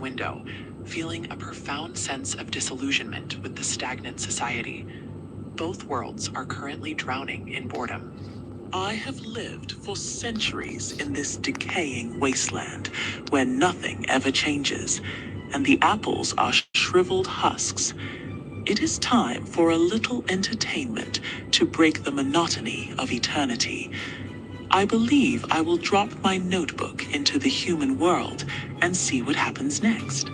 window, feeling a profound sense of disillusionment with the stagnant society. Both worlds are currently drowning in boredom. I have lived for centuries in this decaying wasteland where nothing ever changes, and the apples are shriveled husks. It is time for a little entertainment to break the monotony of eternity. I believe I will drop my notebook into the human world and see what happens next.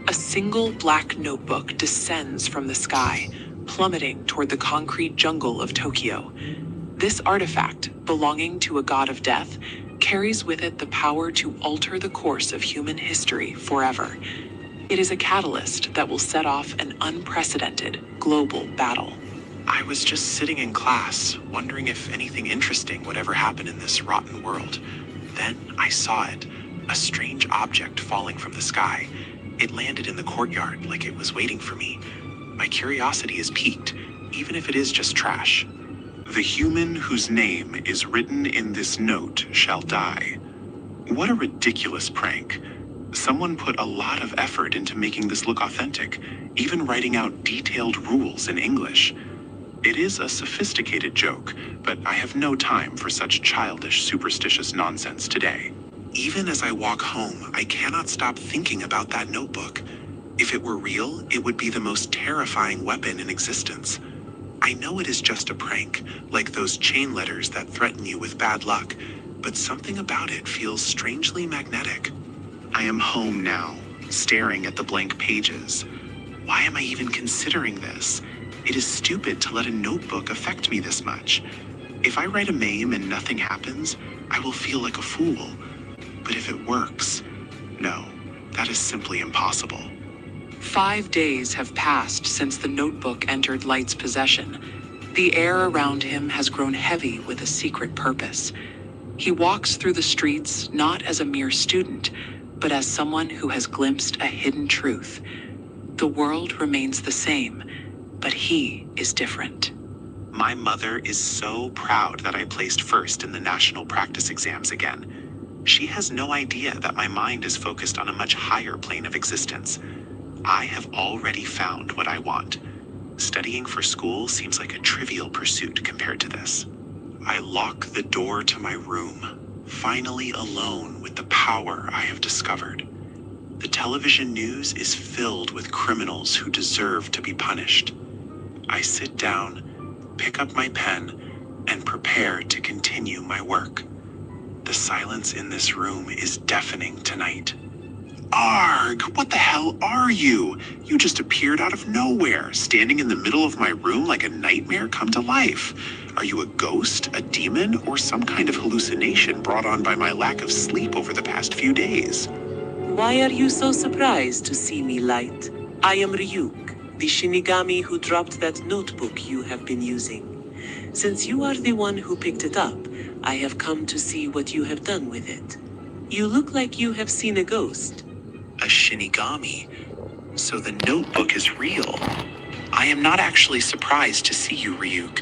A single black notebook descends from the sky, plummeting toward the concrete jungle of Tokyo. This artifact, belonging to a god of death, carries with it the power to alter the course of human history forever. It is a catalyst that will set off an unprecedented global battle. I was just sitting in class, wondering if anything interesting would ever happen in this rotten world. Then I saw it, a strange object falling from the sky. It landed in the courtyard like it was waiting for me. My curiosity is piqued, even if it is just trash. The human whose name is written in this note shall die. What a ridiculous prank. Someone put a lot of effort into making this look authentic, even writing out detailed rules in English. It is a sophisticated joke, but I have no time for such childish, superstitious nonsense today. Even as I walk home, I cannot stop thinking about that notebook. If it were real, it would be the most terrifying weapon in existence. I know it is just a prank, like those chain letters that threaten you with bad luck, but something about it feels strangely magnetic. I am home now, staring at the blank pages. Why am I even considering this? It is stupid to let a notebook affect me this much. If I write a meme and nothing happens, I will feel like a fool. But if it works, no, that is simply impossible. 5 days have passed since the notebook entered Light's possession. The air around him has grown heavy with a secret purpose. He walks through the streets not as a mere student, but as someone who has glimpsed a hidden truth. The world remains the same, but he is different. My mother is so proud that I placed first in the national practice exams again. She has no idea that my mind is focused on a much higher plane of existence. I have already found what I want. Studying for school seems like a trivial pursuit compared to this. I lock the door to my room, finally alone with the power I have discovered. The television news is filled with criminals who deserve to be punished. I sit down, pick up my pen, and prepare to continue my work. The silence in this room is deafening tonight. Arg, what the hell are you? You just appeared out of nowhere, standing in the middle of my room like a nightmare come to life. Are you a ghost, a demon, or some kind of hallucination brought on by my lack of sleep over the past few days? Why are you so surprised to see me, Light? I am Ryuk, the Shinigami who dropped that notebook you have been using. Since you are the one who picked it up, I have come to see what you have done with it. You look like you have seen a ghost. A Shinigami? So the notebook is real. I am not actually surprised to see you, Ryuk.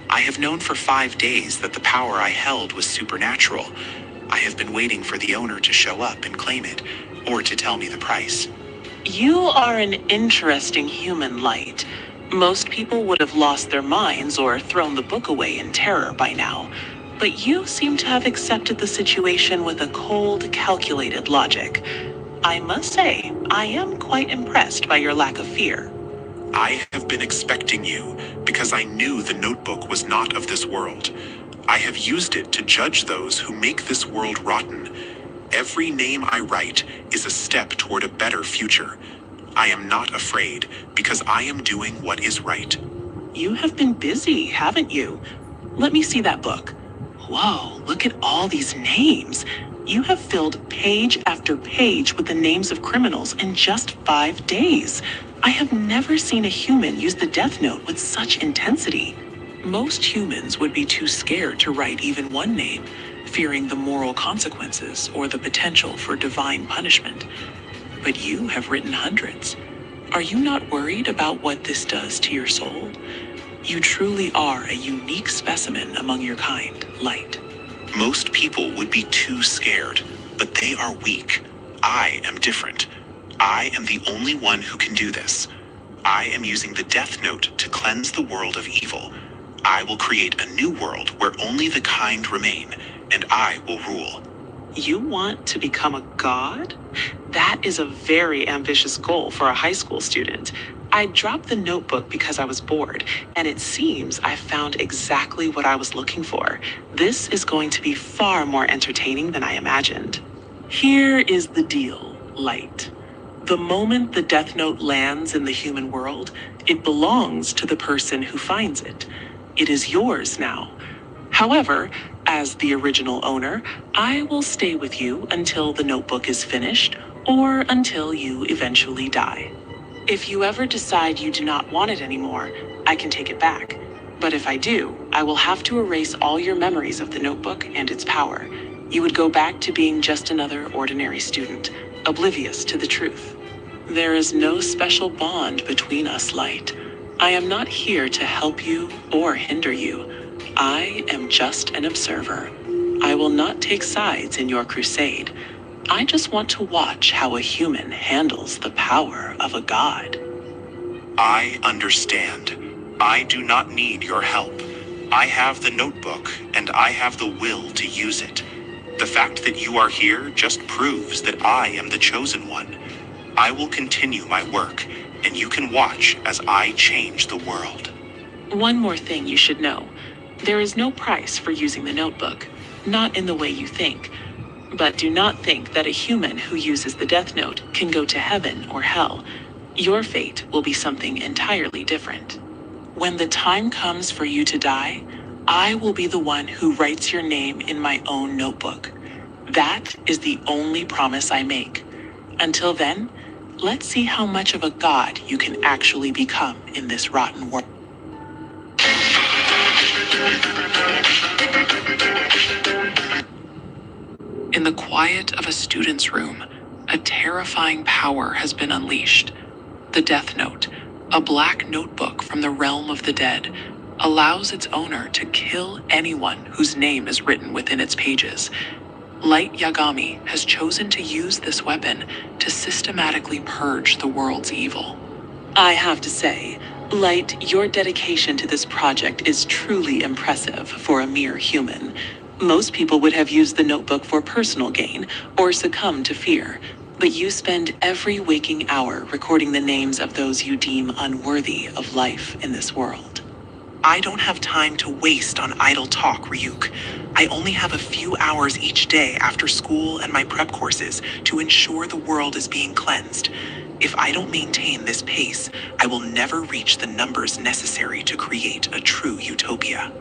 I have known for 5 days that the power I held was supernatural. I have been waiting for the owner to show up and claim it, or to tell me the price. You are an interesting human, Light. Most people would have lost their minds or thrown the book away in terror by now. But you seem to have accepted the situation with a cold, calculated logic. I must say, I am quite impressed by your lack of fear. I have been expecting you because I knew the notebook was not of this world. I have used it to judge those who make this world rotten. Every name I write is a step toward a better future. I am not afraid because I am doing what is right. You have been busy, haven't you? Let me see that book. Whoa, look at all these names. You have filled page after page with the names of criminals in just 5 days. I have never seen a human use the Death Note with such intensity. Most humans would be too scared to write even one name, fearing the moral consequences or the potential for divine punishment. But you have written hundreds. Are you not worried about what this does to your soul? You truly are a unique specimen among your kind, Light. Most people would be too scared, but they are weak. I am different. I am the only one who can do this. I am using the Death Note to cleanse the world of evil. I will create a new world where only the kind remain, and I will rule. You want to become a god? That is a very ambitious goal for a high school student. I dropped the notebook because I was bored, and it seems I found exactly what I was looking for. This is going to be far more entertaining than I imagined. Here is the deal, Light. The moment the Death Note lands in the human world, it belongs to the person who finds it. It is yours now. However, as the original owner, I will stay with you until the notebook is finished or until you eventually die. If you ever decide you do not want it anymore, I can take it back. But if I do, I will have to erase all your memories of the notebook and its power. You would go back to being just another ordinary student, oblivious to the truth. There is no special bond between us, Light. I am not here to help you or hinder you. I am just an observer. I will not take sides in your crusade. I just want to watch how a human handles the power of a god. I understand. I do not need your help. I have the notebook, and I have the will to use it. The fact that you are here just proves that I am the chosen one. I will continue my work, and you can watch as I change the world. One more thing you should know. There is no price for using the notebook, not in the way you think. But do not think that a human who uses the Death Note can go to heaven or hell. Your fate will be something entirely different. When the time comes for you to die, I will be the one who writes your name in my own notebook. That is the only promise I make. Until then, let's see how much of a god you can actually become in this rotten world. In the quiet of a student's room, a terrifying power has been unleashed. The Death Note, a black notebook from the realm of the dead, allows its owner to kill anyone whose name is written within its pages. Light Yagami has chosen to use this weapon to systematically purge the world's evil. I have to say, Light, your dedication to this project is truly impressive for a mere human. Most people would have used the notebook for personal gain or succumbed to fear, but you spend every waking hour recording the names of those you deem unworthy of life in this world. I don't have time to waste on idle talk, Ryuk. I only have a few hours each day after school and my prep courses to ensure the world is being cleansed. If I don't maintain this pace, I will never reach the numbers necessary to create a true utopia.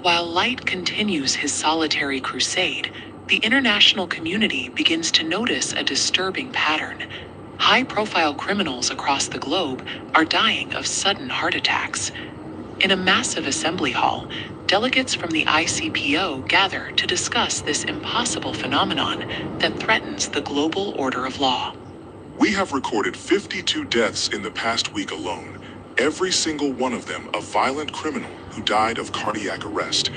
While Light continues his solitary crusade, the international community begins to notice a disturbing pattern. High-profile criminals across the globe are dying of sudden heart attacks. In a massive assembly hall, delegates from the ICPO gather to discuss this impossible phenomenon that threatens the global order of law. We have recorded 52 deaths in the past week alone, every single one of them a violent criminal who died of cardiac arrest.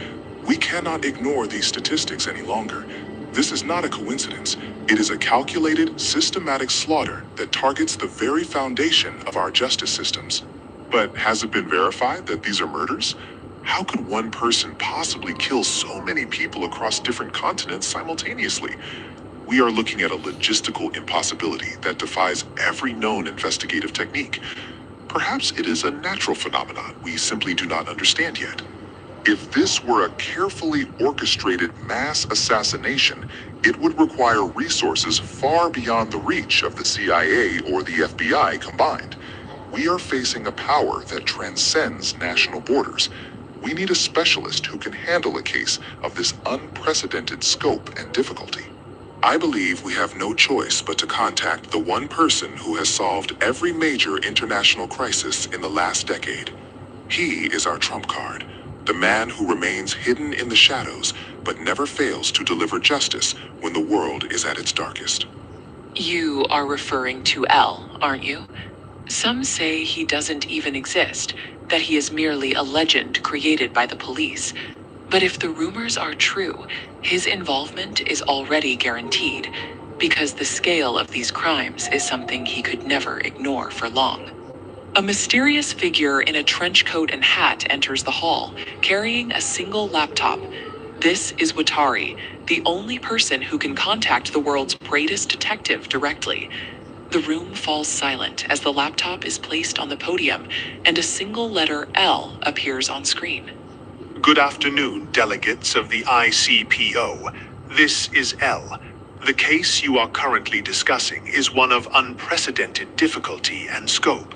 We cannot ignore these statistics any longer. This is not a coincidence. It is a calculated, systematic slaughter that targets the very foundation of our justice systems. But has it been verified that these are murders? How could one person possibly kill so many people across different continents simultaneously? We are looking at a logistical impossibility that defies every known investigative technique. Perhaps it is a natural phenomenon we simply do not understand yet. If this were a carefully orchestrated mass assassination, it would require resources far beyond the reach of the CIA or the FBI combined. We are facing a power that transcends national borders. We need a specialist who can handle a case of this unprecedented scope and difficulty. I believe we have no choice but to contact the one person who has solved every major international crisis in the last decade. He is our trump card, the man who remains hidden in the shadows but never fails to deliver justice when the world is at its darkest. You are referring to L, aren't you? Some say he doesn't even exist, that he is merely a legend created by the police. But if the rumors are true, his involvement is already guaranteed. because the scale of these crimes is something he could never ignore for long. A mysterious figure in a trench coat and hat enters the hall, carrying a single laptop. This is Watari, the only person who can contact the world's greatest detective directly. The room falls silent as the laptop is placed on the podium and a single letter L appears on screen. Good afternoon, delegates of the ICPO. This is L. The case you are currently discussing is one of unprecedented difficulty and scope.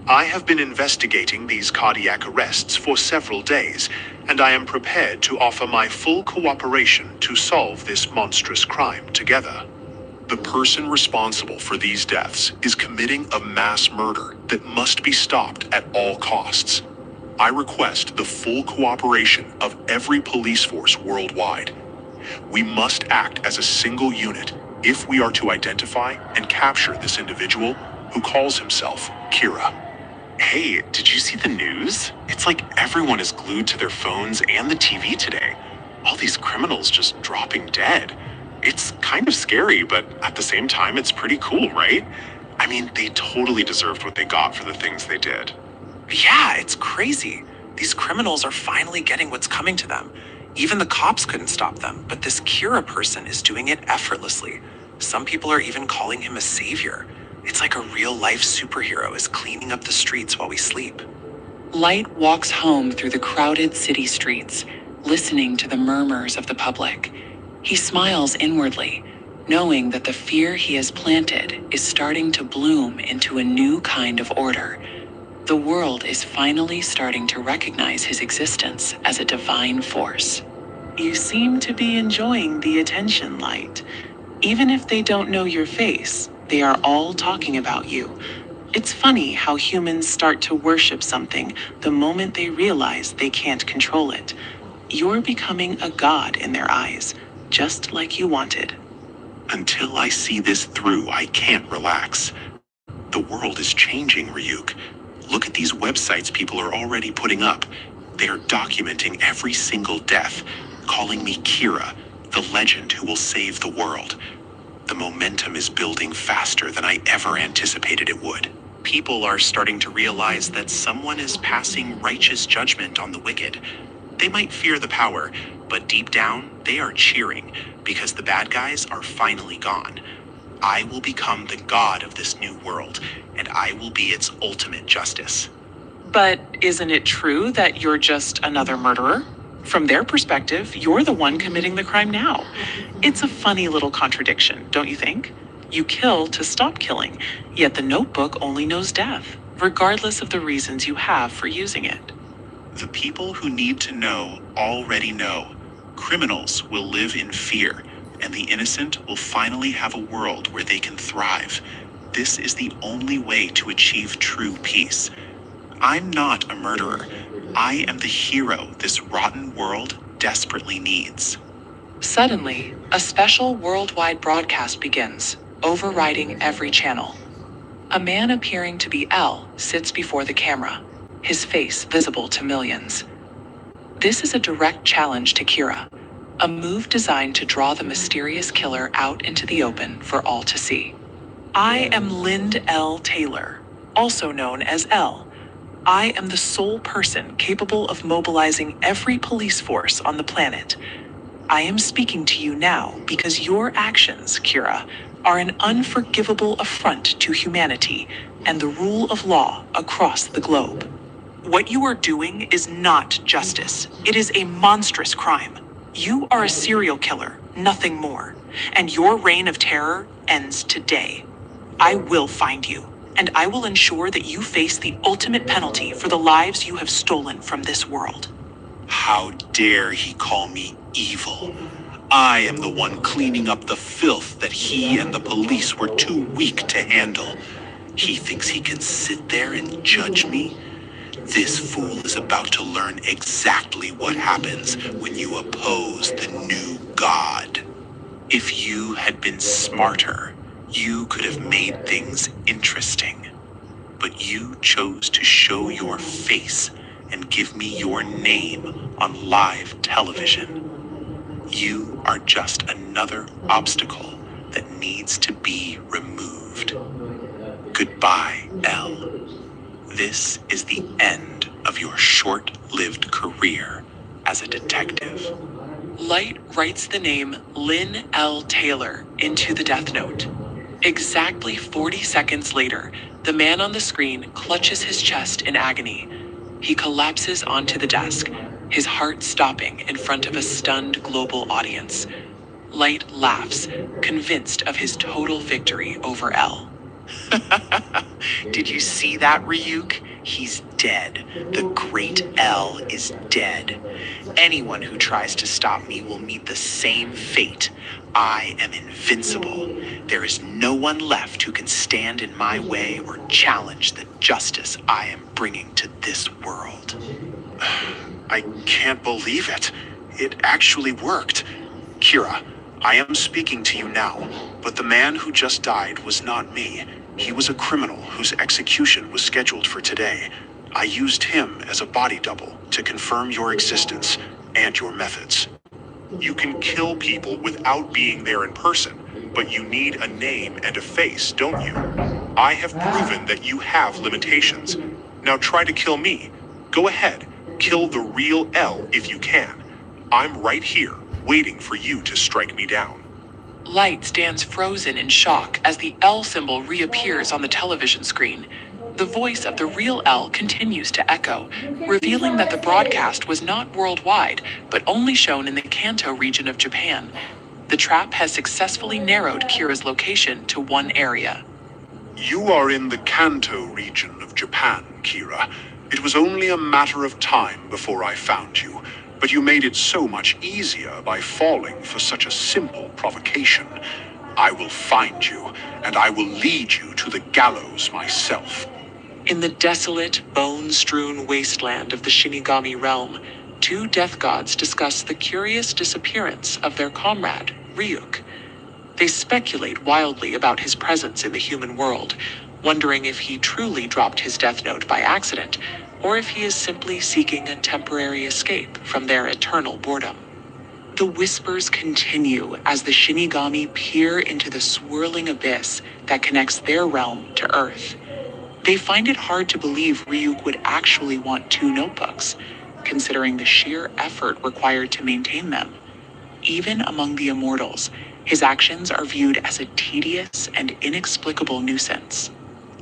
I have been investigating these cardiac arrests for several days, and I am prepared to offer my full cooperation to solve this monstrous crime together. The person responsible for these deaths is committing a mass murder that must be stopped at all costs. I request the full cooperation of every police force worldwide. We must act as a single unit if we are to identify and capture this individual who calls himself Kira. Hey, did you see the news? It's like everyone is glued to their phones and the TV today. All these criminals just dropping dead. It's kind of scary, but at the same time, it's pretty cool, right? I mean, they totally deserved what they got for the things they did. Yeah, it's crazy. These criminals are finally getting what's coming to them. Even the cops couldn't stop them, but this Kira person is doing it effortlessly. Some people are even calling him a savior. It's like a real-life superhero is cleaning up the streets while we sleep. Light walks home through the crowded city streets, listening to the murmurs of the public. He smiles inwardly, knowing that the fear he has planted is starting to bloom into a new kind of order. The world is finally starting to recognize his existence as a divine force. You seem to be enjoying the attention, Light. Even if they don't know your face, they are all talking about you. It's funny how humans start to worship something the moment they realize they can't control it. You're becoming a god in their eyes, just like you wanted. Until I see this through, I can't relax. The world is changing, Ryuk. Look at these websites people are already putting up. They are documenting every single death, calling me Kira, the legend who will save the world. The momentum is building faster than I ever anticipated it would. People are starting to realize that someone is passing righteous judgment on the wicked. They might fear the power, but deep down, they are cheering because the bad guys are finally gone. I will become the god of this new world, and I will be its ultimate justice. But isn't it true that you're just another murderer? From their perspective, you're the one committing the crime now. It's a funny little contradiction, don't you think? You kill to stop killing, yet the notebook only knows death, regardless of the reasons you have for using it. The people who need to know already know. Criminals will live in fear, and the innocent will finally have a world where they can thrive. This is the only way to achieve true peace. I'm not a murderer. I am the hero this rotten world desperately needs. Suddenly, a special worldwide broadcast begins, overriding every channel. A man appearing to be L sits before the camera, his face visible to millions. This is a direct challenge to Kira, a move designed to draw the mysterious killer out into the open for all to see. I am Lind L. Taylor, also known as L. I am the sole person capable of mobilizing every police force on the planet. I am speaking to you now because your actions, Kira, are an unforgivable affront to humanity and the rule of law across the globe. What you are doing is not justice. It is a monstrous crime. You are a serial killer, nothing more. And your reign of terror ends today. I will find you, and I will ensure that you face the ultimate penalty for the lives you have stolen from this world. How dare he call me evil? I am the one cleaning up the filth that he and the police were too weak to handle. He thinks he can sit there and judge me? This fool is about to learn exactly what happens when you oppose the new god. If you had been smarter, you could have made things interesting. But you chose to show your face and give me your name on live television. You are just another obstacle that needs to be removed. Goodbye, L. This is the end of your short-lived career as a detective. Light writes the name Lynn L. Taylor into the death note. Exactly 40 seconds later, the man on the screen clutches his chest in agony. He collapses onto the desk, his heart stopping in front of a stunned global audience. Light laughs, convinced of his total victory over L. Did you see that, Ryuk? He's dead. The great L is dead. Anyone who tries to stop me will meet the same fate. I am invincible. There is no one left who can stand in my way or challenge the justice I am bringing to this world. I can't believe it. It actually worked. Kira, I am speaking to you now, but the man who just died was not me. He was a criminal whose execution was scheduled for today. I used him as a body double to confirm your existence and your methods. You can kill people without being there in person, but you need a name and a face, don't you? I have proven that you have limitations. Now try to kill me. Go ahead, kill the real L if you can. I'm right here, waiting for you to strike me down. Light stands frozen in shock as the L symbol reappears on the television screen. The voice of the real L continues to echo, revealing that the broadcast was not worldwide, but only shown in the Kanto region of Japan. The trap has successfully narrowed Kira's location to one area. You are in the Kanto region of Japan, Kira. It was only a matter of time before I found you, but you made it so much easier by falling for such a simple provocation. I will find you, and I will lead you to the gallows myself. In the desolate, bone-strewn wasteland of the Shinigami realm, two death gods discuss the curious disappearance of their comrade, Ryuk. They speculate wildly about his presence in the human world, wondering if he truly dropped his death note by accident, or if he is simply seeking a temporary escape from their eternal boredom. The whispers continue as the Shinigami peer into the swirling abyss that connects their realm to Earth. They find it hard to believe Ryuk would actually want two notebooks, considering the sheer effort required to maintain them. Even among the immortals, his actions are viewed as a tedious and inexplicable nuisance.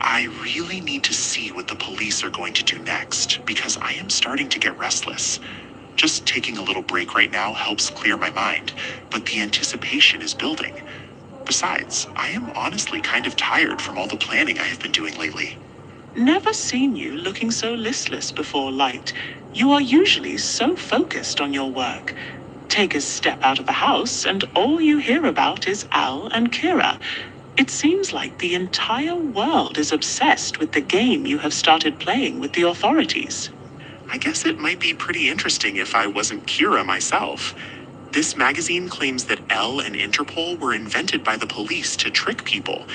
I really need to see what the police are going to do next, because I am starting to get restless. Just taking a little break right now helps clear my mind, but the anticipation is building. Besides, I am honestly kind of tired from all the planning I have been doing lately. Never seen you looking so listless before, Light. You are usually so focused on your work. Take a step out of the house, and all you hear about is Al and Kira. It seems like the entire world is obsessed with the game you have started playing with the authorities. I guess it might be pretty interesting if I wasn't Kira myself. This magazine claims that L and Interpol were invented by the police to trick people.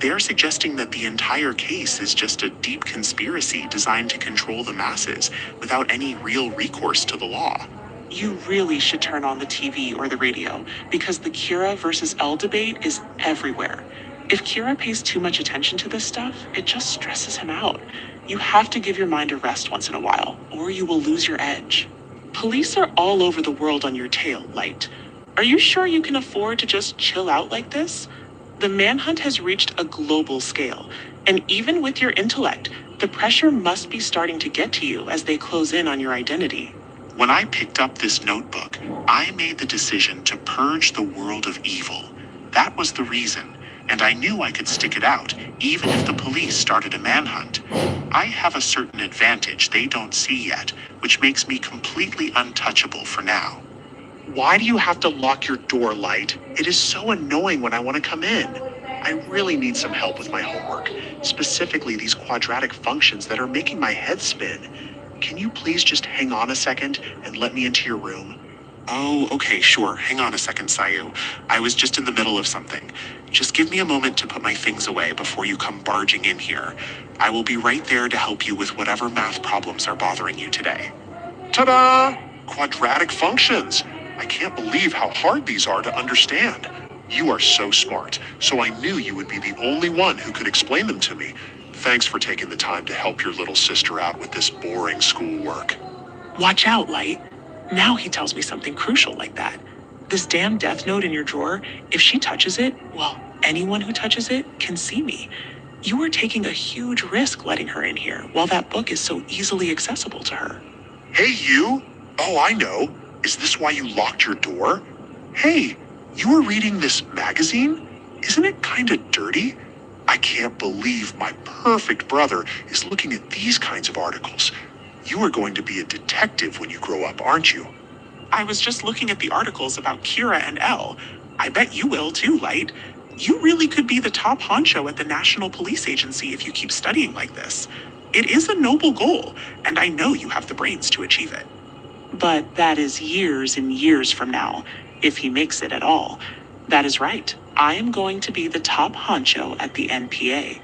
They're suggesting that the entire case is just a deep conspiracy designed to control the masses without any real recourse to the law. You really should turn on the TV or the radio, because the Kira versus L debate is everywhere. If Kira pays too much attention to this stuff, it just stresses him out. You have to give your mind a rest once in a while, or you will lose your edge. Police are all over the world on your tail, Light. Are you sure you can afford to just chill out like this? The manhunt has reached a global scale, and even with your intellect, the pressure must be starting to get to you as they close in on your identity. When I picked up this notebook, I made the decision to purge the world of evil. That was the reason, and I knew I could stick it out, even if the police started a manhunt. I have a certain advantage they don't see yet, which makes me completely untouchable for now. Why do you have to lock your door, Light? It is so annoying when I want to come in. I really need some help with my homework, specifically these quadratic functions that are making my head spin. Can you please just hang on a second and let me into your room? Oh, okay, sure. Hang on a second, Sayu. I was just in the middle of something. Just give me a moment to put my things away before you come barging in here. I will be right there to help you with whatever math problems are bothering you today. Ta-da! Quadratic functions. I can't believe how hard these are to understand. You are so smart, so I knew you would be the only one who could explain them to me. Thanks for taking the time to help your little sister out with this boring schoolwork. Watch out, Light. Now he tells me something crucial like that. This damn death note in your drawer, if she touches it, well, anyone who touches it can see me. You are taking a huge risk letting her in here while that book is so easily accessible to her. Hey, you! Oh, I know. Is this why you locked your door? Hey, you were reading this magazine? Isn't it kinda dirty? I can't believe my perfect brother is looking at these kinds of articles. You are going to be a detective when you grow up, aren't you? I was just looking at the articles about Kira and Elle. I bet you will too, Light. You really could be the top honcho at the National Police Agency if you keep studying like this. It is a noble goal, and I know you have the brains to achieve it. But that is years and years from now, if he makes it at all. That is right. I am going to be the top honcho at the NPA.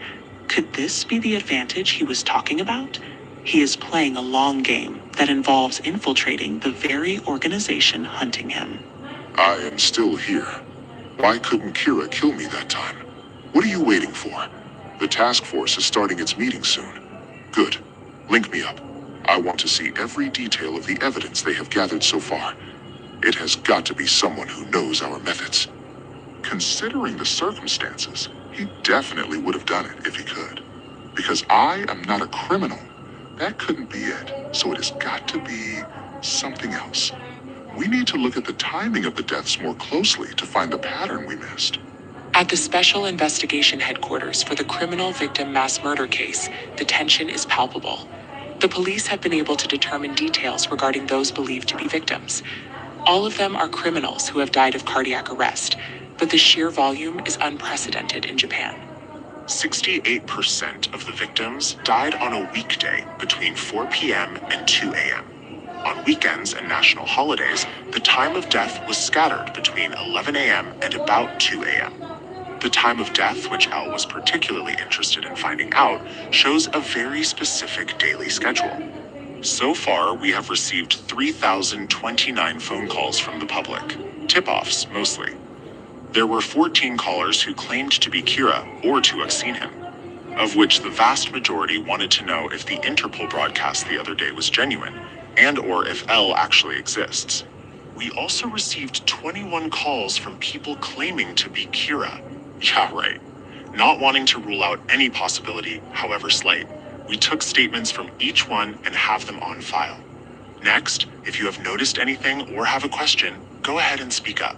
Could this be the advantage he was talking about? He is playing a long game that involves infiltrating the very organization hunting him. I am still here. Why couldn't Kira kill me that time? What are you waiting for? The task force is starting its meeting soon. Good. Link me up. I want to see every detail of the evidence they have gathered so far. It has got to be someone who knows our methods. Considering the circumstances, he definitely would have done it if he could. Because I am not a criminal. That couldn't be it, so it has got to be something else. We need to look at the timing of the deaths more closely to find the pattern we missed. At the Special Investigation Headquarters for the criminal victim mass murder case, the tension is palpable. The police have been able to determine details regarding those believed to be victims. All of them are criminals who have died of cardiac arrest, but the sheer volume is unprecedented in Japan. 68% of the victims died on a weekday between 4 p.m. and 2 a.m. On weekends and national holidays, the time of death was scattered between 11 a.m. and about 2 a.m. The time of death, which Elle was particularly interested in finding out, shows a very specific daily schedule. So far, we have received 3,029 phone calls from the public, tip-offs mostly. There were 14 callers who claimed to be Kira or to have seen him, of which the vast majority wanted to know if the Interpol broadcast the other day was genuine, and or if Elle actually exists. We also received 21 calls from people claiming to be Kira. Yeah, right. Not wanting to rule out any possibility, however slight. We took statements from each one and have them on file. Next, if you have noticed anything or have a question, go ahead and speak up.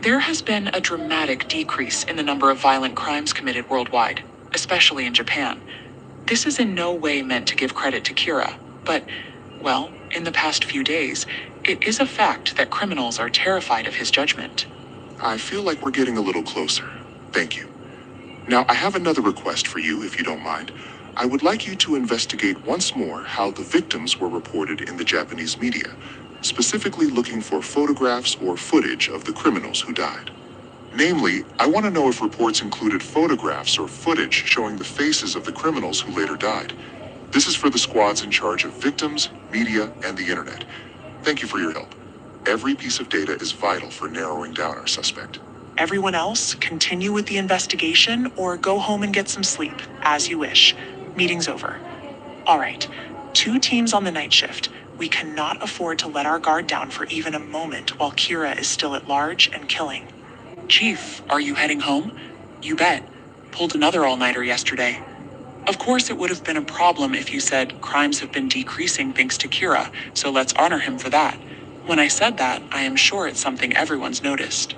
There has been a dramatic decrease in the number of violent crimes committed worldwide, especially in Japan. This is in no way meant to give credit to Kira, but, well, in the past few days, it is a fact that criminals are terrified of his judgment. I feel like we're getting a little closer. Thank you. Now, I have another request for you, if you don't mind. I would like you to investigate once more how the victims were reported in the Japanese media, specifically looking for photographs or footage of the criminals who died. Namely, I want to know if reports included photographs or footage showing the faces of the criminals who later died. This is for the squads in charge of victims, media, and the internet. Thank you for your help. Every piece of data is vital for narrowing down our suspect. Everyone else, continue with the investigation or go home and get some sleep, as you wish. Meeting's over. All right, 2 teams on the night shift. We cannot afford to let our guard down for even a moment while Kira is still at large and killing. Chief, are you heading home? You bet. Pulled another all-nighter yesterday. Of course, it would have been a problem if you said crimes have been decreasing thanks to Kira, so let's honor him for that. When I said that, I am sure it's something everyone's noticed.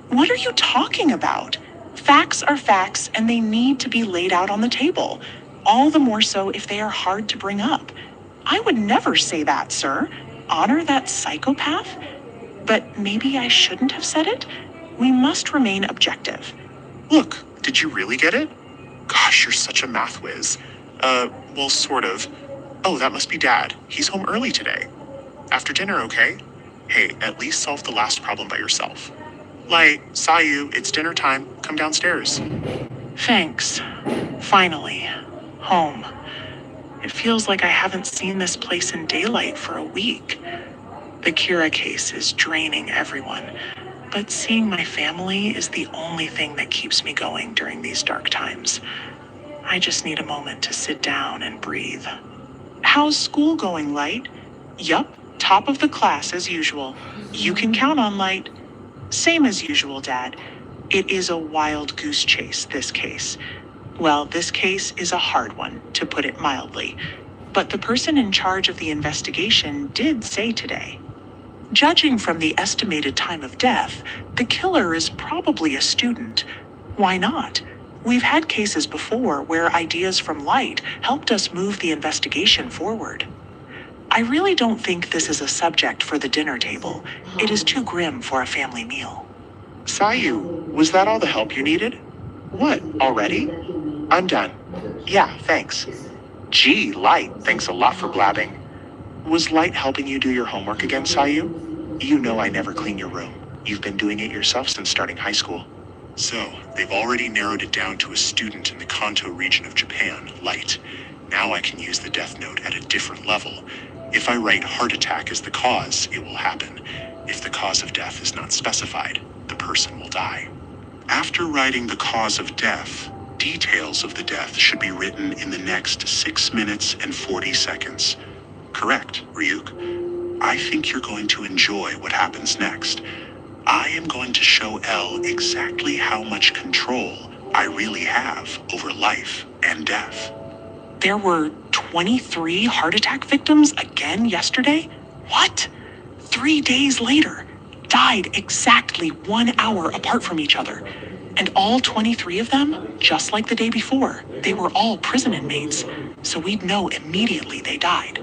What are you talking about? Facts are facts and they need to be laid out on the table. All the more so if they are hard to bring up. I would never say that, sir. Honor that psychopath? But maybe I shouldn't have said it? We must remain objective. Look, did you really get it? Gosh, you're such a math whiz. Well, sort of. Oh, that must be Dad. He's home early today. After dinner, okay? Hey, at least solve the last problem by yourself. Light, saw you. It's dinner time. Come downstairs. Thanks. Finally. Home. It feels like I haven't seen this place in daylight for a week. The Kira case is draining everyone, but seeing my family is the only thing that keeps me going during these dark times. I just need a moment to sit down and breathe. How's school going, Light? Yup, top of the class as usual. You can count on Light. Same as usual, Dad. It is a wild goose chase, this case. Well, this case is a hard one, to put it mildly. But the person in charge of the investigation did say today, judging from the estimated time of death, the killer is probably a student. Why not? We've had cases before where ideas from Light helped us move the investigation forward. I really don't think this is a subject for the dinner table. It is too grim for a family meal. Sayu, was that all the help you needed? What, already? I'm done. Yeah, thanks. Gee, Light, thanks a lot for blabbing. Was Light helping you do your homework again, Sayu? You know I never clean your room. You've been doing it yourself since starting high school. So, they've already narrowed it down to a student in the Kanto region of Japan, Light. Now I can use the death note at a different level. If I write heart attack as the cause, it will happen. If the cause of death is not specified, the person will die. After writing the cause of death, details of the death should be written in the next 6 minutes and 40 seconds. Correct, Ryuk. I think you're going to enjoy what happens next. I am going to show Elle exactly how much control I really have over life and death. There were 23 heart attack victims again yesterday? What? 3 days later, died exactly 1 hour apart from each other. And all 23 of them, just like the day before, they were all prison inmates. So we'd know immediately they died.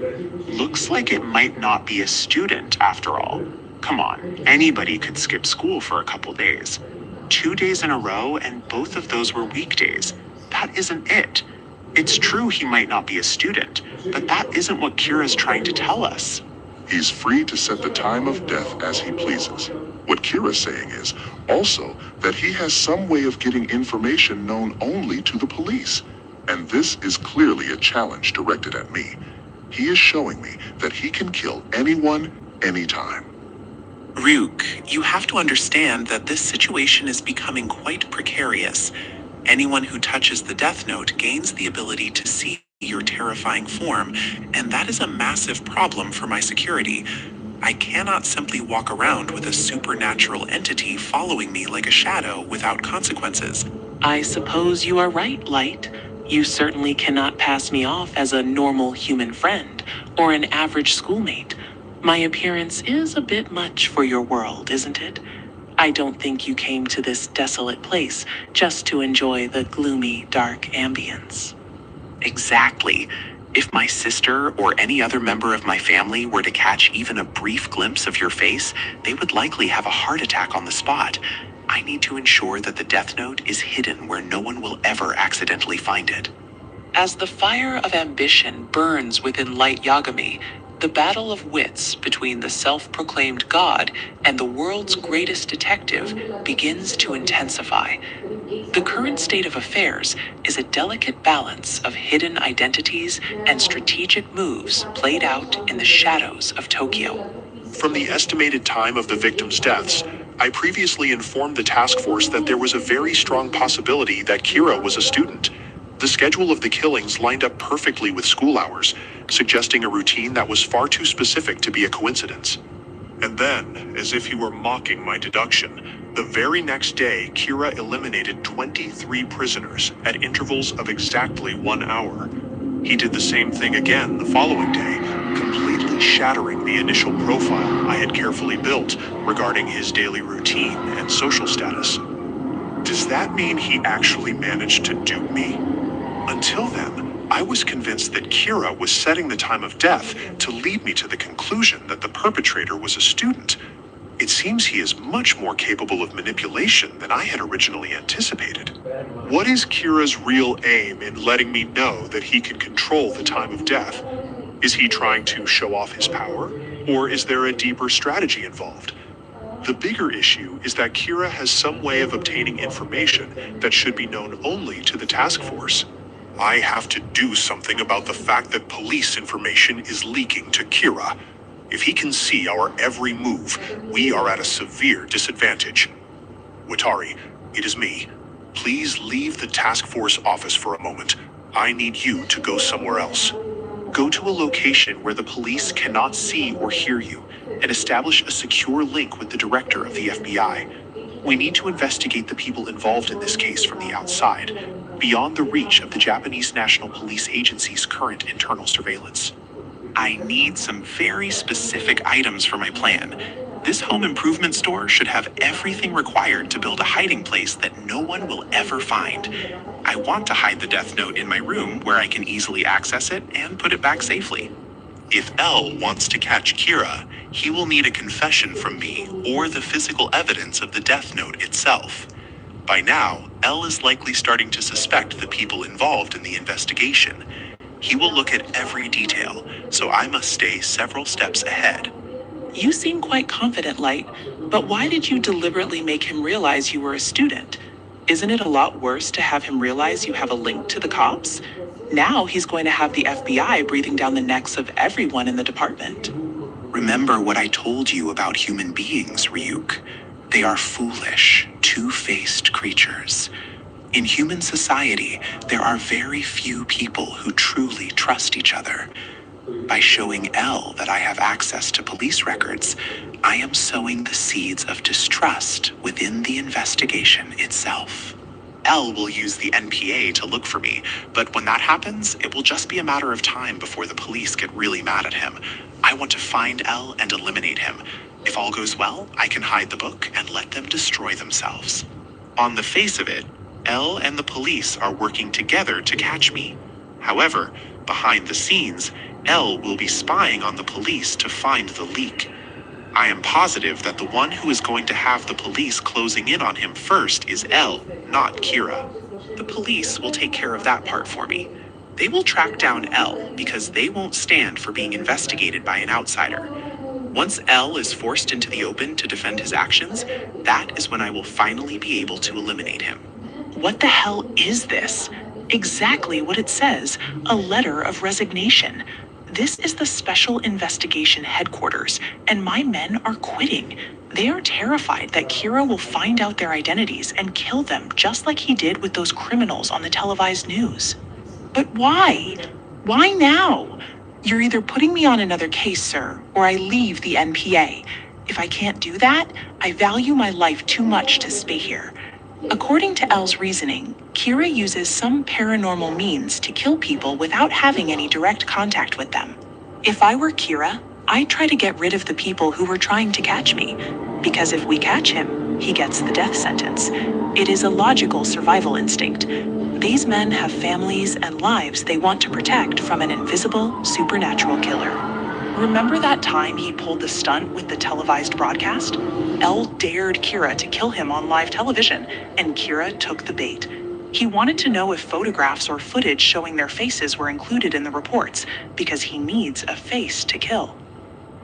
Looks like it might not be a student after all. Come on, anybody could skip school for a couple days. 2 days in a row, and both of those were weekdays. That isn't it. It's true he might not be a student, but that isn't what Kira's trying to tell us. He's free to set the time of death as he pleases. What Kira's saying is also that he has some way of getting information known only to the police. And this is clearly a challenge directed at me. He is showing me that he can kill anyone, anytime. Ryuk, you have to understand that this situation is becoming quite precarious. Anyone who touches the death note gains the ability to see your terrifying form, and that is a massive problem for my security. I cannot simply walk around with a supernatural entity following me like a shadow without consequences. I suppose you are right, Light. You certainly cannot pass me off as a normal human friend or an average schoolmate. My appearance is a bit much for your world, isn't it? I don't think you came to this desolate place just to enjoy the gloomy, dark ambience. Exactly. If my sister or any other member of my family were to catch even a brief glimpse of your face, they would likely have a heart attack on the spot. I need to ensure that the death note is hidden where no one will ever accidentally find it. As the fire of ambition burns within Light Yagami, the battle of wits between the self-proclaimed god and the world's greatest detective begins to intensify. The current state of affairs is a delicate balance of hidden identities and strategic moves played out in the shadows of Tokyo. From the estimated time of the victims' deaths, I previously informed the task force that there was a very strong possibility that Kira was a student. The schedule of the killings lined up perfectly with school hours, suggesting a routine that was far too specific to be a coincidence. And then, as if he were mocking my deduction, the very next day, Kira eliminated 23 prisoners at intervals of exactly 1 hour. He did the same thing again the following day, completely shattering the initial profile I had carefully built regarding his daily routine and social status. Does that mean he actually managed to dupe me? Until then, I was convinced that Kira was setting the time of death to lead me to the conclusion that the perpetrator was a student. It seems he is much more capable of manipulation than I had originally anticipated. What is Kira's real aim in letting me know that he can control the time of death? Is he trying to show off his power, or is there a deeper strategy involved? The bigger issue is that Kira has some way of obtaining information that should be known only to the task force. I have to do something about the fact that police information is leaking to Kira. If he can see our every move, we are at a severe disadvantage. Watari, it is me. Please leave the task force office for a moment. I need you to go somewhere else. Go to a location where the police cannot see or hear you, and establish a secure link with the director of the FBI. We need to investigate the people involved in this case from the outside, beyond the reach of the Japanese National Police Agency's current internal surveillance. I need some very specific items for my plan. This home improvement store should have everything required to build a hiding place that no one will ever find. I want to hide the Death Note in my room where I can easily access it and put it back safely. If L wants to catch Kira, he will need a confession from me or the physical evidence of the Death Note itself. By now, L is likely starting to suspect the people involved in the investigation. He will look at every detail, so I must stay several steps ahead. You seem quite confident, Light, but why did you deliberately make him realize you were a student? Isn't it a lot worse to have him realize you have a link to the cops? Now he's going to have the FBI breathing down the necks of everyone in the department. Remember what I told you about human beings, Ryuk. They are foolish, two-faced creatures. In human society, there are very few people who truly trust each other. By showing L that I have access to police records, I am sowing the seeds of distrust within the investigation itself. L will use the NPA to look for me, but when that happens, it will just be a matter of time before the police get really mad at him. I want to find L and eliminate him. If all goes well, I can hide the book and let them destroy themselves. On the face of it, L and the police are working together to catch me. However, behind the scenes, L will be spying on the police to find the leak. I am positive that the one who is going to have the police closing in on him first is L, not Kira. The police will take care of that part for me. They will track down L because they won't stand for being investigated by an outsider. Once L is forced into the open to defend his actions, that is when I will finally be able to eliminate him. What the hell is this? Exactly what it says, a letter of resignation. This is the Special Investigation Headquarters, and my men are quitting. They are terrified that Kira will find out their identities and kill them just like he did with those criminals on the televised news. But why? Why now? You're either putting me on another case, sir, or I leave the NPA. If I can't do that, I value my life too much to stay here. According to L's reasoning, Kira uses some paranormal means to kill people without having any direct contact with them. If I were Kira, I'd try to get rid of the people who were trying to catch me, because if we catch him, he gets the death sentence. It is a logical survival instinct. These men have families and lives they want to protect from an invisible, supernatural killer. Remember that time he pulled the stunt with the televised broadcast? L dared Kira to kill him on live television, and Kira took the bait. He wanted to know if photographs or footage showing their faces were included in the reports, because he needs a face to kill.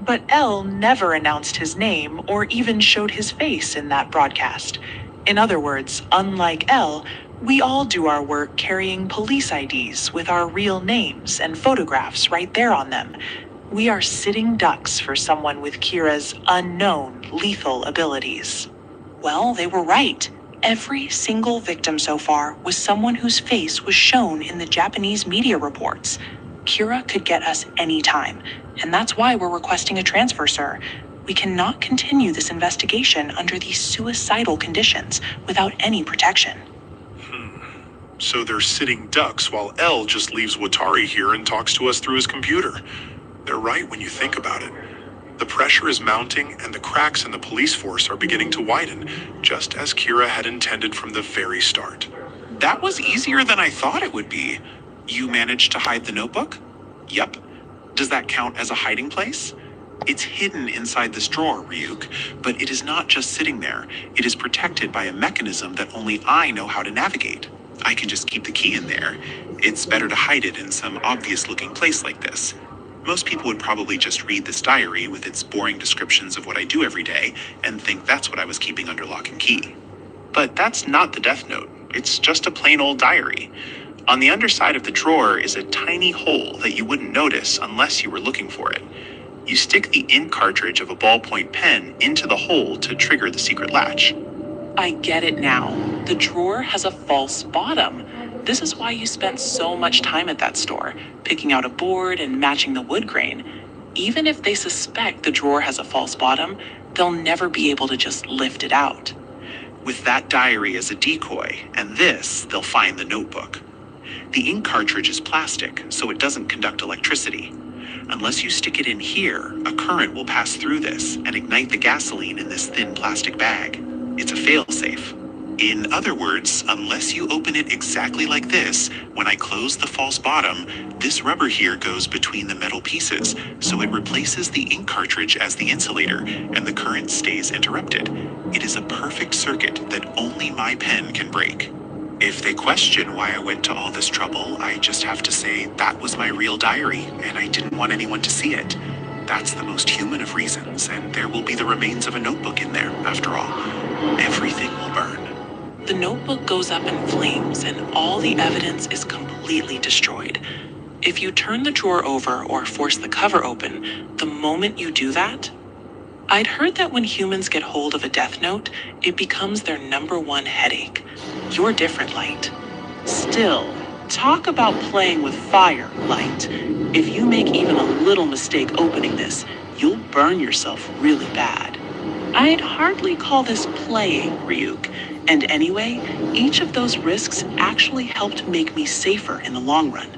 But L never announced his name or even showed his face in that broadcast. In other words, unlike L, we all do our work carrying police IDs with our real names and photographs right there on them. We are sitting ducks for someone with Kira's unknown lethal abilities. Well, they were right. Every single victim so far was someone whose face was shown in the Japanese media reports. Kira could get us anytime, and that's why we're requesting a transfer, sir. We cannot continue this investigation under these suicidal conditions without any protection. So they're sitting ducks while L just leaves Watari here and talks to us through his computer. They're right when you think about it. The pressure is mounting and the cracks in the police force are beginning to widen, just as Kira had intended from the very start. That was easier than I thought it would be. You managed to hide the notebook? Yep. Does that count as a hiding place? It's hidden inside this drawer, Ryuk, but it is not just sitting there. It is protected by a mechanism that only I know how to navigate. I can just keep the key in there. It's better to hide it in some obvious-looking place like this. Most people would probably just read this diary with its boring descriptions of what I do every day and think that's what I was keeping under lock and key. But that's not the Death Note. It's just a plain old diary. On the underside of the drawer is a tiny hole that you wouldn't notice unless you were looking for it. You stick the ink cartridge of a ballpoint pen into the hole to trigger the secret latch. I get it now. The drawer has a false bottom. This is why you spent so much time at that store, picking out a board and matching the wood grain. Even if they suspect the drawer has a false bottom, they'll never be able to just lift it out. With that diary as a decoy, and this, they'll find the notebook. The ink cartridge is plastic, so it doesn't conduct electricity. Unless you stick it in here, a current will pass through this and ignite the gasoline in this thin plastic bag. It's a failsafe. In other words, unless you open it exactly like this, when I close the false bottom, this rubber here goes between the metal pieces, so it replaces the ink cartridge as the insulator, and the current stays interrupted. It is a perfect circuit that only my pen can break. If they question why I went to all this trouble, I just have to say that was my real diary, and I didn't want anyone to see it. That's the most human of reasons, and there will be the remains of a notebook in there, after all. Everything will burn. The notebook goes up in flames and all the evidence is completely destroyed. If you turn the drawer over or force the cover open, the moment you do that, I'd heard that when humans get hold of a death note, it becomes their #1 headache. You're different, Light. Still, talk about playing with fire, Light. If you make even a little mistake opening this, you'll burn yourself really bad. I'd hardly call this playing, Ryuk. And anyway, each of those risks actually helped make me safer in the long run.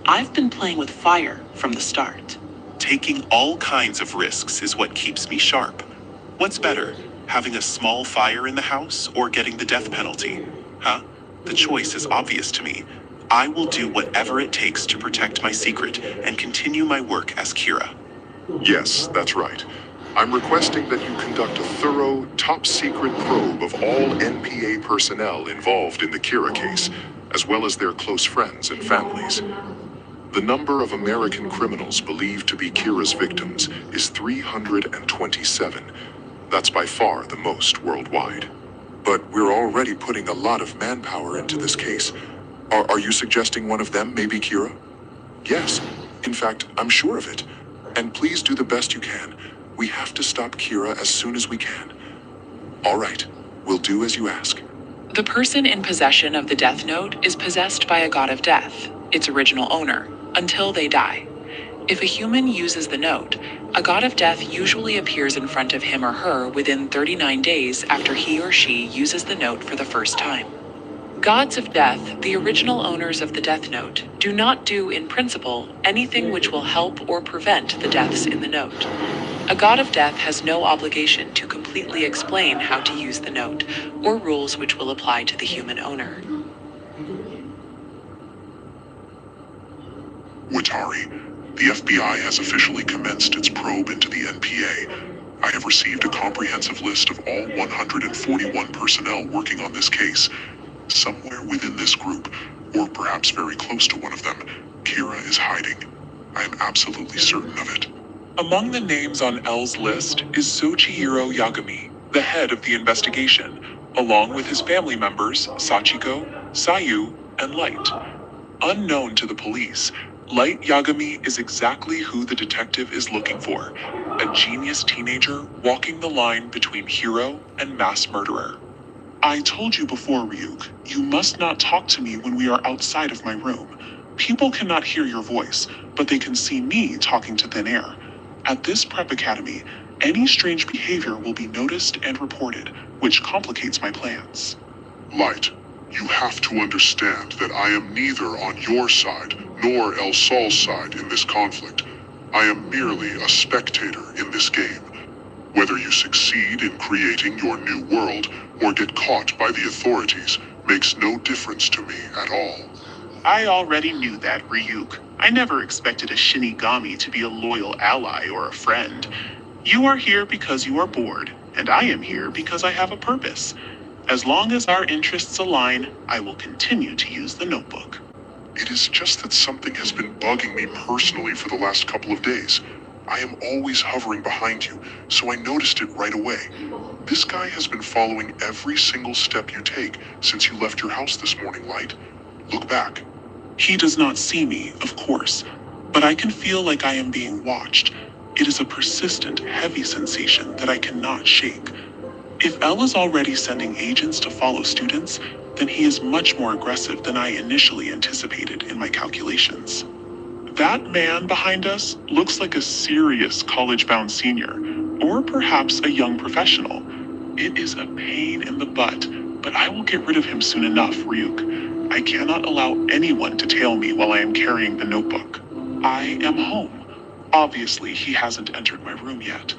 I've been playing with fire from the start. Taking all kinds of risks is what keeps me sharp. What's better, having a small fire in the house or getting the death penalty? Huh? The choice is obvious to me. I will do whatever it takes to protect my secret and continue my work as Kira. Yes, that's right. I'm requesting that you conduct a thorough, top-secret probe of all NPA personnel involved in the Kira case, as well as their close friends and families. The number of American criminals believed to be Kira's victims is 327. That's by far the most worldwide. But we're already putting a lot of manpower into this case. Are you suggesting one of them may be Kira? Yes. In fact, I'm sure of it. And please do the best you can. We have to stop Kira as soon as we can. All right, we'll do as you ask. The person in possession of the Death Note is possessed by a god of death, its original owner, until they die. If a human uses the note, a god of death usually appears in front of him or her within 39 days after he or she uses the note for the first time. Gods of death, the original owners of the Death Note, do not do in principle anything which will help or prevent the deaths in the note. A god of death has no obligation to completely explain how to use the note, or rules which will apply to the human owner. Watari, the FBI has officially commenced its probe into the NPA. I have received a comprehensive list of all 141 personnel working on this case. Somewhere within this group, or perhaps very close to one of them, Kira is hiding. I am absolutely certain of it. Among the names on L's list is Soichiro Yagami, the head of the investigation, along with his family members Sachiko, Sayu, and Light. Unknown to the police, Light Yagami is exactly who the detective is looking for, a genius teenager walking the line between hero and mass murderer. I told you before, Ryuk, you must not talk to me when we are outside of my room. People cannot hear your voice, but they can see me talking to thin air. At this prep academy, any strange behavior will be noticed and reported, which complicates my plans. Light, you have to understand that I am neither on your side nor El Sol's side in this conflict. I am merely a spectator in this game. Whether you succeed in creating your new world or get caught by the authorities makes no difference to me at all. I already knew that, Ryuk. I never expected a Shinigami to be a loyal ally or a friend. You are here because you are bored, and I am here because I have a purpose. As long as our interests align, I will continue to use the notebook. It is just that something has been bugging me personally for the last couple of days. I am always hovering behind you, so I noticed it right away. This guy has been following every single step you take since you left your house this morning, Light. Look back. He does not see me, of course, but I can feel like I am being watched. It is a persistent, heavy sensation that I cannot shake. If L is already sending agents to follow students, then he is much more aggressive than I initially anticipated in my calculations. That man behind us looks like a serious college-bound senior, or perhaps a young professional. It is a pain in the butt, but I will get rid of him soon enough, Ryuk. I cannot allow anyone to tail me while I am carrying the notebook. I am home. Obviously, he hasn't entered my room yet.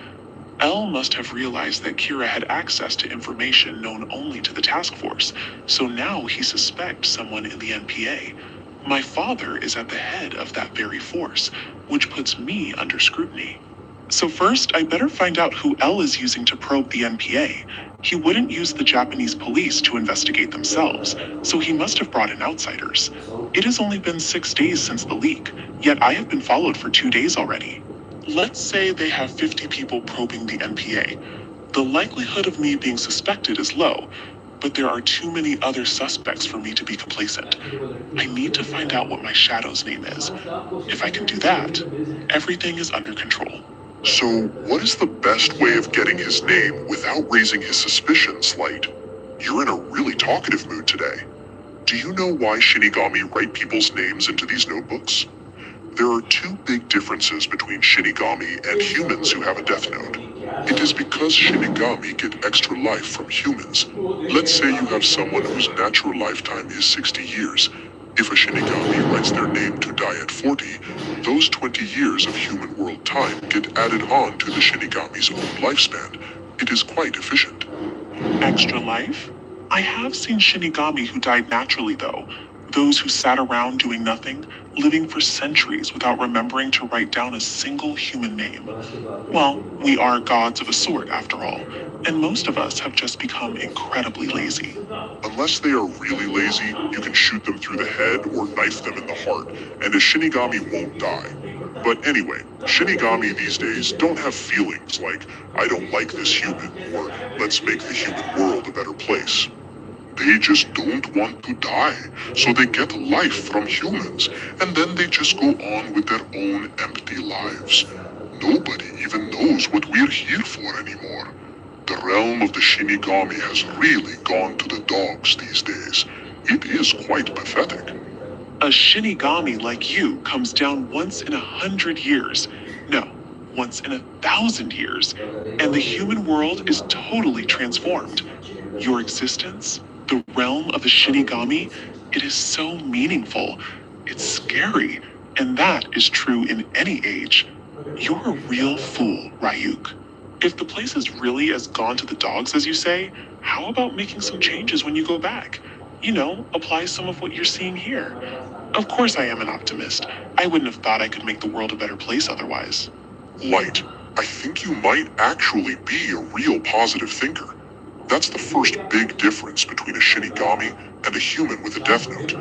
L must have realized that Kira had access to information known only to the task force, so now he suspects someone in the NPA. My father is at the head of that very force, which puts me under scrutiny. So first, I better find out who L is using to probe the NPA. He wouldn't use the Japanese police to investigate themselves, so he must have brought in outsiders. It has only been 6 days since the leak, yet I have been followed for 2 days already. Let's say they have 50 people probing the NPA. The likelihood of me being suspected is low, but there are too many other suspects for me to be complacent. I need to find out what my shadow's name is. If I can do that, everything is under control. So, what is the best way of getting his name without raising his suspicions, Light? You're in a really talkative mood today. Do you know why Shinigami write people's names into these notebooks? There are 2 big differences between Shinigami and humans who have a death note. It is because Shinigami get extra life from humans. Let's say you have someone whose natural lifetime is 60 years. If a Shinigami writes their name to die at 40, those 20 years of human world time get added on to the Shinigami's own lifespan. It is quite efficient. Extra life? I have seen Shinigami who died naturally, though. Those who sat around doing nothing, living for centuries without remembering to write down a single human name. Well, we are gods of a sort, after all, and most of us have just become incredibly lazy. Unless they are really lazy, you can shoot them through the head or knife them in the heart, and a Shinigami won't die. But anyway, Shinigami these days don't have feelings like, I don't like this human, or let's make the human world a better place. They just don't want to die, so they get life from humans, and then they just go on with their own empty lives. Nobody even knows what we're here for anymore. The realm of the Shinigami has really gone to the dogs these days. It is quite pathetic. A Shinigami like you comes down once in 100 years. No, once in 1,000 years. And the human world is totally transformed. Your existence, the realm of the Shinigami, it is so meaningful. It's scary. And that is true in any age. You're a real fool, Ryuk. If the place is really as gone to the dogs as you say, how about making some changes when you go back? You know, apply some of what you're seeing here. Of course I am an optimist. I wouldn't have thought I could make the world a better place otherwise. Light, I think you might actually be a real positive thinker. That's the first big difference between a Shinigami and a human with a death note.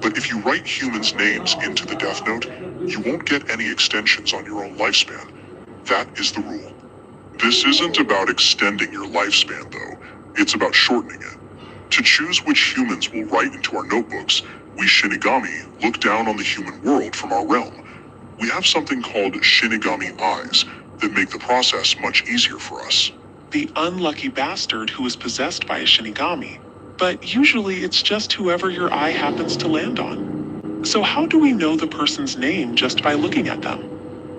But if you write humans' names into the death note, you won't get any extensions on your own lifespan. That is the rule. This isn't about extending your lifespan, though. It's about shortening it. To choose which humans will write into our notebooks, we Shinigami look down on the human world from our realm. We have something called Shinigami eyes that make the process much easier for us. The unlucky bastard who is possessed by a Shinigami. But usually it's just whoever your eye happens to land on. So how do we know the person's name just by looking at them?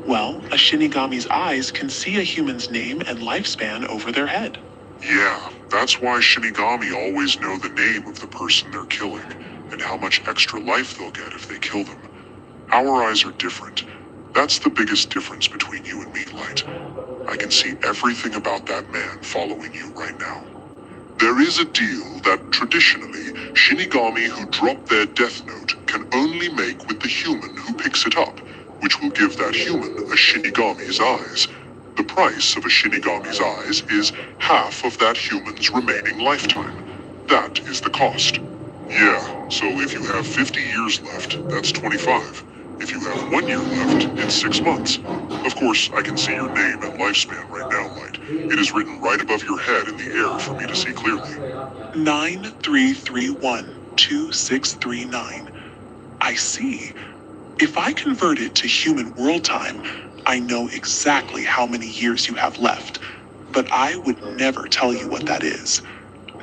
Well, a Shinigami's eyes can see a human's name and lifespan over their head. Yeah, that's why Shinigami always know the name of the person they're killing, and how much extra life they'll get if they kill them. Our eyes are different. That's the biggest difference between you and me, Light. I can see everything about that man following you right now. There is a deal that traditionally, Shinigami who drop their death note can only make with the human who picks it up, which will give that human a Shinigami's eyes. The price of a Shinigami's eyes is half of that human's remaining lifetime. That is the cost. Yeah, so if you have 50 years left, that's 25. If you have 1 year left, it's 6 months. Of course, I can see your name and lifespan right now, Light. It is written right above your head in the air for me to see clearly. 93312639. I see. If I convert it to human world time, I know exactly how many years you have left, but I would never tell you what that is.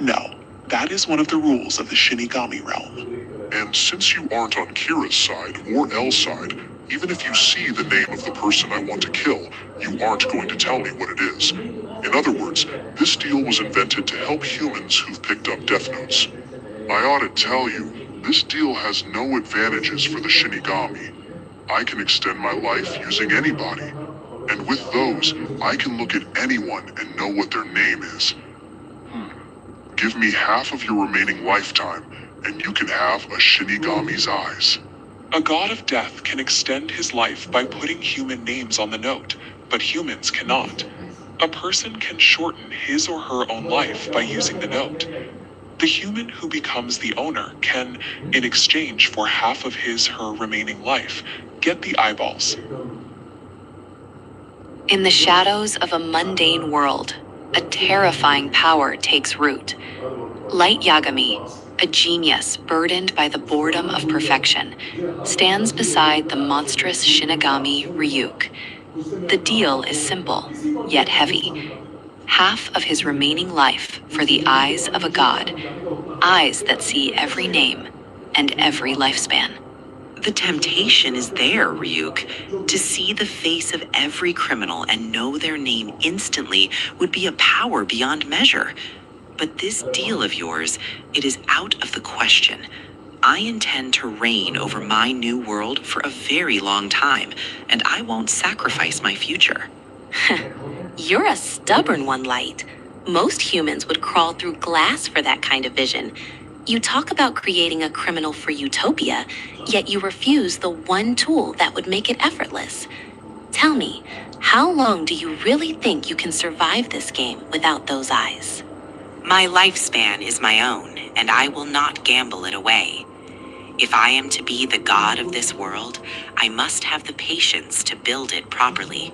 No, that is one of the rules of the Shinigami realm. And since you aren't on Kira's side or L's side, even if you see the name of the person I want to kill, you aren't going to tell me what it is. In other words, this deal was invented to help humans who've picked up Death Notes. I ought to tell you, this deal has no advantages for the Shinigami. I can extend my life using anybody. And with those, I can look at anyone and know what their name is. Give me half of your remaining lifetime, and you can have a Shinigami's eyes. A god of death can extend his life by putting human names on the note, but humans cannot. A person can shorten his or her own life by using the note. The human who becomes the owner can, in exchange for half of his/her remaining life, get the eyeballs. In the shadows of a mundane world, a terrifying power takes root. Light Yagami, a genius burdened by the boredom of perfection, stands beside the monstrous Shinigami Ryuk. The deal is simple, yet heavy. Half of his remaining life for the eyes of a god, eyes that see every name and every lifespan. The temptation is there, Ryuk. To see the face of every criminal and know their name instantly would be a power beyond measure. But this deal of yours, it is out of the question. I intend to reign over my new world for a very long time, and I won't sacrifice my future. You're a stubborn one, Light. Most humans would crawl through glass for that kind of vision. You talk about creating a criminal for utopia, yet you refuse the one tool that would make it effortless. Tell me, how long do you really think you can survive this game without those eyes? My lifespan is my own, and I will not gamble it away. If I am to be the god of this world, I must have the patience to build it properly.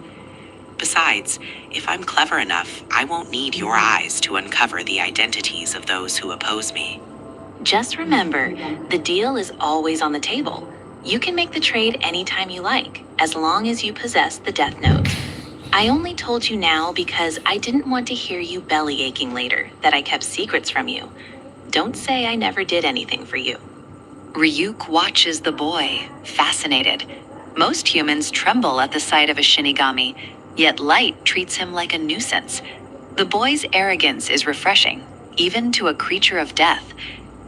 Besides, if I'm clever enough, I won't need your eyes to uncover the identities of those who oppose me. Just remember, the deal is always on the table. You can make the trade anytime you like, as long as you possess the Death Note. I only told you now because I didn't want to hear you belly aching later that I kept secrets from you. Don't say I never did anything for you. Ryuk watches the boy, fascinated. Most humans tremble at the sight of a Shinigami, yet Light treats him like a nuisance. The boy's arrogance is refreshing, even to a creature of death.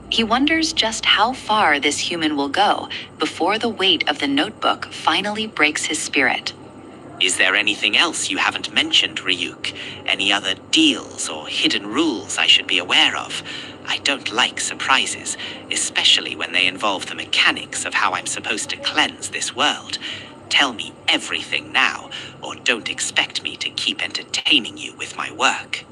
He wonders just how far this human will go before the weight of the notebook finally breaks his spirit. Is there anything else you haven't mentioned, Ryuk? Any other deals or hidden rules I should be aware of? I don't like surprises, especially when they involve the mechanics of how I'm supposed to cleanse this world. Tell me everything now, or don't expect me to keep entertaining you with my work.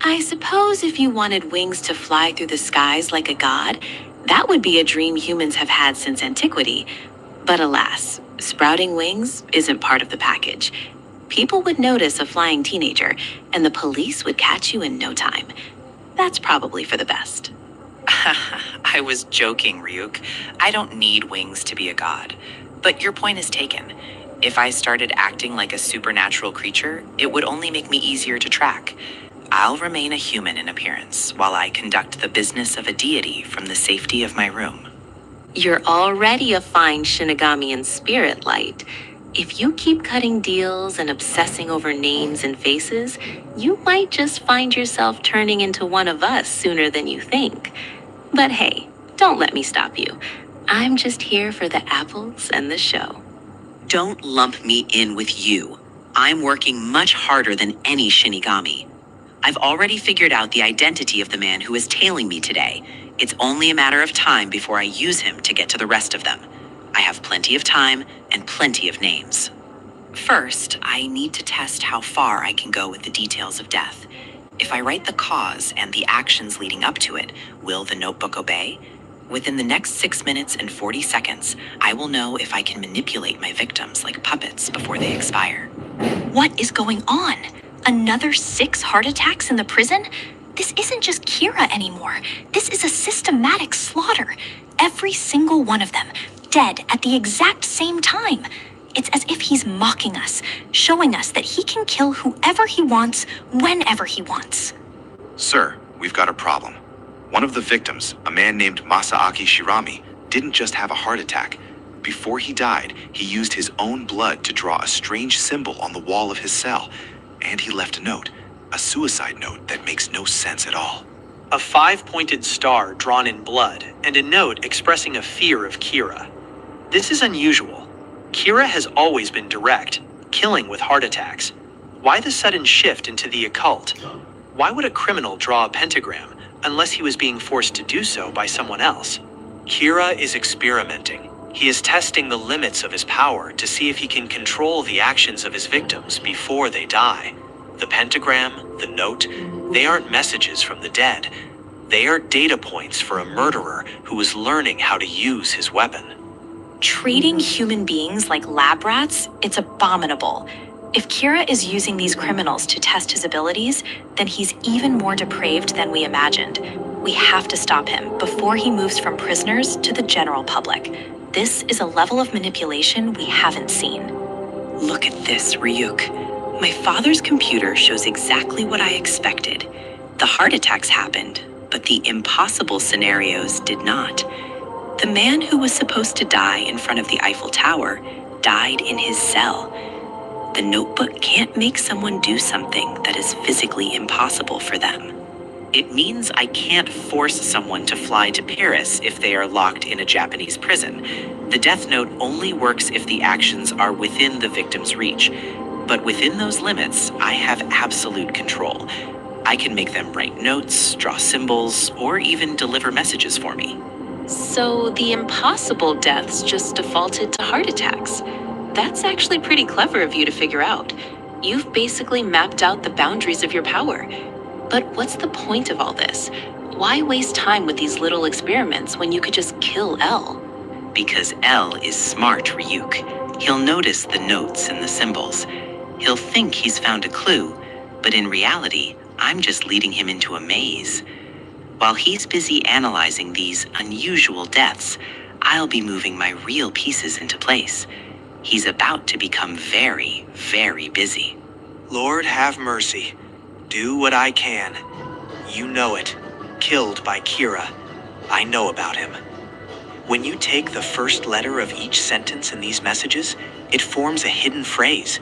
I suppose if you wanted wings to fly through the skies like a god, that would be a dream humans have had since antiquity. But alas, sprouting wings isn't part of the package. People would notice a flying teenager, and the police would catch you in no time. That's probably for the best. I was joking, Ryuk. I don't need wings to be a god. But your point is taken. If I started acting like a supernatural creature, it would only make me easier to track. I'll remain a human in appearance while I conduct the business of a deity from the safety of my room. You're already a fine Shinigami in spirit, Light. If you keep cutting deals and obsessing over names and faces, you might just find yourself turning into one of us sooner than you think. But hey, don't let me stop you. I'm just here for the apples and the show. Don't lump me in with you. I'm working much harder than any Shinigami. I've already figured out the identity of the man who is tailing me today. It's only a matter of time before I use him to get to the rest of them. I have plenty of time and plenty of names. First, I need to test how far I can go with the details of death. If I write the cause and the actions leading up to it, will the notebook obey? Within the next 6 minutes and 40 seconds, I will know if I can manipulate my victims like puppets before they expire. What is going on? Another 6 heart attacks in the prison? This isn't just Kira anymore. This is a systematic slaughter. Every single one of them, dead at the exact same time. It's as if he's mocking us, showing us that he can kill whoever he wants, whenever he wants. Sir, we've got a problem. One of the victims, a man named Masaaki Shirami, didn't just have a heart attack. Before he died, he used his own blood to draw a strange symbol on the wall of his cell, and he left a note, a suicide note that makes no sense at all. A 5-pointed star drawn in blood, and a note expressing a fear of Kira. This is unusual. Kira has always been direct, killing with heart attacks. Why the sudden shift into the occult? Why would a criminal draw a pentagram unless he was being forced to do so by someone else? Kira is experimenting. He is testing the limits of his power to see if he can control the actions of his victims before they die. The pentagram, the note, they aren't messages from the dead. They are data points for a murderer who is learning how to use his weapon. Treating human beings like lab rats, it's abominable. If Kira is using these criminals to test his abilities, then he's even more depraved than we imagined. We have to stop him before he moves from prisoners to the general public. This is a level of manipulation we haven't seen. Look at this, Ryuk. My father's computer shows exactly what I expected. The heart attacks happened, but the impossible scenarios did not. The man who was supposed to die in front of the Eiffel Tower died in his cell. The notebook can't make someone do something that is physically impossible for them. It means I can't force someone to fly to Paris if they are locked in a Japanese prison. The death note only works if the actions are within the victim's reach. But within those limits, I have absolute control. I can make them write notes, draw symbols, or even deliver messages for me. So the impossible deaths just defaulted to heart attacks. That's actually pretty clever of you to figure out. You've basically mapped out the boundaries of your power. But what's the point of all this? Why waste time with these little experiments when you could just kill L? Because L is smart, Ryuk. He'll notice the notes and the symbols. He'll think he's found a clue, but in reality, I'm just leading him into a maze. While he's busy analyzing these unusual deaths, I'll be moving my real pieces into place. He's about to become very, very busy. Lord have mercy. Do what I can. You know it. Killed by Kira. I know about him. When you take the first letter of each sentence in these messages, it forms a hidden phrase.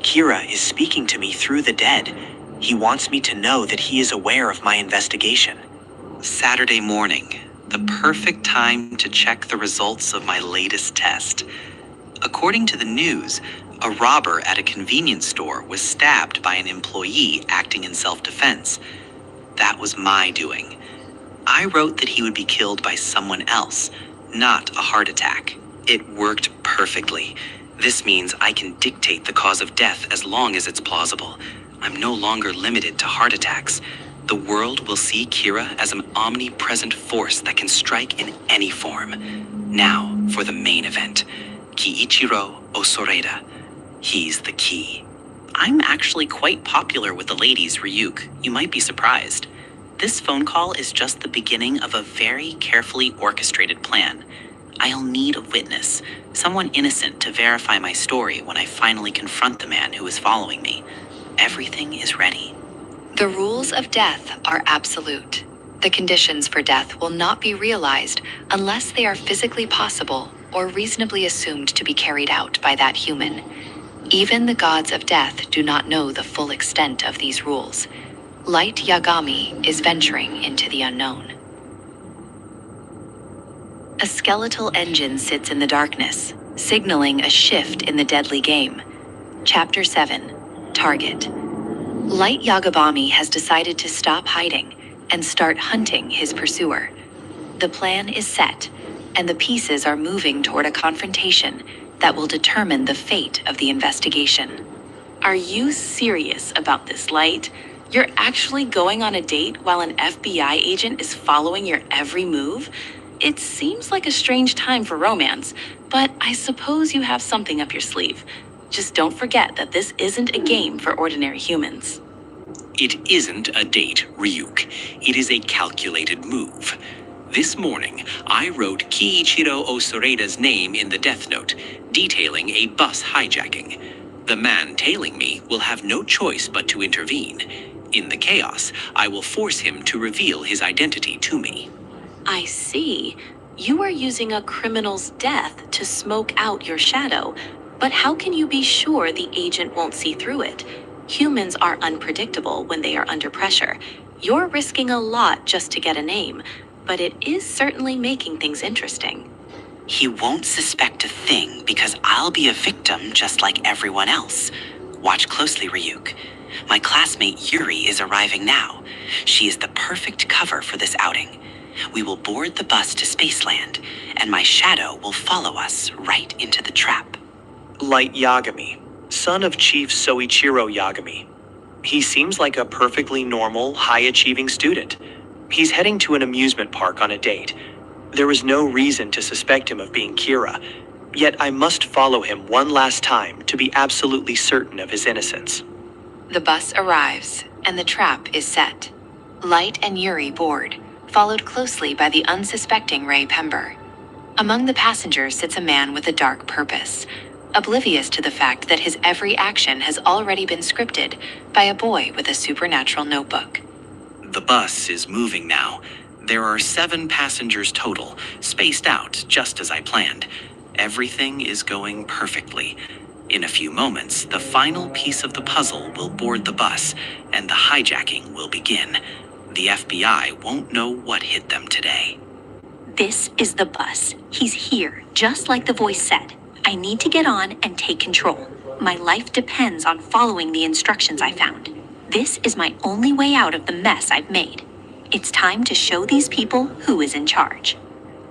Kira is speaking to me through the dead. He wants me to know that he is aware of my investigation. Saturday morning, the perfect time to check the results of my latest test. According to the news, a robber at a convenience store was stabbed by an employee acting in self-defense. That was my doing. I wrote that he would be killed by someone else, not a heart attack. It worked perfectly. This means I can dictate the cause of death as long as it's plausible. I'm no longer limited to heart attacks. The world will see Kira as an omnipresent force that can strike in any form. Now, for the main event. Kiichiro Osoreda. He's the key. I'm actually quite popular with the ladies, Ryuk. You might be surprised. This phone call is just the beginning of a very carefully orchestrated plan. I'll need a witness, someone innocent to verify my story when I finally confront the man who is following me. Everything is ready. The rules of death are absolute. The conditions for death will not be realized unless they are physically possible or reasonably assumed to be carried out by that human. Even the gods of death do not know the full extent of these rules. Light Yagami is venturing into the unknown. A skeletal engine sits in the darkness, signaling a shift in the deadly game. Chapter 7, Target. Light Yagami has decided to stop hiding and start hunting his pursuer. The plan is set, and the pieces are moving toward a confrontation that will determine the fate of the investigation. Are you serious about this, Light? You're actually going on a date while an FBI agent is following your every move? It seems like a strange time for romance, but I suppose you have something up your sleeve. Just don't forget that this isn't a game for ordinary humans. It isn't a date, Ryuk. It is a calculated move. This morning, I wrote Kiichiro Osoreda's name in the death note, detailing a bus hijacking. The man tailing me will have no choice but to intervene. In the chaos, I will force him to reveal his identity to me. I see. You are using a criminal's death to smoke out your shadow. But how can you be sure the agent won't see through it? Humans are unpredictable when they are under pressure. You're risking a lot just to get a name, but it is certainly making things interesting. He won't suspect a thing because I'll be a victim just like everyone else. Watch closely, Ryuk. My classmate Yuri is arriving now. She is the perfect cover for this outing. We will board the bus to Spaceland, and my shadow will follow us right into the trap. Light Yagami, son of Chief Soichiro Yagami. He seems like a perfectly normal, high-achieving student. He's heading to an amusement park on a date. There is no reason to suspect him of being Kira, yet I must follow him one last time to be absolutely certain of his innocence. The bus arrives, and the trap is set. Light and Yuri board, followed closely by the unsuspecting Ray Pember. Among the passengers sits a man with a dark purpose, oblivious to the fact that his every action has already been scripted by a boy with a supernatural notebook. The bus is moving now. There are 7 passengers total, spaced out just as I planned. Everything is going perfectly. In a few moments, the final piece of the puzzle will board the bus, and the hijacking will begin. The FBI won't know what hit them today. This is the bus. He's here, just like the voice said. I need to get on and take control. My life depends on following the instructions I found. This is my only way out of the mess I've made. It's time to show these people who is in charge.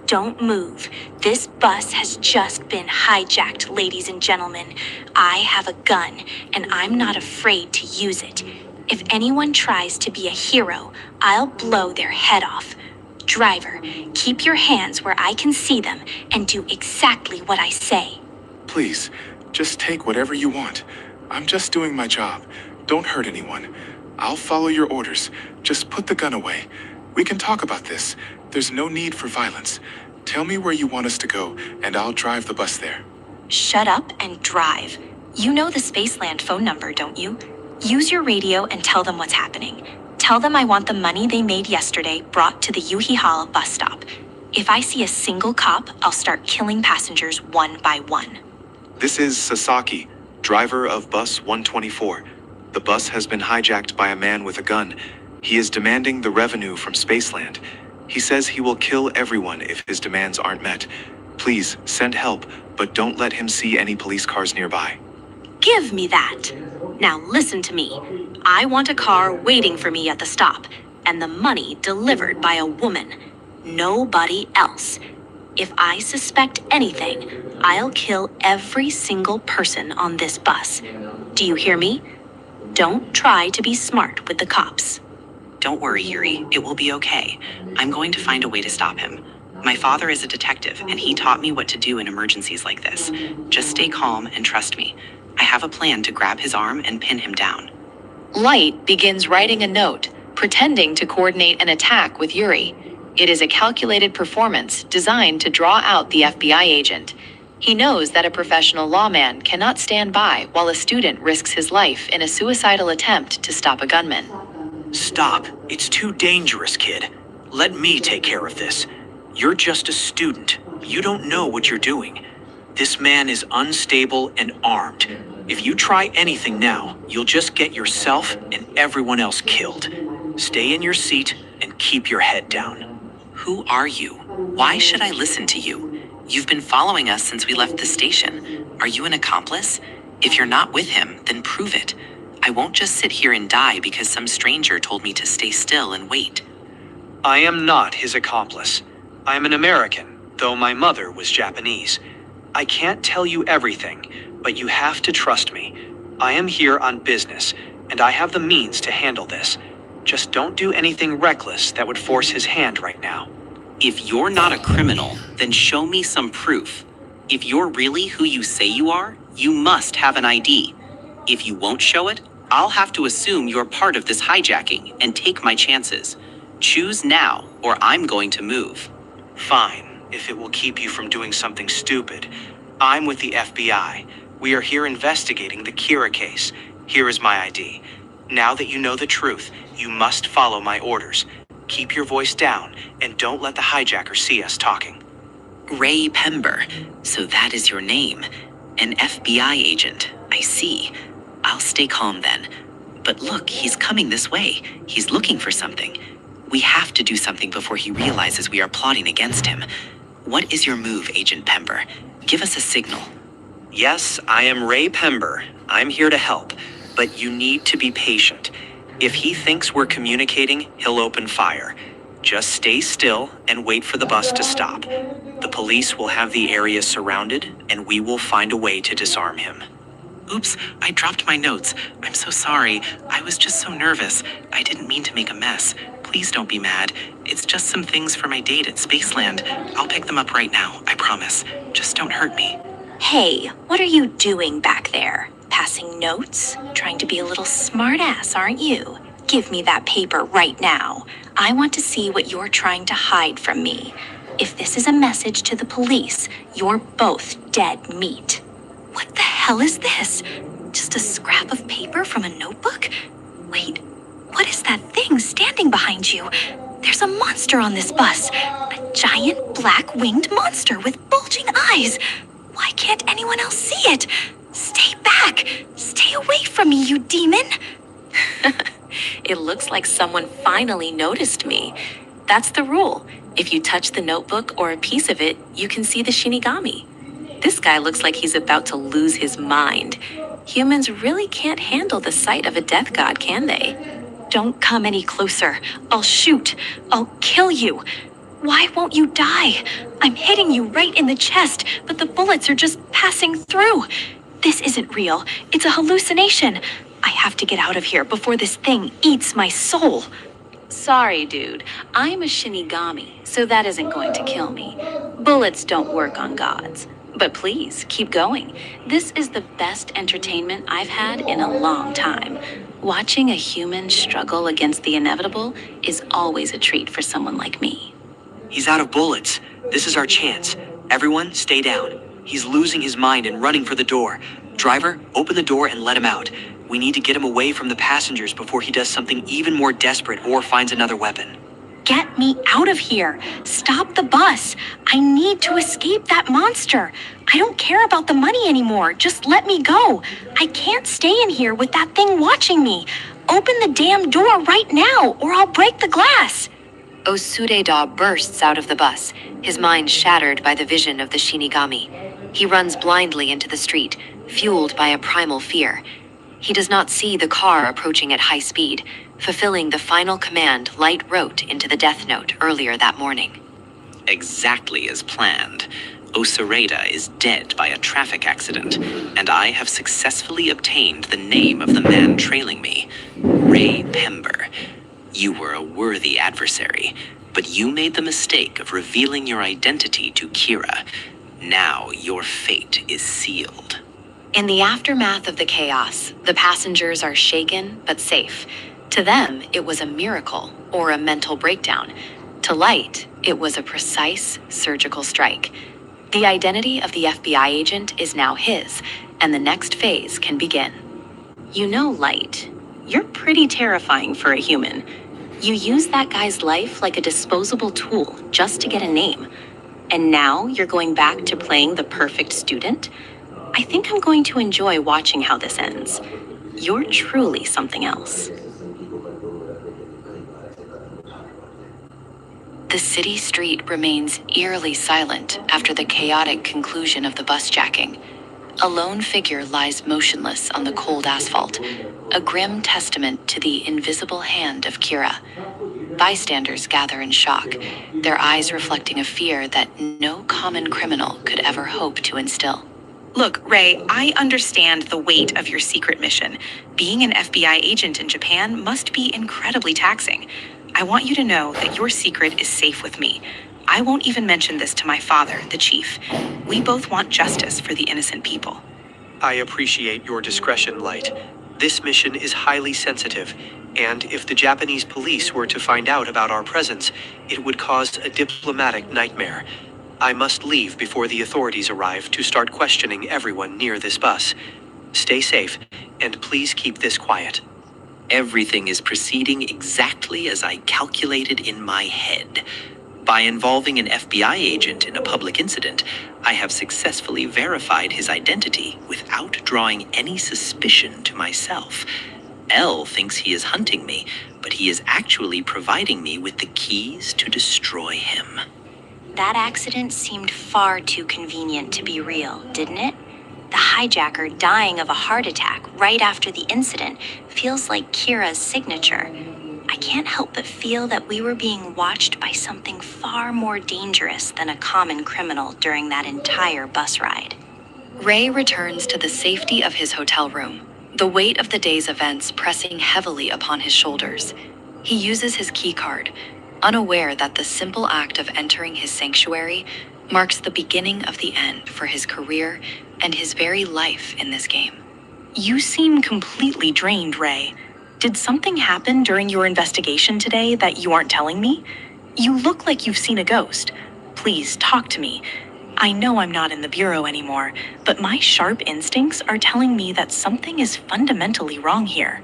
Don't move. This bus has just been hijacked, ladies and gentlemen. I have a gun, and I'm not afraid to use it. If anyone tries to be a hero, I'll blow their head off. Driver, keep your hands where I can see them and do exactly what I say. Please, just take whatever you want. I'm just doing my job. Don't hurt anyone. I'll follow your orders. Just put the gun away. We can talk about this. There's no need for violence. Tell me where you want us to go, and I'll drive the bus there. Shut up and drive. You know the Spaceland phone number, don't you? Use your radio and tell them what's happening. Tell them I want the money they made yesterday brought to the Yuhihara bus stop. If I see a single cop, I'll start killing passengers one by one. This is Sasaki, driver of bus 124. The bus has been hijacked by a man with a gun. He is demanding the revenue from Spaceland. He says he will kill everyone if his demands aren't met. Please send help, but don't let him see any police cars nearby. Give me that. Now listen to me. I want a car waiting for me at the stop, and the money delivered by a woman. Nobody else. If I suspect anything, I'll kill every single person on this bus. Do you hear me? Don't try to be smart with the cops. Don't worry, Yuri. It will be okay. I'm going to find a way to stop him. My father is a detective, and he taught me what to do in emergencies like this. Just stay calm and trust me. I have a plan to grab his arm and pin him down. Light begins writing a note, pretending to coordinate an attack with Yuri. It is a calculated performance designed to draw out the FBI agent. He knows that a professional lawman cannot stand by while a student risks his life in a suicidal attempt to stop a gunman. Stop. It's too dangerous, kid. Let me take care of this. You're just a student. You don't know what you're doing. This man is unstable and armed. If you try anything now, you'll just get yourself and everyone else killed. Stay in your seat and keep your head down. Who are you? Why should I listen to you? You've been following us since we left the station. Are you an accomplice? If you're not with him, then prove it. I won't just sit here and die because some stranger told me to stay still and wait. I am not his accomplice. I am an American, though my mother was Japanese. I can't tell you everything, but you have to trust me. I am here on business, and I have the means to handle this. Just don't do anything reckless that would force his hand right now. If you're not a criminal, then show me some proof. If you're really who you say you are, you must have an ID. If you won't show it, I'll have to assume you're part of this hijacking and take my chances. Choose now, or I'm going to move. Fine, if it will keep you from doing something stupid. I'm with the FBI. We are here investigating the Kira case. Here is my ID. Now that you know the truth, you must follow my orders. Keep your voice down, and don't let the hijacker see us talking. Ray Pember. So that is your name. An FBI agent. I see. I'll stay calm then. But look, he's coming this way. He's looking for something. We have to do something before he realizes we are plotting against him. What is your move, Agent Pember? Give us a signal. Yes, I am Ray Pember. I'm here to help, but you need to be patient. If he thinks we're communicating, he'll open fire. Just stay still and wait for the bus to stop. The police will have the area surrounded, and we will find a way to disarm him. Oops, I dropped my notes. I'm so sorry. I was just so nervous. I didn't mean to make a mess. Please don't be mad. It's just some things for my date at Spaceland. I'll pick them up right now, I promise. Just don't hurt me. Hey, what are you doing back there? Passing notes? Trying to be a little smartass, aren't you? Give me that paper right now. I want to see what you're trying to hide from me. If this is a message to the police, you're both dead meat. What the hell is this? Just a scrap of paper from a notebook? Wait, what is that thing standing behind you? There's a monster on this bus. A giant black-winged monster with bulging eyes. Why can't anyone else see it? Stay back! Stay away from me, you demon! It looks like someone finally noticed me. That's the rule. If you touch the notebook or a piece of it, you can see the Shinigami. This guy looks like he's about to lose his mind. Humans really can't handle the sight of a death god, can they? Don't come any closer. I'll shoot. I'll kill you. Why won't you die? I'm hitting you right in the chest, but the bullets are just passing through. This isn't real. It's a hallucination. I have to get out of here before this thing eats my soul. Sorry, dude. I'm a Shinigami, so that isn't going to kill me. Bullets don't work on gods. But please, keep going. This is the best entertainment I've had in a long time. Watching a human struggle against the inevitable is always a treat for someone like me. He's out of bullets. This is our chance. Everyone, stay down. He's losing his mind and running for the door. Driver, open the door and let him out. We need to get him away from the passengers before he does something even more desperate or finds another weapon. Get me out of here. Stop the bus. I need to escape that monster. I don't care about the money anymore. Just let me go. I can't stay in here with that thing watching me. Open the damn door right now, or I'll break the glass. Osudeda bursts out of the bus, his mind shattered by the vision of the Shinigami. He runs blindly into the street, fueled by a primal fear. He does not see the car approaching at high speed, fulfilling the final command Light wrote into the Death Note earlier that morning. Exactly as planned. Osureda is dead by a traffic accident, and I have successfully obtained the name of the man trailing me, Ray Pember. You were a worthy adversary, but you made the mistake of revealing your identity to Kira. Now your fate is sealed. In the aftermath of the chaos, the passengers are shaken but safe. To them, it was a miracle or a mental breakdown. To Light, it was a precise surgical strike. The identity of the FBI agent is now his, and the next phase can begin. You know, Light, you're pretty terrifying for a human. You use that guy's life like a disposable tool just to get a name. And now you're going back to playing the perfect student? I think I'm going to enjoy watching how this ends. You're truly something else. The city street remains eerily silent after the chaotic conclusion of the bus jacking. A lone figure lies motionless on the cold asphalt, a grim testament to the invisible hand of Kira. Bystanders gather in shock, their eyes reflecting a fear that no common criminal could ever hope to instill. Look, Ray, I understand the weight of your secret mission. Being an FBI agent in Japan must be incredibly taxing. I want you to know that your secret is safe with me. I won't even mention this to my father, the chief. We both want justice for the innocent people. I appreciate your discretion, Light. This mission is highly sensitive. And if the Japanese police were to find out about our presence, it would cause a diplomatic nightmare. I must leave before the authorities arrive to start questioning everyone near this bus. Stay safe, and please keep this quiet. Everything is proceeding exactly as I calculated in my head. By involving an FBI agent in a public incident, I have successfully verified his identity without drawing any suspicion to myself. L thinks he is hunting me, but he is actually providing me with the keys to destroy him. That accident seemed far too convenient to be real, didn't it? The hijacker dying of a heart attack right after the incident feels like Kira's signature. I can't help but feel that we were being watched by something far more dangerous than a common criminal during that entire bus ride. Ray returns to the safety of his hotel room, the weight of the day's events pressing heavily upon his shoulders. He uses his keycard, unaware that the simple act of entering his sanctuary marks the beginning of the end for his career and his very life in this game. You seem completely drained, Ray. Did something happen during your investigation today that you aren't telling me? You look like you've seen a ghost. Please talk to me. I know I'm not in the bureau anymore, but my sharp instincts are telling me that something is fundamentally wrong here.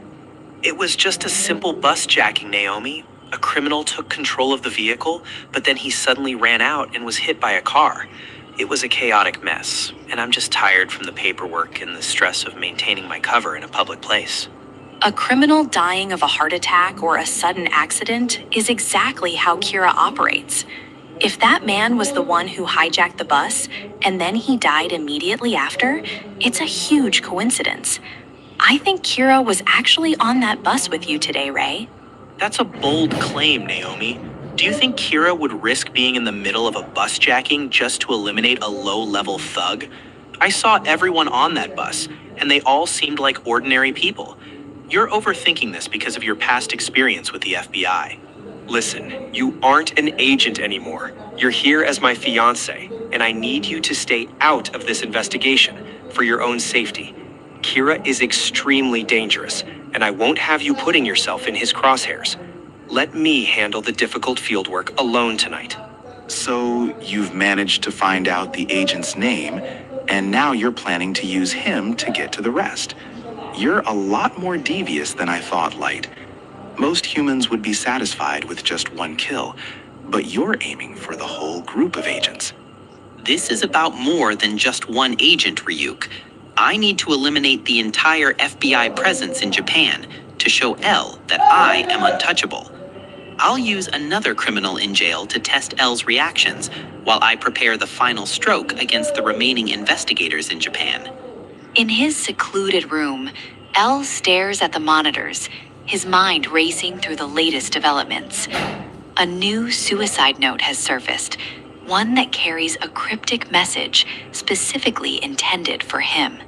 It was just a simple bus jacking, Naomi. A criminal took control of the vehicle, but then he suddenly ran out and was hit by a car. It was a chaotic mess, and I'm just tired from the paperwork and the stress of maintaining my cover in a public place. A criminal dying of a heart attack or a sudden accident is exactly how Kira operates. If that man was the one who hijacked the bus, and then he died immediately after, it's a huge coincidence. I think Kira was actually on that bus with you today, Ray. That's a bold claim, Naomi. Do you think Kira would risk being in the middle of a bus jacking just to eliminate a low-level thug? I saw everyone on that bus, and they all seemed like ordinary people. You're overthinking this because of your past experience with the FBI. Listen, you aren't an agent anymore. You're here as my fiancé, and I need you to stay out of this investigation for your own safety. Kira is extremely dangerous, and I won't have you putting yourself in his crosshairs. Let me handle the difficult fieldwork alone tonight. So you've managed to find out the agent's name, and now you're planning to use him to get to the rest. You're a lot more devious than I thought, Light. Most humans would be satisfied with just one kill, but you're aiming for the whole group of agents. This is about more than just one agent, Ryuk. I need to eliminate the entire FBI presence in Japan to show L that I am untouchable. I'll use another criminal in jail to test L's reactions while I prepare the final stroke against the remaining investigators in Japan. In his secluded room, L stares at the monitors, his mind racing through the latest developments. A new suicide note has surfaced, one that carries a cryptic message specifically intended for him.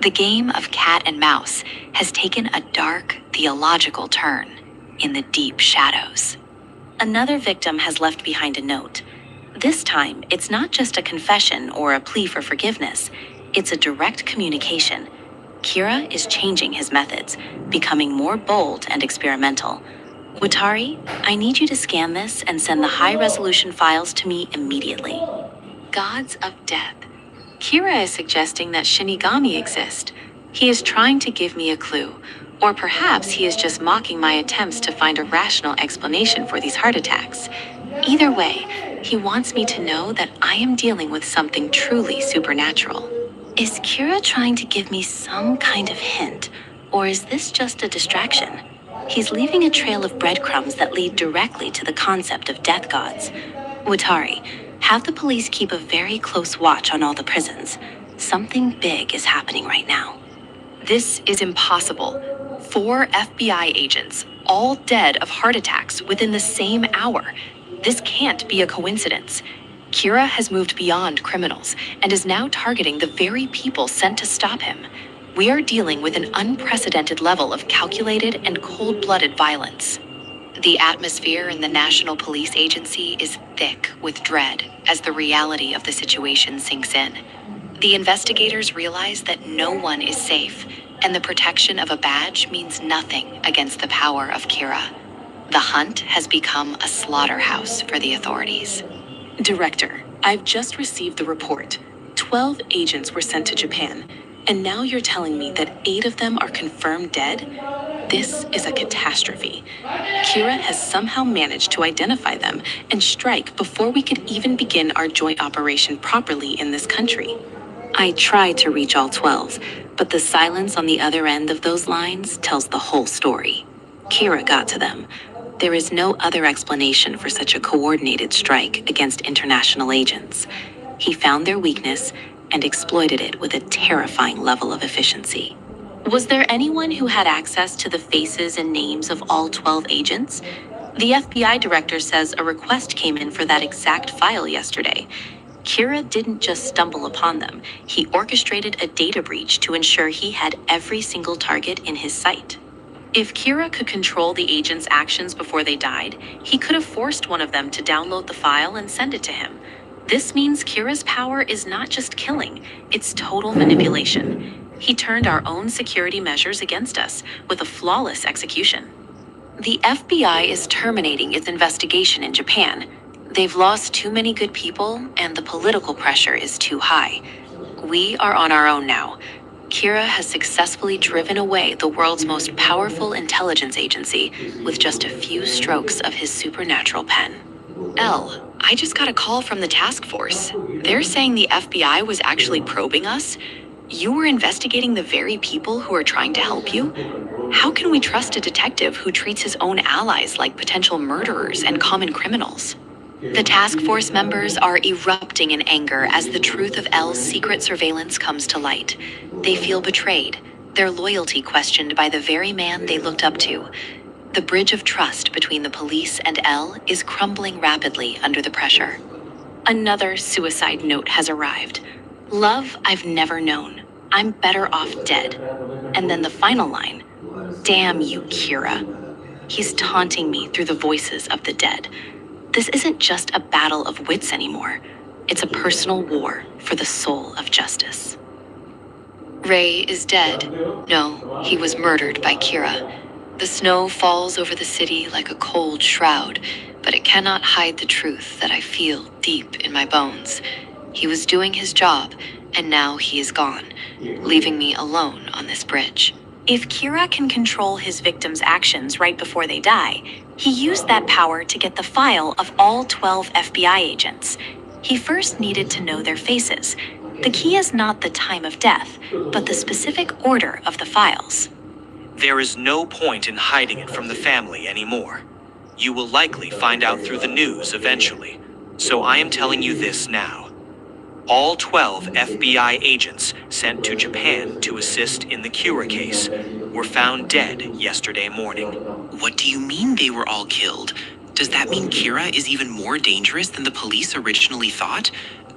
The game of cat and mouse has taken a dark, theological turn in the deep shadows. Another victim has left behind a note. This time, it's not just a confession or a plea for forgiveness. It's a direct communication. Kira is changing his methods, becoming more bold and experimental. Watari, I need you to scan this and send the high-resolution files to me immediately. Gods of death. Kira is suggesting that Shinigami exist. He is trying to give me a clue, or perhaps he is just mocking my attempts to find a rational explanation for these heart attacks. Either way, he wants me to know that I am dealing with something truly supernatural. Is Kira trying to give me some kind of hint, or is this just a distraction? He's leaving a trail of breadcrumbs that lead directly to the concept of death gods. Watari, have the police keep a very close watch on all the prisons. Something big is happening right now. This is impossible. 4 FBI agents, all dead of heart attacks within the same hour. This can't be a coincidence. Kira has moved beyond criminals and is now targeting the very people sent to stop him. We are dealing with an unprecedented level of calculated and cold-blooded violence. The atmosphere in the National Police Agency is thick with dread as the reality of the situation sinks in. The investigators realize that no one is safe, and the protection of a badge means nothing against the power of Kira. The hunt has become a slaughterhouse for the authorities. Director, I've just received the report. 12 agents were sent to Japan, and now you're telling me that 8 of them are confirmed dead? This is a catastrophe. Kira has somehow managed to identify them and strike before we could even begin our joint operation properly in this country. I tried to reach all 12, but the silence on the other end of those lines tells the whole story. Kira got to them. There is no other explanation for such a coordinated strike against international agents. He found their weakness and exploited it with a terrifying level of efficiency. Was there anyone who had access to the faces and names of all 12 agents? The FBI director says a request came in for that exact file yesterday. Kira didn't just stumble upon them. He orchestrated a data breach to ensure he had every single target in his sight. If Kira could control the agents' actions before they died, he could have forced one of them to download the file and send it to him. This means Kira's power is not just killing, it's total manipulation. He turned our own security measures against us with a flawless execution. The FBI is terminating its investigation in Japan. They've lost too many good people, and the political pressure is too high. We are on our own now. Kira has successfully driven away the world's most powerful intelligence agency with just a few strokes of his supernatural pen. Elle, I just got a call from the task force. They're saying the FBI was actually probing us. You were investigating the very people who are trying to help you? How can we trust a detective who treats his own allies like potential murderers and common criminals? The task force members are erupting in anger as the truth of Elle's secret surveillance comes to light. They feel betrayed, their loyalty questioned by the very man they looked up to. The bridge of trust between the police and Elle is crumbling rapidly under the pressure. Another suicide note has arrived. Love I've never known. I'm better off dead. And then the final line. Damn you, Kira. He's taunting me through the voices of the dead. This isn't just a battle of wits anymore. It's a personal war for the soul of justice. Ray is dead. No, he was murdered by Kira. The snow falls over the city like a cold shroud, but it cannot hide the truth that I feel deep in my bones. He was doing his job, and now he is gone, leaving me alone on this bridge. If Kira can control his victims' actions right before they die, he used that power to get the file of all 12 FBI agents. He first needed to know their faces. The key is not the time of death, but the specific order of the files. There is no point in hiding it from the family anymore. You will likely find out through the news eventually, so I am telling you this now. All 12 FBI agents sent to Japan to assist in the Kira case were found dead yesterday morning. What do you mean they were all killed? Does that mean Kira is even more dangerous than the police originally thought?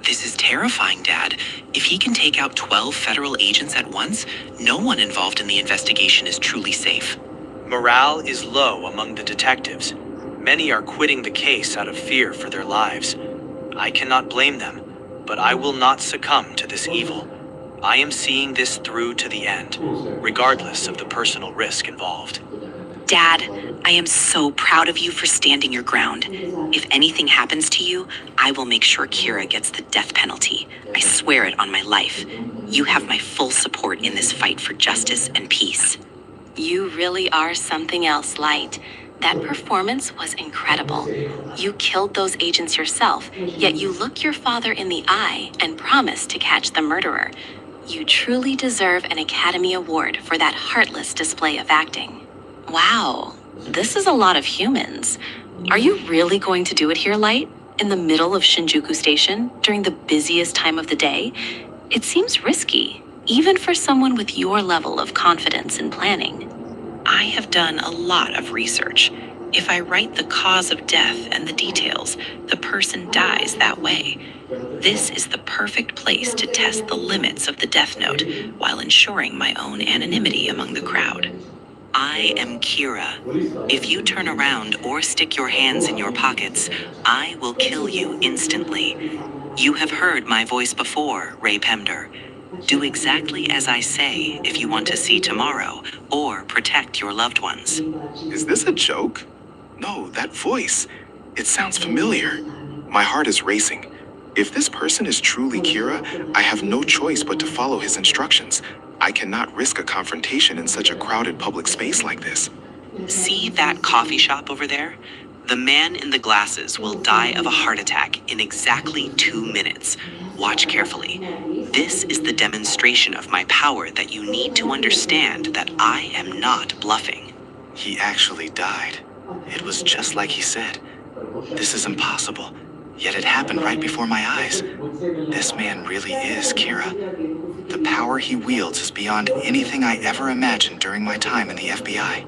This is terrifying, Dad. If he can take out 12 federal agents at once, no one involved in the investigation is truly safe. Morale is low among the detectives. Many are quitting the case out of fear for their lives. I cannot blame them, but I will not succumb to this evil. I am seeing this through to the end, regardless of the personal risk involved. Dad, I am so proud of you for standing your ground. If anything happens to you, I will make sure Kira gets the death penalty. I swear it on my life. You have my full support in this fight for justice and peace. You really are something else, Light. That performance was incredible. You killed those agents yourself, yet you look your father in the eye and promise to catch the murderer. You truly deserve an Academy Award for that heartless display of acting. Wow, this is a lot of humans. Are you really going to do it here, Light? In the middle of Shinjuku Station, during the busiest time of the day? It seems risky, even for someone with your level of confidence and planning. I have done a lot of research. If I write the cause of death and the details, the person dies that way. This is the perfect place to test the limits of the Death Note while ensuring my own anonymity among the crowd. I am Kira. If you turn around or stick your hands in your pockets, I will kill you instantly. You have heard my voice before, Ray Pemder. Do exactly as I say if you want to see tomorrow or protect your loved ones. Is this a joke? No, that voice. It sounds familiar. My heart is racing. If this person is truly Kira, I have no choice but to follow his instructions. I cannot risk a confrontation in such a crowded public space like this. See that coffee shop over there? The man in the glasses will die of a heart attack in exactly 2 minutes. Watch carefully. This is the demonstration of my power that you need to understand that I am not bluffing. He actually died. It was just like he said. This is impossible, yet it happened right before my eyes. This man really is Kira. The power he wields is beyond anything I ever imagined during my time in the FBI.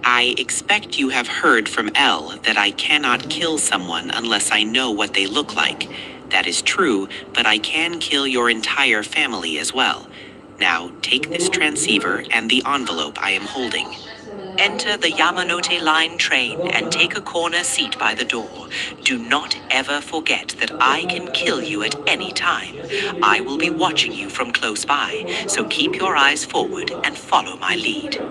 I expect you have heard from Elle that I cannot kill someone unless I know what they look like. That is true, but I can kill your entire family as well. Now, take this transceiver and the envelope I am holding. Enter the Yamanote Line train and take a corner seat by the door. Do not ever forget that I can kill you at any time. I will be watching you from close by, so keep your eyes forward and follow my lead.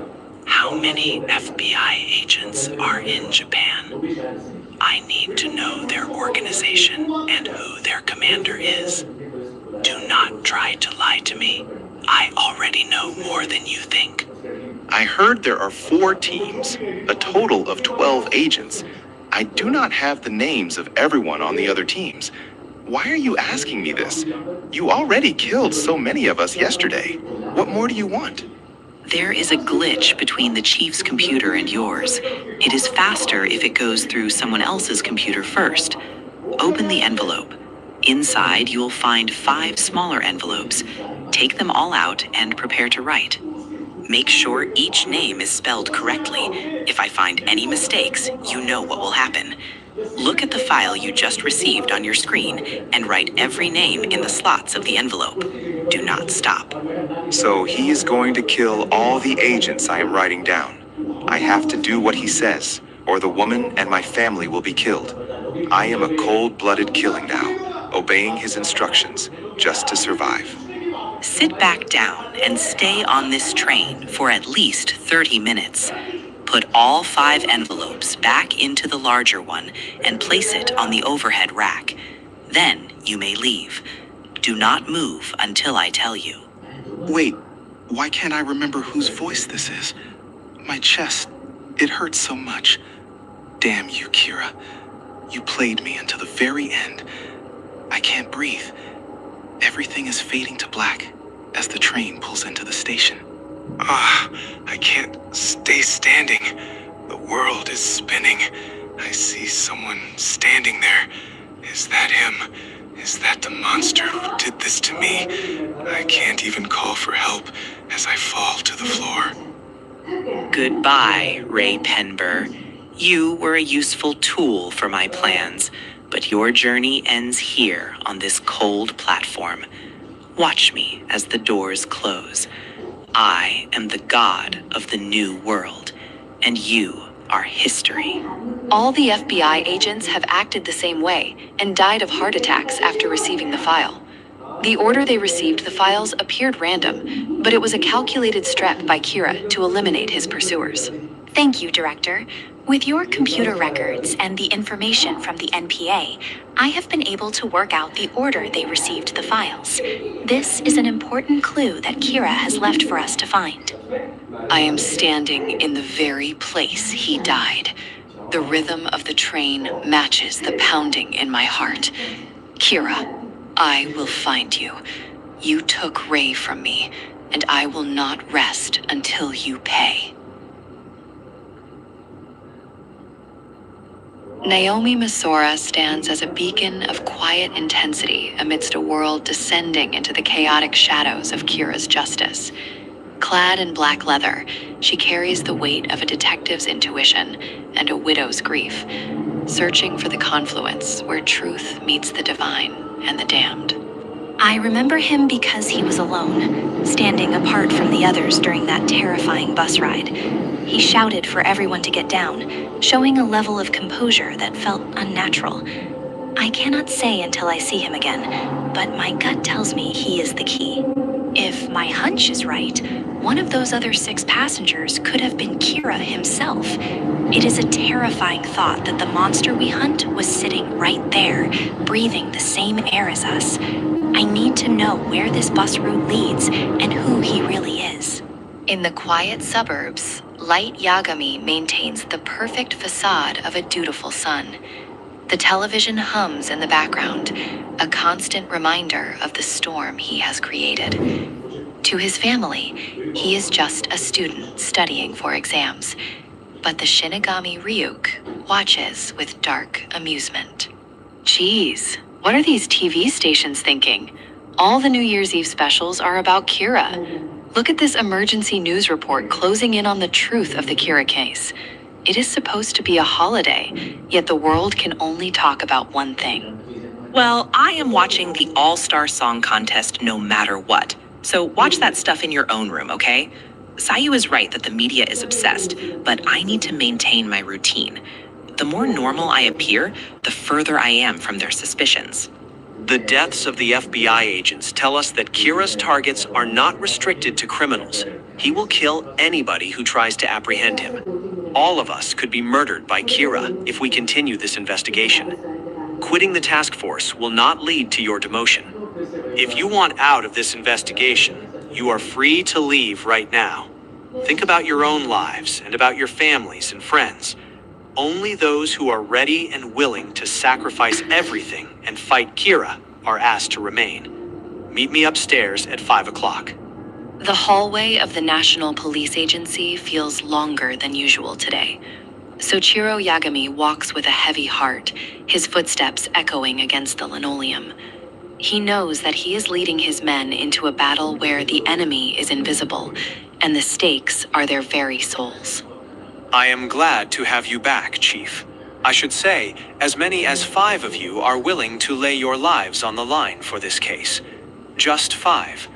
How many FBI agents are in Japan? I need to know their organization and who their commander is. Do not try to lie to me. I already know more than you think. I heard there are 4 teams, a total of 12 agents. I do not have the names of everyone on the other teams. Why are you asking me this? You already killed so many of us yesterday. What more do you want? There is a glitch between the chief's computer and yours. It is faster if it goes through someone else's computer first. Open the envelope. Inside, you will find 5 smaller envelopes. Take them all out and prepare to write. Make sure each name is spelled correctly. If I find any mistakes, you know what will happen. Look at the file you just received on your screen and write every name in the slots of the envelope. Do not stop. So he is going to kill all the agents I am writing down. I have to do what he says, or the woman and my family will be killed. I am a cold-blooded killing now, obeying his instructions just to survive. Sit back down and stay on this train for at least 30 minutes. Put all 5 envelopes back into the larger one and place it on the overhead rack. Then you may leave. Do not move until I tell you. Wait, why can't I remember whose voice this is? My chest, it hurts so much. Damn you, Kira. You played me until the very end. I can't breathe. Everything is fading to black as the train pulls into the station. I can't stay standing. The world is spinning. I see someone standing there. Is that him? Is that the monster who did this to me? I can't even call for help as I fall to the floor. Goodbye, Ray Penber. You were a useful tool for my plans, but your journey ends here on this cold platform. Watch me as the doors close. I am the god of the new world, and you are history. All the FBI agents have acted the same way and died of heart attacks after receiving the file. The order they received the files appeared random, but it was a calculated step by Kira to eliminate his pursuers. Thank you, Director. With your computer records and the information from the NPA, I have been able to work out the order they received the files. This is an important clue that Kira has left for us to find. I am standing in the very place he died. The rhythm of the train matches the pounding in my heart. Kira, I will find you. You took Ray from me, and I will not rest until you pay. Naomi Masora stands as a beacon of quiet intensity amidst a world descending into the chaotic shadows of Kira's justice. Clad in black leather, she carries the weight of a detective's intuition and a widow's grief, searching for the confluence where truth meets the divine and the damned. I remember him because he was alone, standing apart from the others during that terrifying bus ride. He shouted for everyone to get down, showing a level of composure that felt unnatural. I cannot say until I see him again, but my gut tells me he is the key. If my hunch is right, one of those other 6 passengers could have been Kira himself. It is a terrifying thought that the monster we hunt was sitting right there, breathing the same air as us. I need to know where this bus route leads and who he really is. In the quiet suburbs, Light Yagami maintains the perfect facade of a dutiful son. The television hums in the background, a constant reminder of the storm he has created. To his family, he is just a student studying for exams, but the Shinigami Ryuk watches with dark amusement. Geez, what are these TV stations thinking? All the New Year's Eve specials are about Kira. Look at this emergency news report closing in on the truth of the Kira case. It is supposed to be a holiday, yet the world can only talk about one thing. Well, I am watching the All-Star Song Contest no matter what. So watch that stuff in your own room, okay? Sayu is right that the media is obsessed, but I need to maintain my routine. The more normal I appear, the further I am from their suspicions. The deaths of the FBI agents tell us that Kira's targets are not restricted to criminals. He will kill anybody who tries to apprehend him. All of us could be murdered by Kira if we continue this investigation. Quitting the task force will not lead to your demotion. If you want out of this investigation, you are free to leave right now. Think about your own lives and about your families and friends. Only those who are ready and willing to sacrifice everything and fight Kira are asked to remain. Meet me upstairs at 5 o'clock. The hallway of the National Police Agency feels longer than usual today. Soichiro Yagami walks with a heavy heart, his footsteps echoing against the linoleum. He knows that he is leading his men into a battle where the enemy is invisible, and the stakes are their very souls. I am glad to have you back, Chief. I should say, as many as 5 of you are willing to lay your lives on the line for this case. Just 5.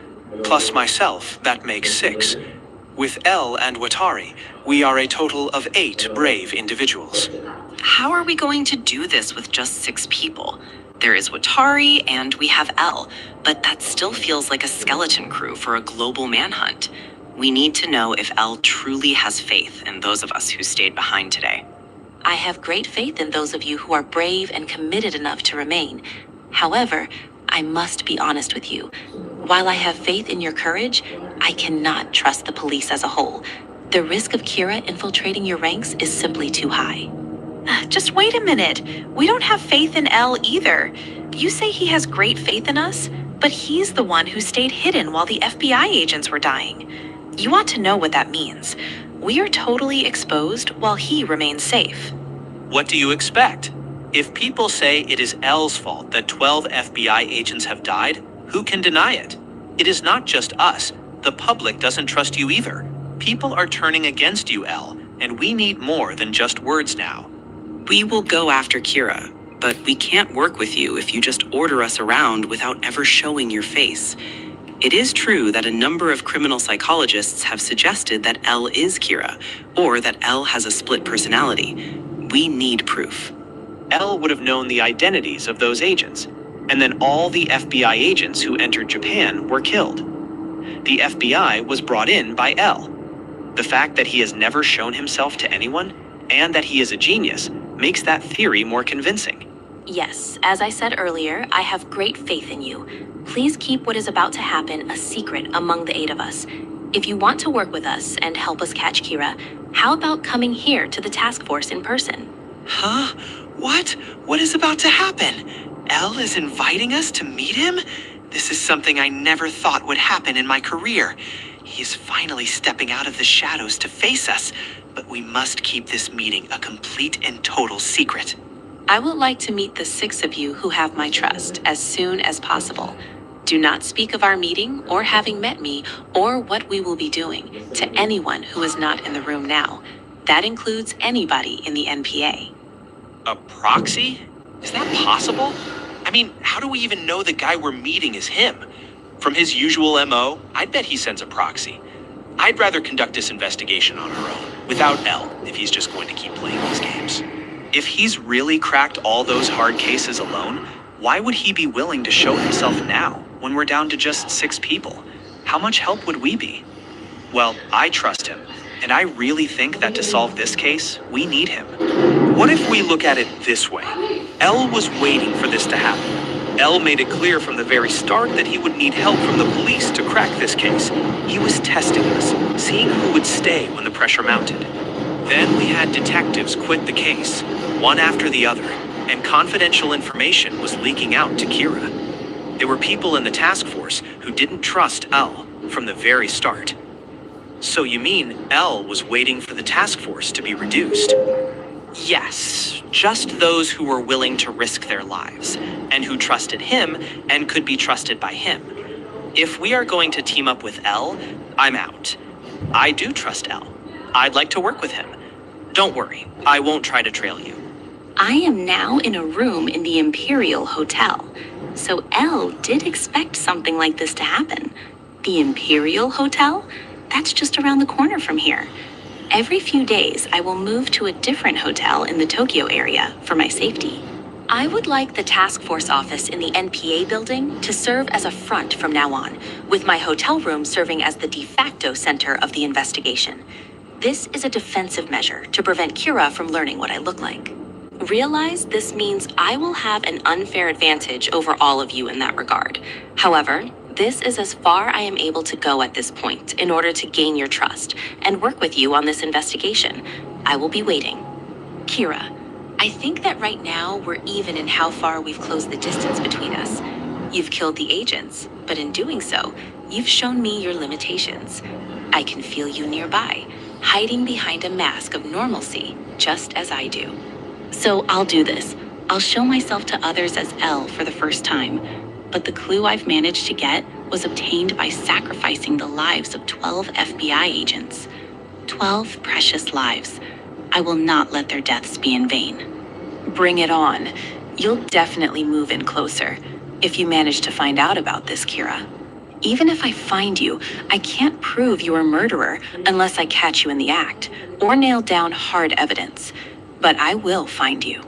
Plus myself, that makes 6. With El and Watari, we are a total of 8 brave individuals. How are we going to do this with just 6 people? There is Watari and we have El, but that still feels like a skeleton crew for a global manhunt. We need to know if El truly has faith in those of us who stayed behind today. I have great faith in those of you who are brave and committed enough to remain. However, I must be honest with you. While I have faith in your courage, I cannot trust the police as a whole. The risk of Kira infiltrating your ranks is simply too high. Just wait a minute. We don't have faith in El either. You say he has great faith in us, but he's the one who stayed hidden while the FBI agents were dying. You ought to know what that means. We are totally exposed while he remains safe. What do you expect? If people say it is El's fault that 12 FBI agents have died, who can deny it? It is not just us. The public doesn't trust you either. People are turning against you, El, and we need more than just words now. We will go after Kira, but we can't work with you if you just order us around without ever showing your face. It is true that a number of criminal psychologists have suggested that El is Kira, or that El has a split personality. We need proof. El would have known the identities of those agents, and then all the FBI agents who entered Japan were killed. The FBI was brought in by El. The fact that he has never shown himself to anyone, and that he is a genius, makes that theory more convincing. Yes, as I said earlier, I have great faith in you. Please keep what is about to happen a secret among the 8 of us. If you want to work with us and help us catch Kira, how about coming here to the task force in person? Huh? What? What is about to happen? El is inviting us to meet him? This is something I never thought would happen in my career. He is finally stepping out of the shadows to face us, but we must keep this meeting a complete and total secret. I would like to meet the 6 of you who have my trust as soon as possible. Do not speak of our meeting or having met me or what we will be doing to anyone who is not in the room now. That includes anybody in the NPA. A proxy? Is that possible? I mean, how do we even know the guy we're meeting is him? From his usual MO, I'd bet he sends a proxy. I'd rather conduct this investigation on our own, without El, if he's just going to keep playing these games. If he's really cracked all those hard cases alone, why would he be willing to show himself now, when we're down to just 6 people? how much help would we be? Well, I trust him, and I really think that to solve this case, we need him. What if we look at it this way? Elle was waiting for this to happen. Elle made it clear from the very start that he would need help from the police to crack this case. He was testing us, seeing who would stay when the pressure mounted. Then we had detectives quit the case, one after the other, and confidential information was leaking out to Kira. There were people in the task force who didn't trust Elle from the very start. So you mean Elle was waiting for the task force to be reduced? Yes, just those who were willing to risk their lives, and who trusted him and could be trusted by him. If we are going to team up with Elle, I'm out. I do trust Elle. I'd like to work with him. Don't worry, I won't try to trail you. I am now in a room in the Imperial Hotel. So Elle did expect something like this to happen. The Imperial Hotel? That's just around the corner from here. Every few days, I will move to a different hotel in the Tokyo area for my safety. I would like the task force office in the NPA building to serve as a front from now on, with my hotel room serving as the de facto center of the investigation. This is a defensive measure to prevent Kira from learning what I look like. Realize this means I will have an unfair advantage over all of you in that regard. However, this is as far I am able to go at this point in order to gain your trust and work with you on this investigation. I will be waiting. Kira, I think that right now we're even in how far we've closed the distance between us. You've killed the agents, but in doing so, you've shown me your limitations. I can feel you nearby, hiding behind a mask of normalcy, just as I do. So I'll do this. I'll show myself to others as Elle for the first time. But the clue I've managed to get was obtained by sacrificing the lives of 12 FBI agents. 12 precious lives. I will not let their deaths be in vain. Bring it on. You'll definitely move in closer if you manage to find out about this, Kira. Even if I find you, I can't prove you're a murderer unless I catch you in the act or nail down hard evidence. But I will find you.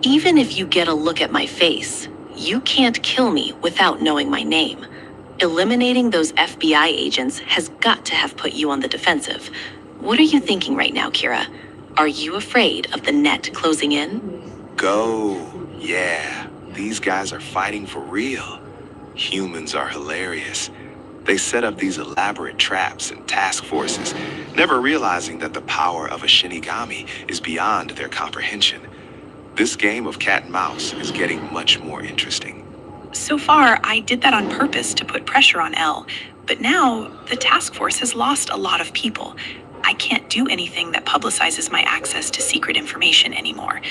Even if you get a look at my face, you can't kill me without knowing my name. Eliminating those FBI agents has got to have put you on the defensive. What are you thinking right now, Kira? Are you afraid of the net closing in? Go. Yeah, these guys are fighting for real. Humans are hilarious. They set up these elaborate traps and task forces, never realizing that the power of a Shinigami is beyond their comprehension. This game of cat and mouse is getting much more interesting. So far, I did that on purpose to put pressure on Elle, but now the task force has lost a lot of people. I can't do anything that publicizes my access to secret information anymore.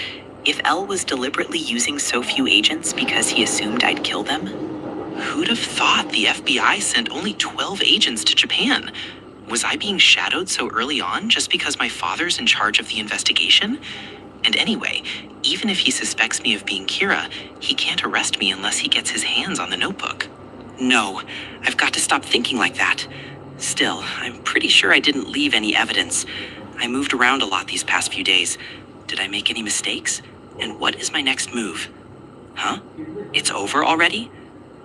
If Elle was deliberately using so few agents because he assumed I'd kill them, Who'd have thought the FBI sent only 12 agents to Japan? Was I being shadowed so early on just because my father's in charge of the investigation? And anyway, even if he suspects me of being Kira, he can't arrest me unless he gets his hands on the notebook. No, I've got to stop thinking like that. Still, I'm pretty sure I didn't leave any evidence. I moved around a lot these past few days. Did I make any mistakes? And what is my next move? Huh? It's over already?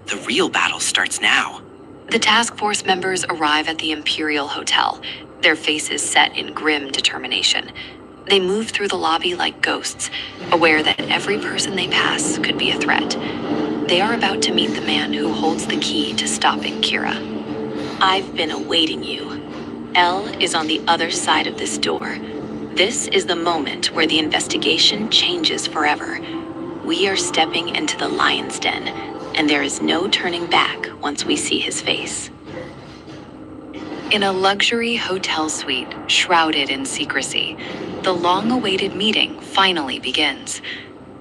The real battle starts now. The task force members arrive at the Imperial Hotel, their faces set in grim determination. They move through the lobby like ghosts, aware that every person they pass could be a threat. They are about to meet the man who holds the key to stopping Kira. I've been awaiting you. Elle is on the other side of this door. This is the moment where the investigation changes forever. We are stepping into the lion's den, and there is no turning back once we see his face. In a luxury hotel suite shrouded in secrecy, the long-awaited meeting finally begins.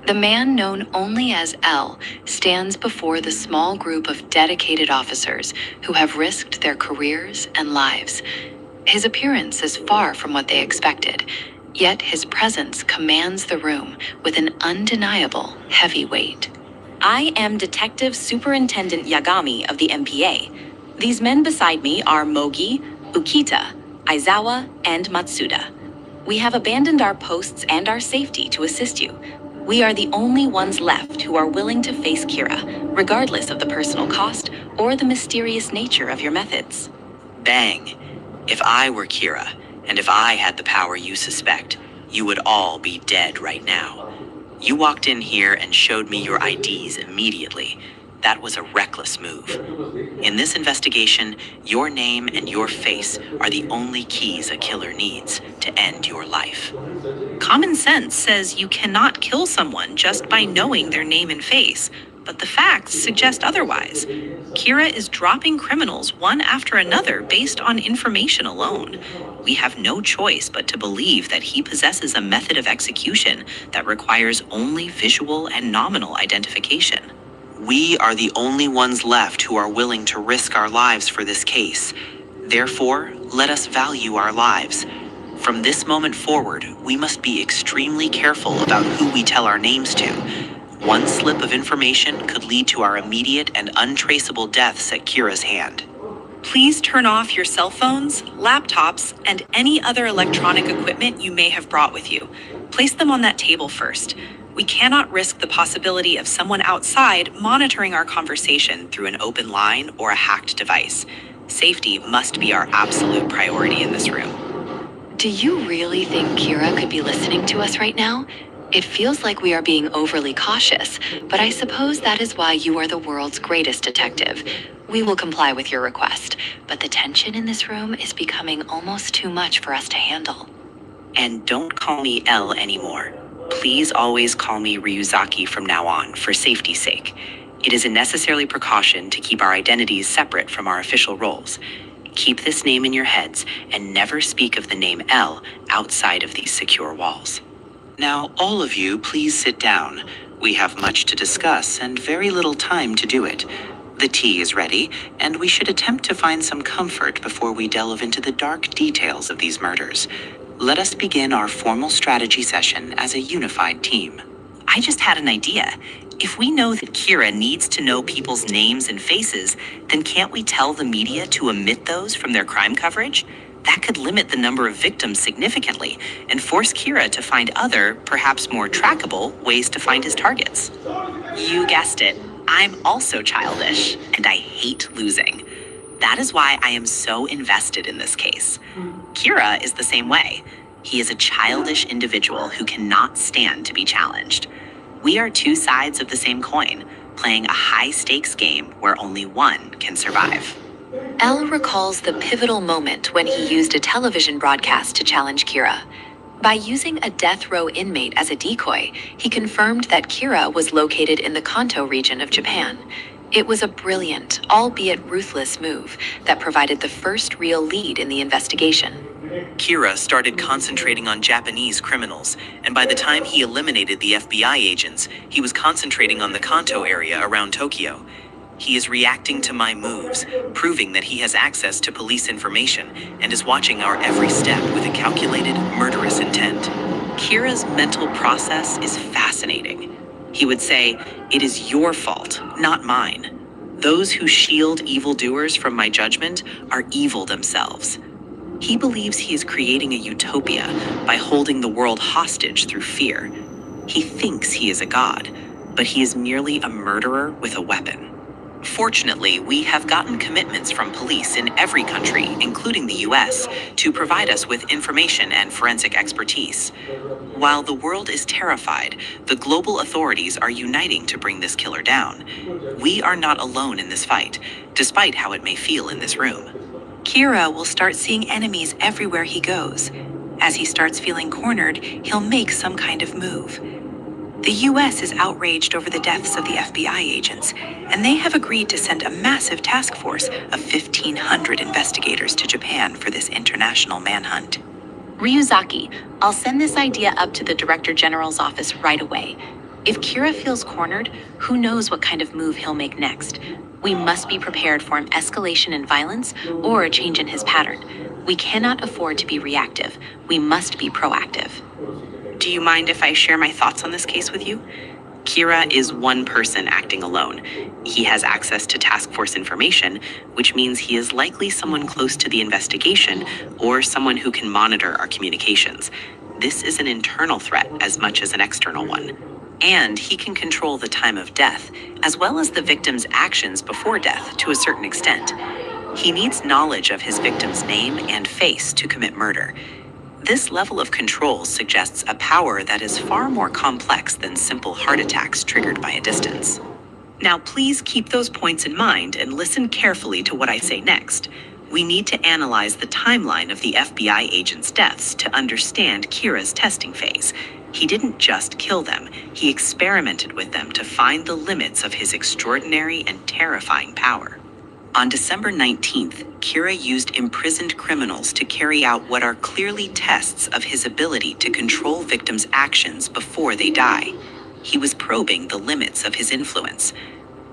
The man known only as L stands before the small group of dedicated officers who have risked their careers and lives. His appearance is far from what they expected, yet his presence commands the room with an undeniable heavy weight. I am Detective Superintendent Yagami of the MPA. These men beside me are Mogi, Ukita, Aizawa, and Matsuda. We have abandoned our posts and our safety to assist you. We are the only ones left who are willing to face Kira, regardless of the personal cost or the mysterious nature of your methods. Bang. If I were Kira, and if I had the power you suspect, you would all be dead right now. You walked in here and showed me your IDs immediately. That was a reckless move. In this investigation, your name and your face are the only keys a killer needs to end your life. Common sense says you cannot kill someone just by knowing their name and face, but the facts suggest otherwise. Kira is dropping criminals one after another based on information alone. We have no choice but to believe that he possesses a method of execution that requires only visual and nominal identification. We are the only ones left who are willing to risk our lives for this case. Therefore, let us value our lives. From this moment forward, we must be extremely careful about who we tell our names to. One slip of information could lead to our immediate and untraceable deaths at Kira's hand. Please turn off your cell phones, laptops, and any other electronic equipment you may have brought with you. Place them on that table first. We cannot risk the possibility of someone outside monitoring our conversation through an open line or a hacked device. Safety must be our absolute priority in this room. Do you really think Kira could be listening to us right now? It feels like we are being overly cautious, but I suppose that is why you are the world's greatest detective. We will comply with your request, but the tension in this room is becoming almost too much for us to handle. And don't call me L anymore. Please always call me Ryuzaki from now on, for safety's sake. It is a necessary precaution to keep our identities separate from our official roles. Keep this name in your heads and never speak of the name L outside of these secure walls. Now, all of you, please sit down. We have much to discuss and very little time to do it. The tea is ready, and we should attempt to find some comfort before we delve into the dark details of these murders. Let us begin our formal strategy session as a unified team. I just had an idea. If we know that Kira needs to know people's names and faces, then can't we tell the media to omit those from their crime coverage? That could limit the number of victims significantly and force Kira to find other, perhaps more trackable, ways to find his targets. You guessed it. I'm also childish, and I hate losing. That is why I am so invested in this case. Kira is the same way. He is a childish individual who cannot stand to be challenged. We are two sides of the same coin, playing a high-stakes game where only one can survive. Elle recalls the pivotal moment when he used a television broadcast to challenge Kira. By using a death row inmate as a decoy, he confirmed that Kira was located in the Kanto region of Japan. It was a brilliant, albeit ruthless move that provided the first real lead in the investigation. Kira started concentrating on Japanese criminals, and by the time he eliminated the FBI agents, he was concentrating on the Kanto area around Tokyo. He is reacting to my moves, proving that he has access to police information and is watching our every step with a calculated, murderous intent. Kira's mental process is fascinating. He would say, "It is your fault, not mine. Those who shield evildoers from my judgment are evil themselves." He believes he is creating a utopia by holding the world hostage through fear. He thinks he is a god, but he is merely a murderer with a weapon. Fortunately, we have gotten commitments from police in every country, including the US, to provide us with information and forensic expertise. While the world is terrified, the global authorities are uniting to bring this killer down. We are not alone in this fight, despite how it may feel in this room. Kira will start seeing enemies everywhere he goes. As he starts feeling cornered, he'll make some kind of move. The US is outraged over the deaths of the FBI agents, and they have agreed to send a massive task force of 1,500 investigators to Japan for this international manhunt. Ryuzaki, I'll send this idea up to the Director General's office right away. If Kira feels cornered, who knows what kind of move he'll make next. We must be prepared for an escalation in violence or a change in his pattern. We cannot afford to be reactive. We must be proactive. Do you mind if I share my thoughts on this case with you? Kira is one person acting alone. He has access to task force information, which means he is likely someone close to the investigation or someone who can monitor our communications. This is an internal threat as much as an external one. And he can control the time of death, as well as the victim's actions before death to a certain extent. He needs knowledge of his victim's name and face to commit murder. This level of control suggests a power that is far more complex than simple heart attacks triggered by a distance. Now, please keep those points in mind and listen carefully to what I say next. We need to analyze the timeline of the FBI agent's deaths to understand Kira's testing phase. He didn't just kill them, he experimented with them to find the limits of his extraordinary and terrifying power. On December 19th, Kira used imprisoned criminals to carry out what are clearly tests of his ability to control victims' actions before they die. He was probing the limits of his influence.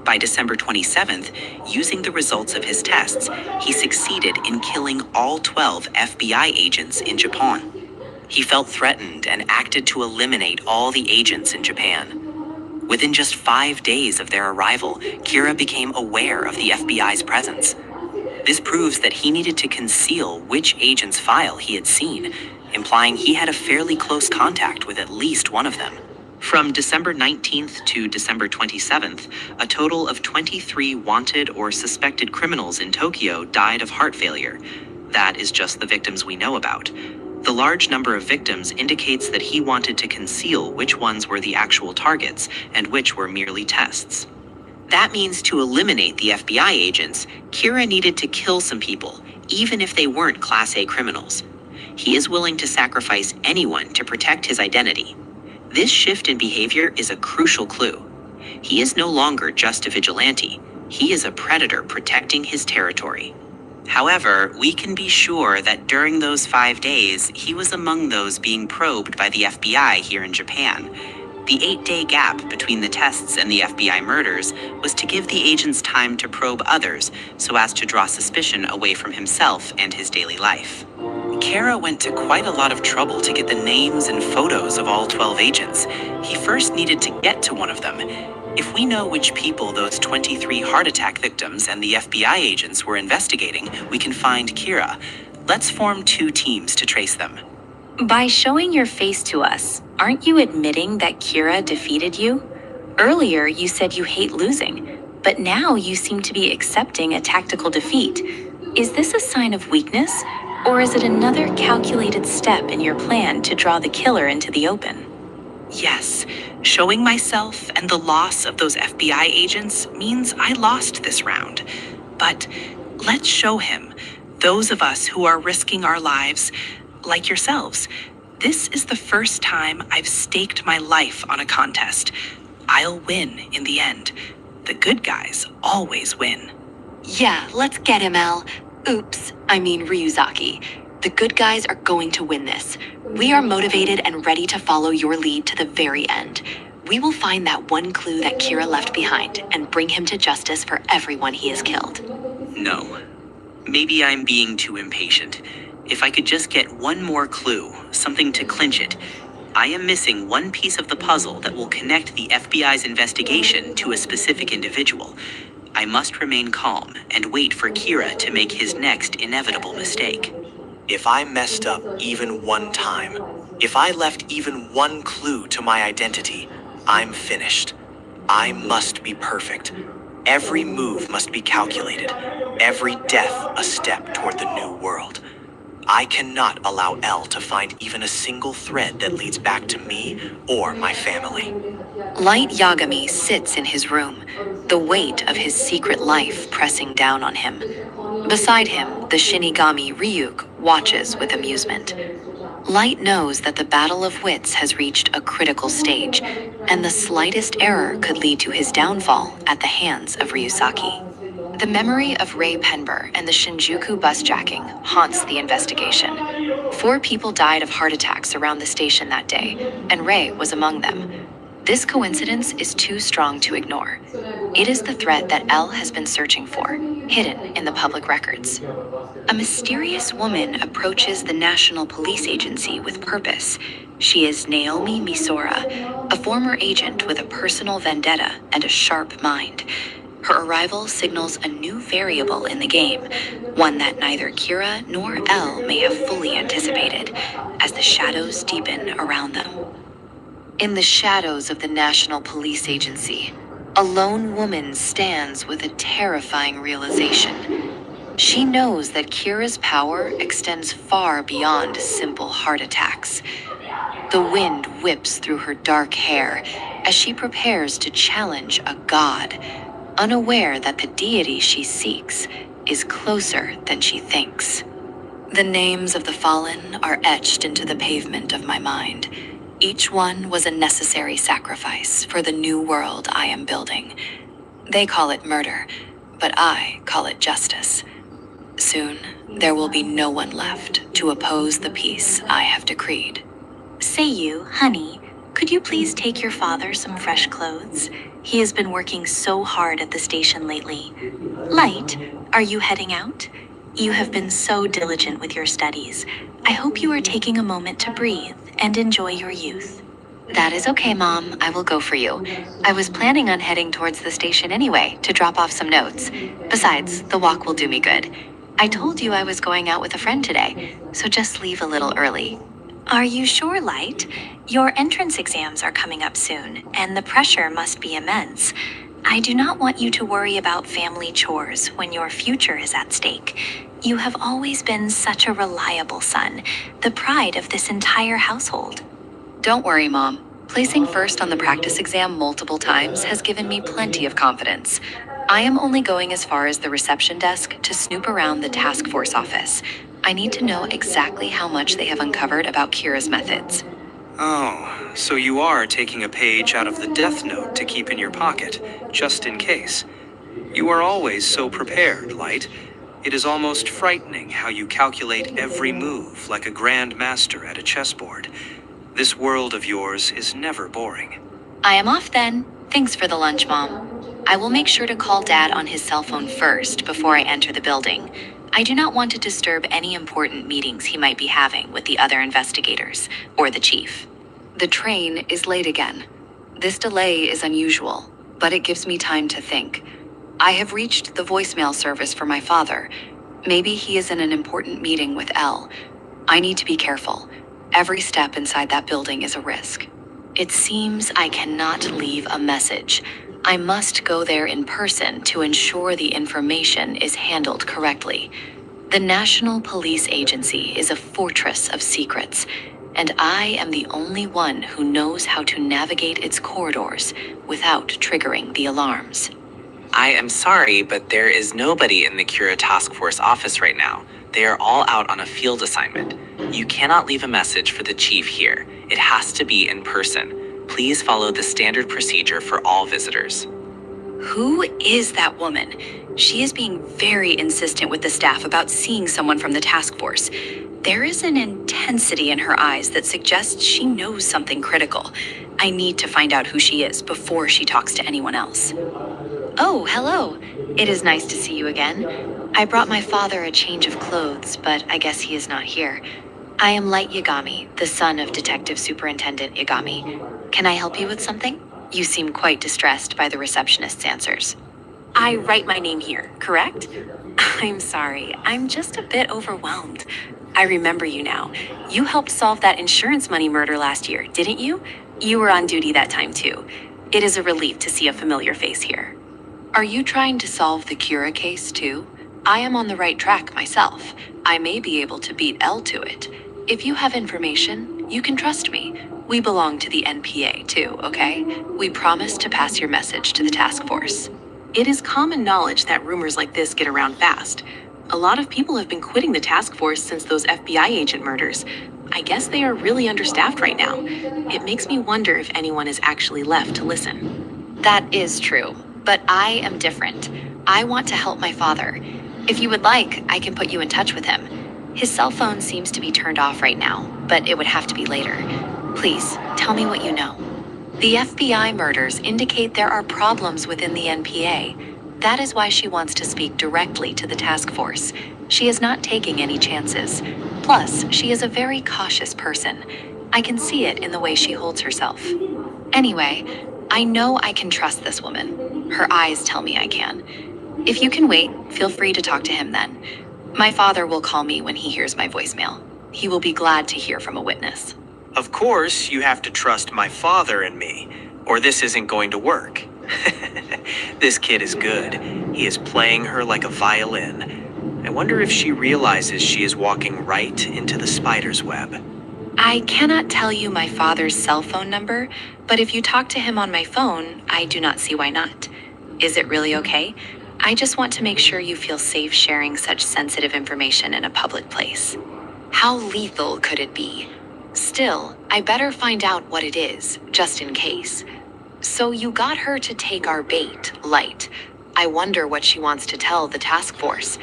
By December 27th, using the results of his tests, he succeeded in killing all 12 FBI agents in Japan. He felt threatened and acted to eliminate all the agents in Japan. Within just 5 days of their arrival, Kira became aware of the FBI's presence. This proves that he needed to conceal which agent's file he had seen, implying he had a fairly close contact with at least one of them. From December 19th to December 27th, a total of 23 wanted or suspected criminals in Tokyo died of heart failure. That is just the victims we know about. The large number of victims indicates that he wanted to conceal which ones were the actual targets and which were merely tests. That means to eliminate the FBI agents, Kira needed to kill some people, even if they weren't Class A criminals. He is willing to sacrifice anyone to protect his identity. This shift in behavior is a crucial clue. He is no longer just a vigilante. He is a predator protecting his territory. However, we can be sure that during those 5 days, he was among those being probed by the FBI here in Japan. The 8-day gap between the tests and the FBI murders was to give the agents time to probe others so as to draw suspicion away from himself and his daily life. Kara went to quite a lot of trouble to get the names and photos of all 12 agents. He first needed to get to one of them. If we know which people those 23 heart attack victims and the FBI agents were investigating, we can find Kira. Let's form 2 teams to trace them. By showing your face to us, aren't you admitting that Kira defeated you? Earlier, you said you hate losing, but now you seem to be accepting a tactical defeat. Is this a sign of weakness, or is it another calculated step in your plan to draw the killer into the open? Yes, showing myself and the loss of those FBI agents means I lost this round. But let's show him, those of us who are risking our lives, like yourselves. This is the first time I've staked my life on a contest. I'll win in the end. The good guys always win. Yeah, let's get him, Ryuzaki. The good guys are going to win this. We are motivated and ready to follow your lead to the very end. We will find that one clue that Kira left behind and bring him to justice for everyone he has killed. No. Maybe I'm being too impatient. If I could just get one more clue, something to clinch it. I am missing one piece of the puzzle that will connect the FBI's investigation to a specific individual. I must remain calm and wait for Kira to make his next inevitable mistake. If I messed up even one time, if I left even one clue to my identity, I'm finished. I must be perfect. Every move must be calculated. Every death a step toward the new world. I cannot allow L to find even a single thread that leads back to me or my family. Light Yagami sits in his room, the weight of his secret life pressing down on him. Beside him, the Shinigami Ryuk watches with amusement. Light knows that the battle of wits has reached a critical stage, and the slightest error could lead to his downfall at the hands of Ryusaki. The memory of Ray Penber and the Shinjuku busjacking haunts the investigation. 4 people died of heart attacks around the station that day, and Ray was among them. This coincidence is too strong to ignore. It is the thread that L has been searching for, hidden in the public records. A mysterious woman approaches the National Police Agency with purpose. She is Naomi Misora, a former agent with a personal vendetta and a sharp mind. Her arrival signals a new variable in the game, one that neither Kira nor L may have fully anticipated, as the shadows deepen around them. In the shadows of the National Police Agency, a lone woman stands with a terrifying realization. She knows that Kira's power extends far beyond simple heart attacks. The wind whips through her dark hair as she prepares to challenge a god, unaware that the deity she seeks is closer than she thinks. The names of the fallen are etched into the pavement of my mind. Each one was a necessary sacrifice for the new world I am building. They call it murder, but I call it justice. Soon, there will be no one left to oppose the peace I have decreed. Say you, honey, could you please take your father some fresh clothes? He has been working so hard at the station lately. Light, are you heading out? You have been so diligent with your studies. I hope you are taking a moment to breathe and enjoy your youth. That is okay, Mom. I will go for you. I was planning on heading towards the station anyway to drop off some notes. Besides, the walk will do me good. I told you I was going out with a friend today, so just leave a little early. Are you sure, Light? Your entrance exams are coming up soon, and the pressure must be immense. I do not want you to worry about family chores when your future is at stake. You have always been such a reliable son, the pride of this entire household. Don't worry, Mom. Placing first on the practice exam multiple times has given me plenty of confidence. I am only going as far as the reception desk to snoop around the task force office. I need to know exactly how much they have uncovered about Kira's methods. Oh, so you are taking a page out of the Death Note to keep in your pocket, just in case. You are always so prepared, Light. It is almost frightening how you calculate every move like a grand master at a chessboard. This world of yours is never boring. I am off then. Thanks for the lunch, Mom. I will make sure to call Dad on his cell phone first before I enter the building. I do not want to disturb any important meetings he might be having with the other investigators or the chief. The train is late again. This delay is unusual, but it gives me time to think. I have reached the voicemail service for my father. Maybe he is in an important meeting with Elle. I need to be careful. Every step inside that building is a risk. It seems I cannot leave a message. I must go there in person to ensure the information is handled correctly. The National Police Agency is a fortress of secrets, and I am the only one who knows how to navigate its corridors without triggering the alarms. I am sorry, but there is nobody in the Cura Task Force office right now. They are all out on a field assignment. You cannot leave a message for the chief here. It has to be in person. Please follow the standard procedure for all visitors. Who is that woman? She is being very insistent with the staff about seeing someone from the task force. There is an intensity in her eyes that suggests she knows something critical. I need to find out who she is before she talks to anyone else. Oh, hello. It is nice to see you again. I brought my father a change of clothes, but I guess he is not here. I am Light Yagami, the son of Detective Superintendent Yagami. Can I help you with something? You seem quite distressed by the receptionist's answers. I write my name here, correct? I'm sorry, I'm just a bit overwhelmed. I remember you now. You helped solve that insurance money murder last year, didn't you? You were on duty that time too. It is a relief to see a familiar face here. Are you trying to solve the Cura case too? I am on the right track myself. I may be able to beat Elle to it. If you have information, you can trust me. We belong to the NPA too, okay? We promise to pass your message to the task force. It is common knowledge that rumors like this get around fast. A lot of people have been quitting the task force since those FBI agent murders. I guess they are really understaffed right now. It makes me wonder if anyone is actually left to listen. That is true, but I am different. I want to help my father. If you would like, I can put you in touch with him. His cell phone seems to be turned off right now, but it would have to be later. Please, tell me what you know. The FBI murders indicate there are problems within the NPA. That is why she wants to speak directly to the task force. She is not taking any chances. Plus, she is a very cautious person. I can see it in the way she holds herself. Anyway, I know I can trust this woman. Her eyes tell me I can. If you can wait, feel free to talk to him then. My father will call me when he hears my voicemail. He will be glad to hear from a witness. Of course, you have to trust my father and me, or this isn't going to work. This kid is good. He is playing her like a violin. I wonder if she realizes she is walking right into the spider's web. I cannot tell you my father's cell phone number, but if you talk to him on my phone, I do not see why not. Is it really okay? I just want to make sure you feel safe sharing such sensitive information in a public place. How lethal could it be? Still, I better find out what it is, just in case. So you got her to take our bait, Light. I wonder what she wants to tell the task force.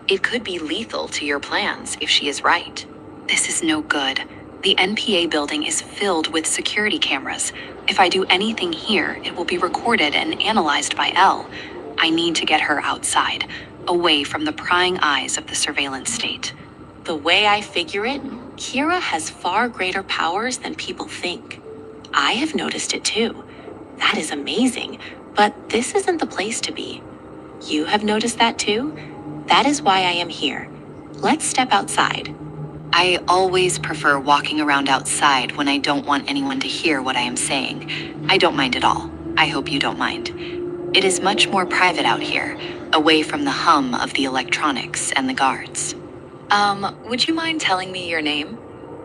It could be lethal to your plans if she is right. This is no good. The NPA building is filled with security cameras. If I do anything here, it will be recorded and analyzed by Elle. I need to get her outside, away from the prying eyes of the surveillance state. The way I figure it, Kira has far greater powers than people think. I have noticed it too. That is amazing, but this isn't the place to be. You have noticed that too? That is why I am here. Let's step outside. I always prefer walking around outside when I don't want anyone to hear what I am saying. I don't mind at all. I hope you don't mind. It is much more private out here, away from the hum of the electronics and the guards. Would you mind telling me your name?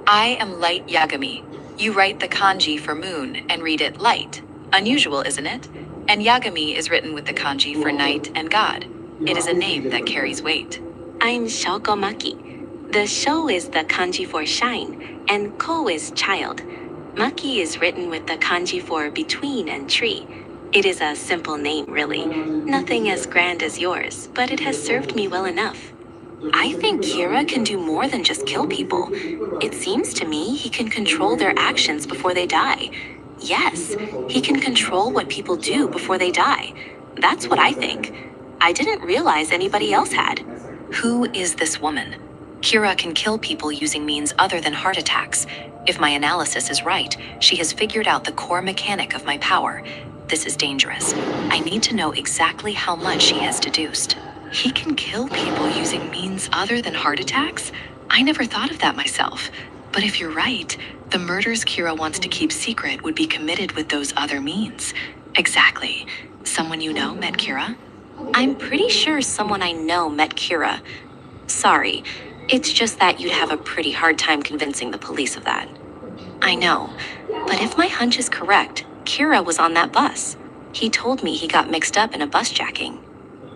I am Light Yagami. You write the kanji for moon and read it light. Unusual, isn't it? And Yagami is written with the kanji for night and God. It is a name that carries weight. I'm Shoko Maki. The sho is the kanji for shine, and ko is child. Maki is written with the kanji for between and tree. It is a simple name, really. Nothing as grand as yours, but it has served me well enough. I think Kira can do more than just kill people. It seems to me he can control their actions before they die. Yes, he can control what people do before they die. That's what I think. I didn't realize anybody else had. Who is this woman? Kira can kill people using means other than heart attacks. If my analysis is right, she has figured out the core mechanic of my power. This is dangerous. I need to know exactly how much she has deduced. He can kill people using means other than heart attacks? I never thought of that myself. But if you're right, the murders Kira wants to keep secret would be committed with those other means. Exactly. Someone you know met Kira? I'm pretty sure someone I know met Kira. Sorry, it's just that you'd have a pretty hard time convincing the police of that. I know, but if my hunch is correct, Kira was on that bus. He told me he got mixed up in a bus jacking.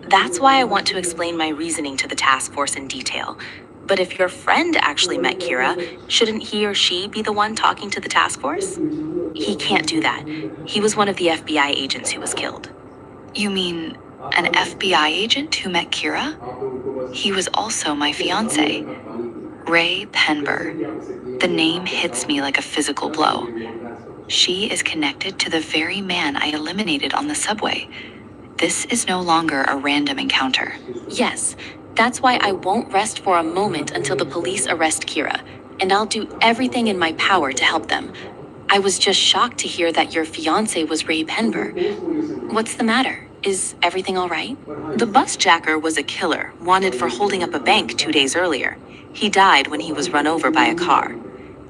That's why I want to explain my reasoning to the task force in detail. But if your friend actually met Kira, shouldn't he or she be the one talking to the task force? He can't do that. He was one of the FBI agents who was killed. You mean an FBI agent who met Kira? He was also my fiancé, Ray Penber. The name hits me like a physical blow. She is connected to the very man I eliminated on the subway. This is no longer a random encounter. Yes, that's why I won't rest for a moment until the police arrest Kira, and I'll do everything in my power to help them. I was just shocked to hear that your fiancé was Ray Penber. What's the matter? Is everything all right? The bus jacker was a killer, wanted for holding up a bank 2 days earlier. He died when he was run over by a car.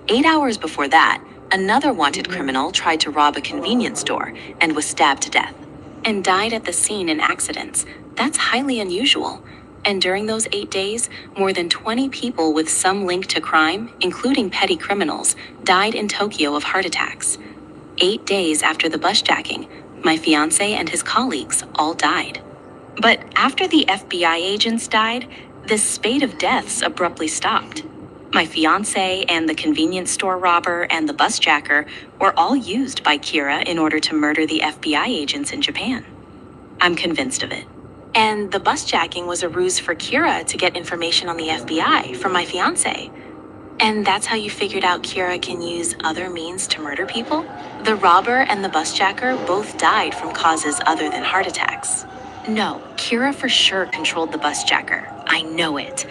8 hours before that, another wanted criminal tried to rob a convenience store and was stabbed to death, and died at the scene in accidents. That's highly unusual. And during those 8 days, more than 20 people with some link to crime, including petty criminals, died in Tokyo of heart attacks. 8 days after the bus jacking, my fiancé and his colleagues all died. But after the FBI agents died, this spate of deaths abruptly stopped. My fiancé and the convenience store robber and the bus jacker were all used by Kira in order to murder the FBI agents in Japan. I'm convinced of it. And the bus jacking was a ruse for Kira to get information on the FBI from my fiancé. And that's how you figured out Kira can use other means to murder people? The robber and the bus jacker both died from causes other than heart attacks. No, Kira for sure controlled the bus jacker. I know it.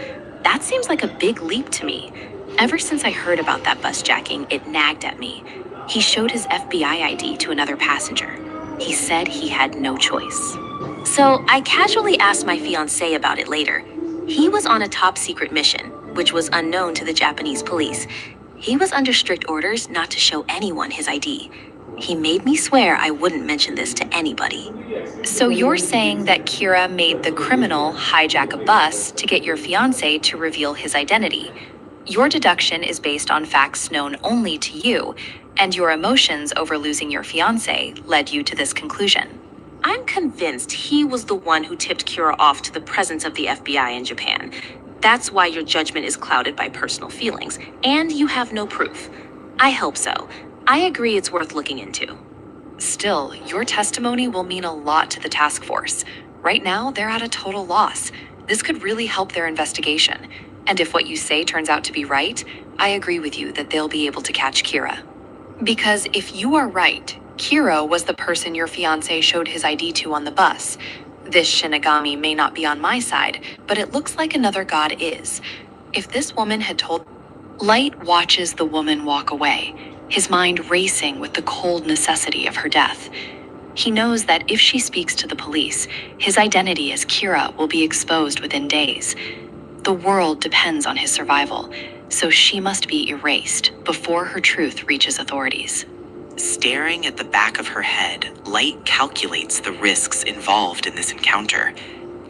That seems like a big leap to me. Ever since I heard about that bus jacking, it nagged at me. He showed his FBI ID to another passenger. He said he had no choice. So I casually asked my fiancé about it later. He was on a top secret mission, which was unknown to the Japanese police. He was under strict orders not to show anyone his ID. He made me swear I wouldn't mention this to anybody. So you're saying that Kira made the criminal hijack a bus to get your fiancé to reveal his identity. Your deduction is based on facts known only to you, and your emotions over losing your fiancé led you to this conclusion. I'm convinced he was the one who tipped Kira off to the presence of the FBI in Japan. That's why your judgment is clouded by personal feelings, and you have no proof. I hope so. I agree it's worth looking into. Still, your testimony will mean a lot to the task force. Right now, they're at a total loss. This could really help their investigation. And if what you say turns out to be right, I agree with you that they'll be able to catch Kira. Because if you are right, Kira was the person your fiancé showed his ID to on the bus. This Shinigami may not be on my side, but it looks like another god is. If this woman had told... Light watches the woman walk away, his mind racing with the cold necessity of her death. He knows that if she speaks to the police, his identity as Kira will be exposed within days. The world depends on his survival, so she must be erased before her truth reaches authorities. Staring at the back of her head, Light calculates the risks involved in this encounter.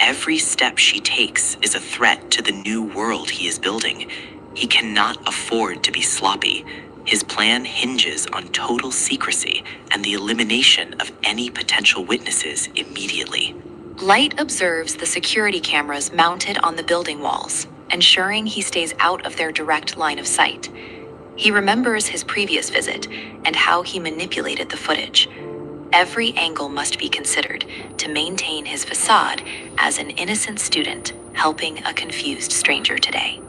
Every step she takes is a threat to the new world he is building. He cannot afford to be sloppy. His plan hinges on total secrecy and the elimination of any potential witnesses immediately. Light observes the security cameras mounted on the building walls, ensuring he stays out of their direct line of sight. He remembers his previous visit and how he manipulated the footage. Every angle must be considered to maintain his facade as an innocent student helping a confused stranger today.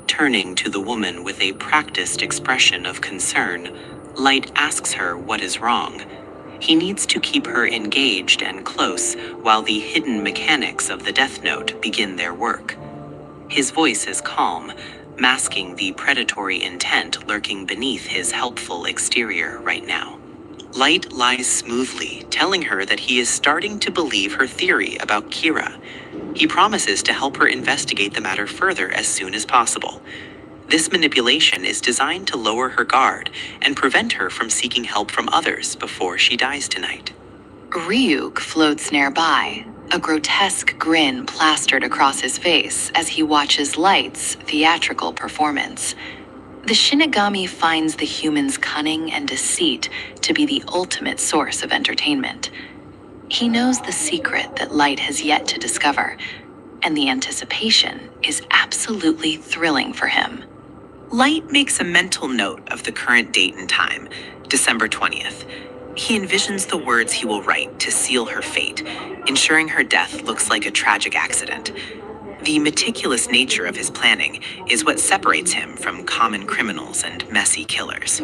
Turning to the woman with a practiced expression of concern, Light asks her what is wrong. He needs to keep her engaged and close while the hidden mechanics of the Death Note begin their work. His voice is calm, masking the predatory intent lurking beneath his helpful exterior right now. Light lies smoothly, telling her that he is starting to believe her theory about Kira. He promises to help her investigate the matter further as soon as possible. This manipulation is designed to lower her guard and prevent her from seeking help from others before she dies tonight. Ryuk floats nearby, a grotesque grin plastered across his face as he watches Light's theatrical performance. The Shinigami finds the human's cunning and deceit to be the ultimate source of entertainment. He knows the secret that Light has yet to discover, and the anticipation is absolutely thrilling for him. Light makes a mental note of the current date and time, December 20th. He envisions the words he will write to seal her fate, ensuring her death looks like a tragic accident. The meticulous nature of his planning is what separates him from common criminals and messy killers.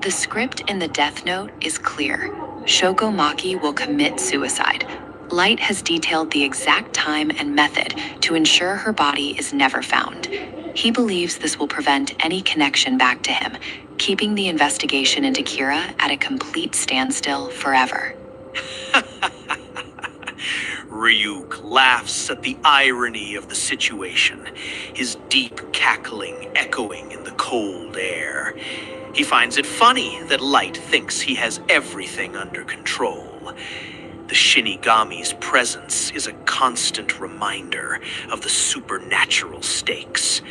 The script in the Death Note is clear. Shoko Maki will commit suicide. Light has detailed the exact time and method to ensure her body is never found. He believes this will prevent any connection back to him, keeping the investigation into Kira at a complete standstill forever. Ryuk laughs at the irony of the situation, his deep cackling echoing in the cold air. He finds it funny that Light thinks he has everything under control. The Shinigami's presence is a constant reminder of the supernatural stakes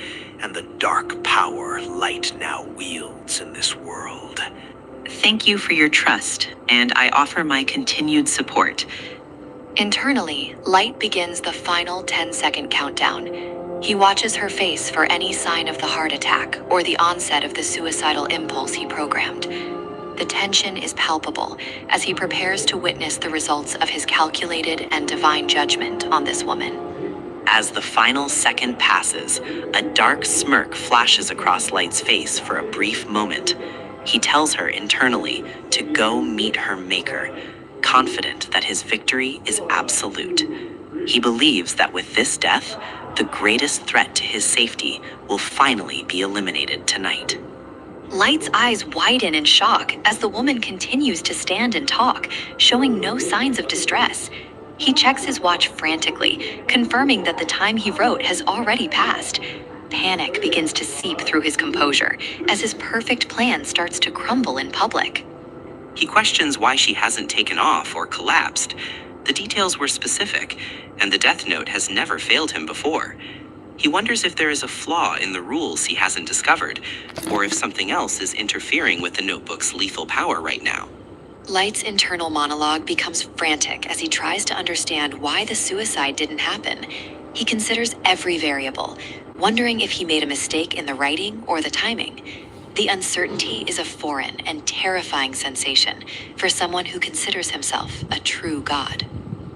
and the dark power Light now wields in this world. Thank you for your trust, and I offer my continued support. Internally, Light begins the final 10-second countdown. He watches her face for any sign of the heart attack or the onset of the suicidal impulse he programmed. The tension is palpable as he prepares to witness the results of his calculated and divine judgment on this woman. As the final second passes, a dark smirk flashes across Light's face for a brief moment. He tells her internally to go meet her maker, confident that his victory is absolute. He believes that with this death, the greatest threat to his safety will finally be eliminated tonight. Light's eyes widen in shock as the woman continues to stand and talk, showing no signs of distress. He checks his watch frantically, confirming that the time he wrote has already passed. Panic begins to seep through his composure as his perfect plan starts to crumble in public. He questions why she hasn't taken off or collapsed. The details were specific, and the death note has never failed him before. He wonders if there is a flaw in the rules he hasn't discovered, or if something else is interfering with the notebook's lethal power right now. Light's internal monologue becomes frantic as he tries to understand why the suicide didn't happen. He considers every variable, wondering if he made a mistake in the writing or the timing. The uncertainty is a foreign and terrifying sensation for someone who considers himself a true god.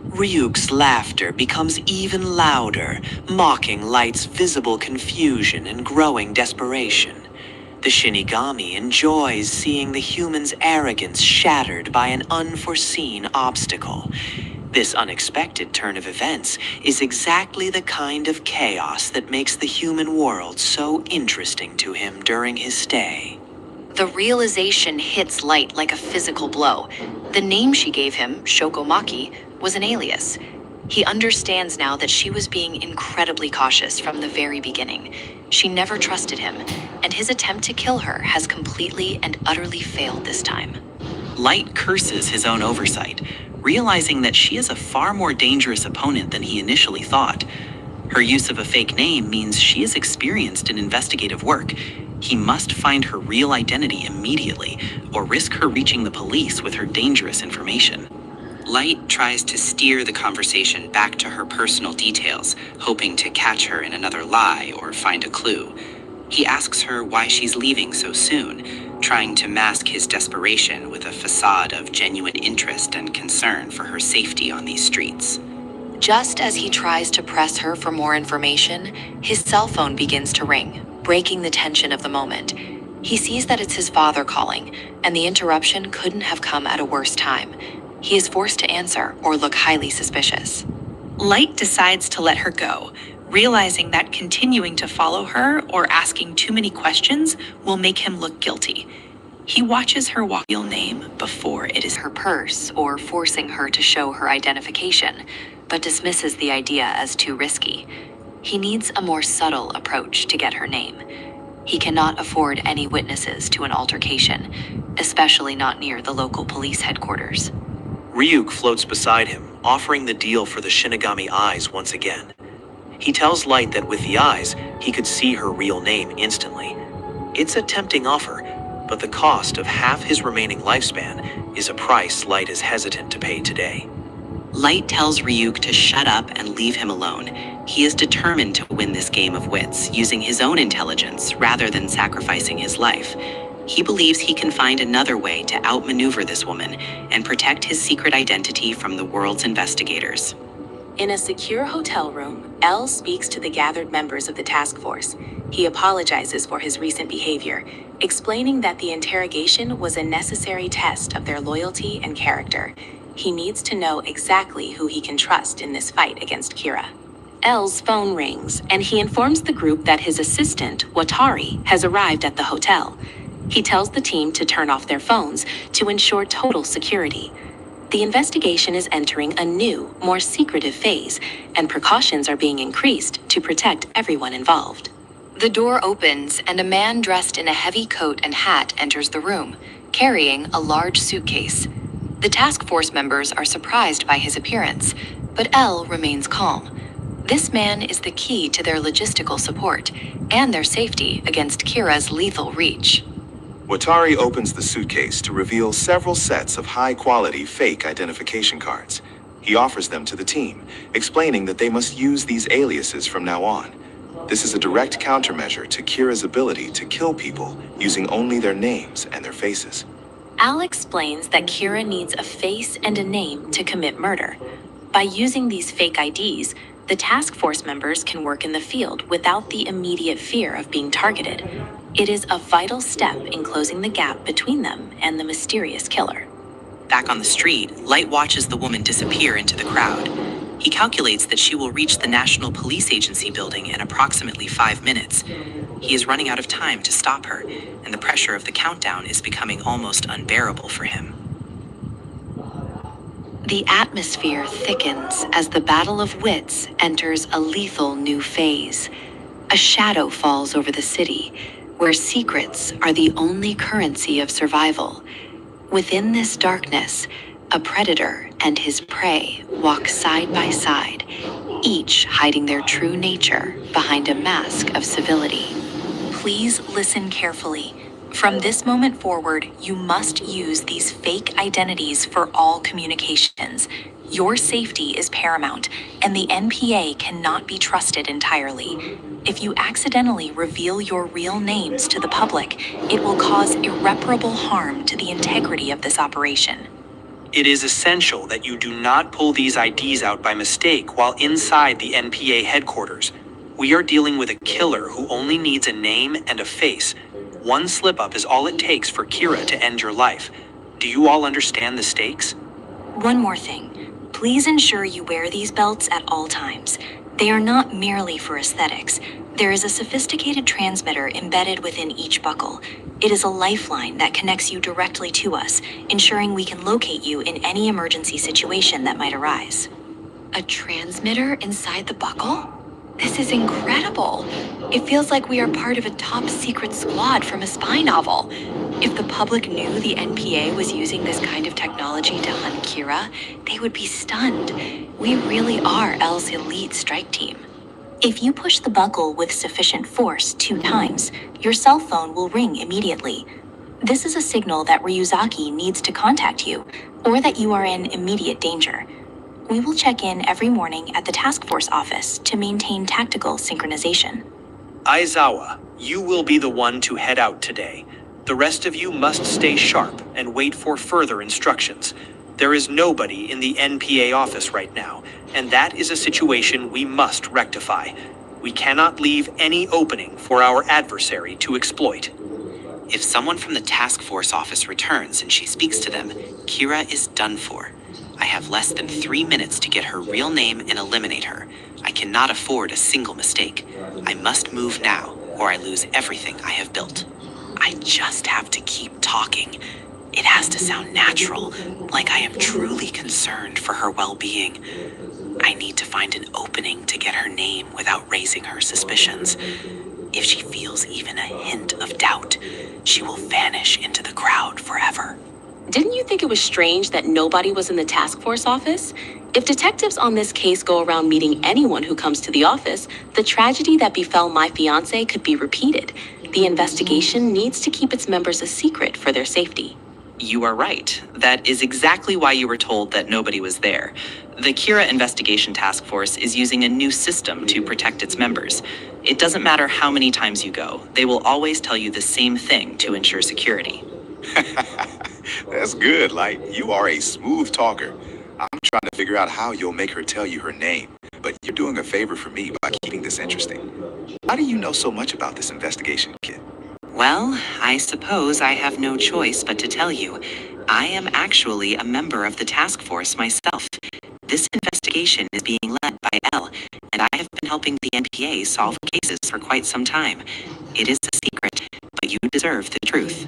Ryuk's laughter becomes even louder, mocking Light's visible confusion and growing desperation. The Shinigami enjoys seeing the human's arrogance shattered by an unforeseen obstacle. This unexpected turn of events is exactly the kind of chaos that makes the human world so interesting to him during his stay. The realization hits Light like a physical blow. The name she gave him, Shokomaki, was an alias. He understands now that she was being incredibly cautious from the very beginning. She never trusted him, and his attempt to kill her has completely and utterly failed this time. Light curses his own oversight, realizing that she is a far more dangerous opponent than he initially thought. Her use of a fake name means she is experienced in investigative work. He must find her real identity immediately, or risk her reaching the police with her dangerous information. Light tries to steer the conversation back to her personal details, hoping to catch her in another lie or find a clue. He asks her why she's leaving so soon, trying to mask his desperation with a facade of genuine interest and concern for her safety on these streets. Just as he tries to press her for more information, his cell phone begins to ring, breaking the tension of the moment. He sees that it's his father calling, and the interruption couldn't have come at a worse time. He is forced to answer or look highly suspicious. Light decides to let her go, realizing that continuing to follow her or asking too many questions will make him look guilty. He watches her walk real name before it is her purse or forcing her to show her identification, but dismisses the idea as too risky. He needs a more subtle approach to get her name. He cannot afford any witnesses to an altercation, especially not near the local police headquarters. Ryuk floats beside him, offering the deal for the Shinigami eyes once again. He tells Light that with the eyes, he could see her real name instantly. It's a tempting offer, but the cost of half his remaining lifespan is a price Light is hesitant to pay today. Light tells Ryuk to shut up and leave him alone. He is determined to win this game of wits, using his own intelligence rather than sacrificing his life. He believes he can find another way to outmaneuver this woman and protect his secret identity from the world's investigators. In a secure hotel room, L speaks to the gathered members of the task force. He apologizes for his recent behavior, explaining that the interrogation was a necessary test of their loyalty and character. He needs to know exactly who he can trust in this fight against Kira. L's phone rings, and he informs the group that his assistant, Watari, has arrived at the hotel. He tells the team to turn off their phones to ensure total security. The investigation is entering a new, more secretive phase, and precautions are being increased to protect everyone involved. The door opens, and a man dressed in a heavy coat and hat enters the room, carrying a large suitcase. The task force members are surprised by his appearance, but L remains calm. This man is the key to their logistical support and their safety against Kira's lethal reach. Watari opens the suitcase to reveal several sets of high-quality fake identification cards. He offers them to the team, explaining that they must use these aliases from now on. This is a direct countermeasure to Kira's ability to kill people using only their names and their faces. Al explains that Kira needs a face and a name to commit murder. By using these fake IDs, the task force members can work in the field without the immediate fear of being targeted. It is a vital step in closing the gap between them and the mysterious killer. Back on the street, Light watches the woman disappear into the crowd. He calculates that she will reach the National Police Agency building in approximately 5 minutes. He is running out of time to stop her, and the pressure of the countdown is becoming almost unbearable for him. The atmosphere thickens as the battle of wits enters a lethal new phase. A shadow falls over the city, where secrets are the only currency of survival. Within this darkness, a predator and his prey walk side by side, each hiding their true nature behind a mask of civility. Please listen carefully. From this moment forward, you must use these fake identities for all communications. Your safety is paramount, and the NPA cannot be trusted entirely. If you accidentally reveal your real names to the public, it will cause irreparable harm to the integrity of this operation. It is essential that you do not pull these IDs out by mistake while inside the NPA headquarters. We are dealing with a killer who only needs a name and a face. One slip-up is all it takes for Kira to end your life. Do you all understand the stakes? One more thing. Please ensure you wear these belts at all times. They are not merely for aesthetics. There is a sophisticated transmitter embedded within each buckle. It is a lifeline that connects you directly to us, ensuring we can locate you in any emergency situation that might arise. A transmitter inside the buckle? This is incredible. It feels like we are part of a top secret squad from a spy novel. If the public knew the NPA was using this kind of technology to hunt Kira, they would be stunned. We really are El's elite strike team. If you push the buckle with sufficient force 2 times, your cell phone will ring immediately. This is a signal that Ryuzaki needs to contact you, or that you are in immediate danger. We will check in every morning at the task force office to maintain tactical synchronization. Aizawa, you will be the one to head out today. The rest of you must stay sharp and wait for further instructions. There is nobody in the NPA office right now, and that is a situation we must rectify. We cannot leave any opening for our adversary to exploit. If someone from the task force office returns and she speaks to them, Kira is done for. I have less than 3 minutes to get her real name and eliminate her. I cannot afford a single mistake. I must move now, or I lose everything I have built. I just have to keep talking. It has to sound natural, like I am truly concerned for her well-being. I need to find an opening to get her name without raising her suspicions. If she feels even a hint of doubt, she will vanish into the crowd forever. Didn't you think it was strange that nobody was in the task force office? If detectives on this case go around meeting anyone who comes to the office, the tragedy that befell my fiancé could be repeated. The investigation needs to keep its members a secret for their safety. You are right. That is exactly why you were told that nobody was there. The Kira Investigation Task Force is using a new system to protect its members. It doesn't matter how many times you go, they will always tell you the same thing to ensure security. That's good, Light. You are a smooth talker. I'm trying to figure out how you'll make her tell you her name, but you're doing a favor for me by keeping this interesting. How do you know so much about this investigation, kid? Well, I suppose I have no choice but to tell you. I am actually a member of the task force myself. This investigation is being led by Elle, and I have been helping the NPA solve cases for quite some time. It is a secret, but you deserve the truth.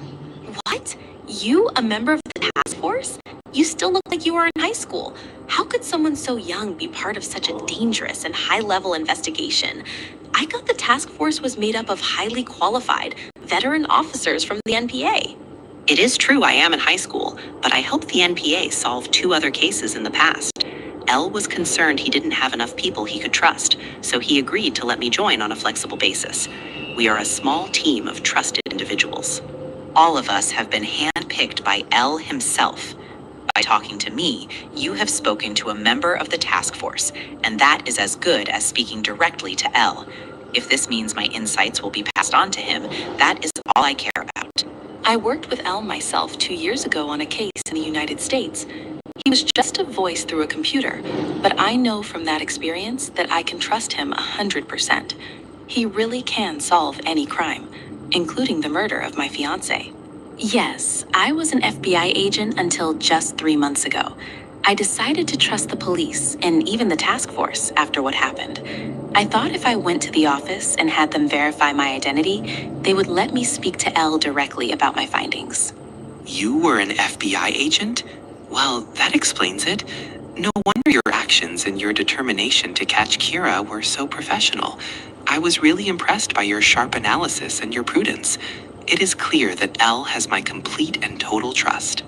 What? You, a member of the task force? You still look like you were in high school. How could someone so young be part of such a dangerous and high-level investigation? I thought the task force was made up of highly qualified, veteran officers from the NPA. It is true I am in high school, but I helped the NPA solve 2 other cases in the past. Elle was concerned he didn't have enough people he could trust, so he agreed to let me join on a flexible basis. We are a small team of trusted individuals. All of us have been handpicked by Elle himself. By talking to me, you have spoken to a member of the task force, and that is as good as speaking directly to Elle. If this means my insights will be passed on to him, that is all I care about. I worked with Elle myself 2 years ago on a case in the United States. He was just a voice through a computer, but I know from that experience that I can trust him 100%. He really can solve any crime, including the murder of my fiancé. Yes, I was an FBI agent until just 3 months ago. I decided to trust the police and even the task force after what happened. I thought if I went to the office and had them verify my identity, they would let me speak to Elle directly about my findings. You were an FBI agent? Well, that explains it. No wonder your actions and your determination to catch Kira were so professional. I was really impressed by your sharp analysis and your prudence. It is clear that Elle has my complete and total trust.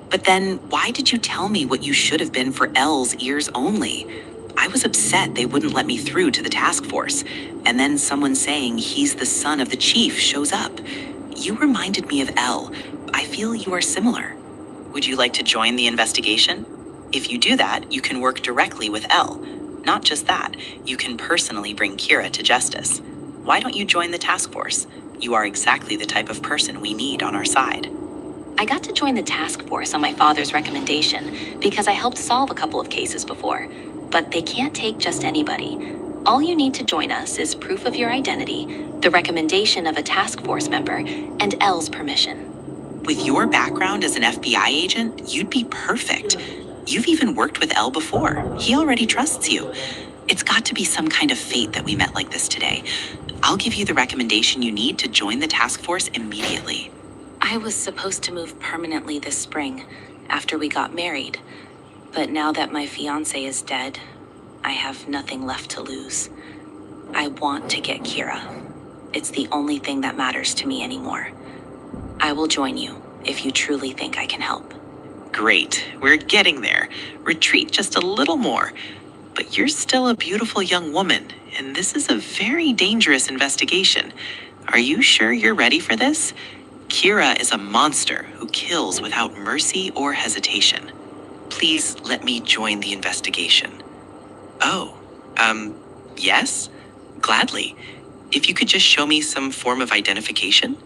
But then, why did you tell me what you should have been for Elle's ears only? I was upset they wouldn't let me through to the task force, and then someone saying he's the son of the chief shows up. You reminded me of Elle. I feel you are similar. Would you like to join the investigation? If you do that, you can work directly with Elle. Not just that, you can personally bring Kira to justice. Why don't you join the task force? You are exactly the type of person we need on our side. I got to join the task force on my father's recommendation because I helped solve a couple of cases before. But they can't take just anybody. All you need to join us is proof of your identity, the recommendation of a task force member, and Elle's permission. With your background as an FBI agent, you'd be perfect. You've even worked with Elle before. He already trusts you. It's got to be some kind of fate that we met like this today. I'll give you the recommendation you need to join the task force immediately. I was supposed to move permanently this spring, after we got married. But now that my fiancé is dead, I have nothing left to lose. I want to get Kira. It's the only thing that matters to me anymore. I will join you if you truly think I can help. Great, we're getting there. Retreat just a little more. But you're still a beautiful young woman, and this is a very dangerous investigation. Are you sure you're ready for this? Kira is a monster who kills without mercy or hesitation. Please let me join the investigation. Oh, yes? Gladly. If you could just show me some form of identification?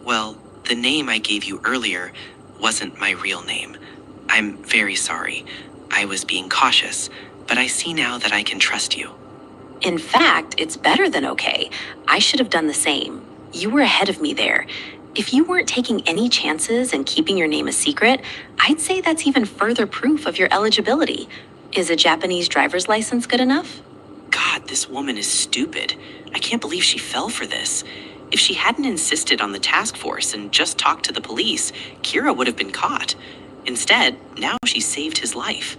Well, the name I gave you earlier wasn't my real name. I'm very sorry. I was being cautious, but I see now that I can trust you. In fact, it's better than okay. I should have done the same. You were ahead of me there. If you weren't taking any chances and keeping your name a secret, I'd say that's even further proof of your eligibility. Is a Japanese driver's license good enough? God, this woman is stupid. I can't believe she fell for this. If she hadn't insisted on the task force and just talked to the police, Kira would have been caught. Instead, now she saved his life.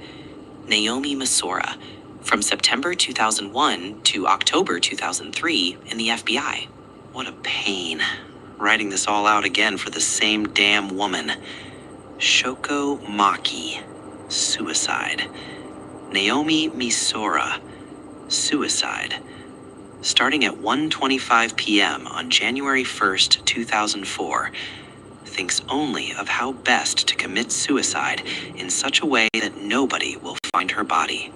Naomi Masora, from September 2001 to October 2003 in the FBI. What a pain. Writing this all out again for the same damn woman. Shoko Maki, suicide. Naomi Misora, suicide. Starting at 1:25 p.m. on January 1st, 2004, thinks only of how best to commit suicide in such a way that nobody will find her body.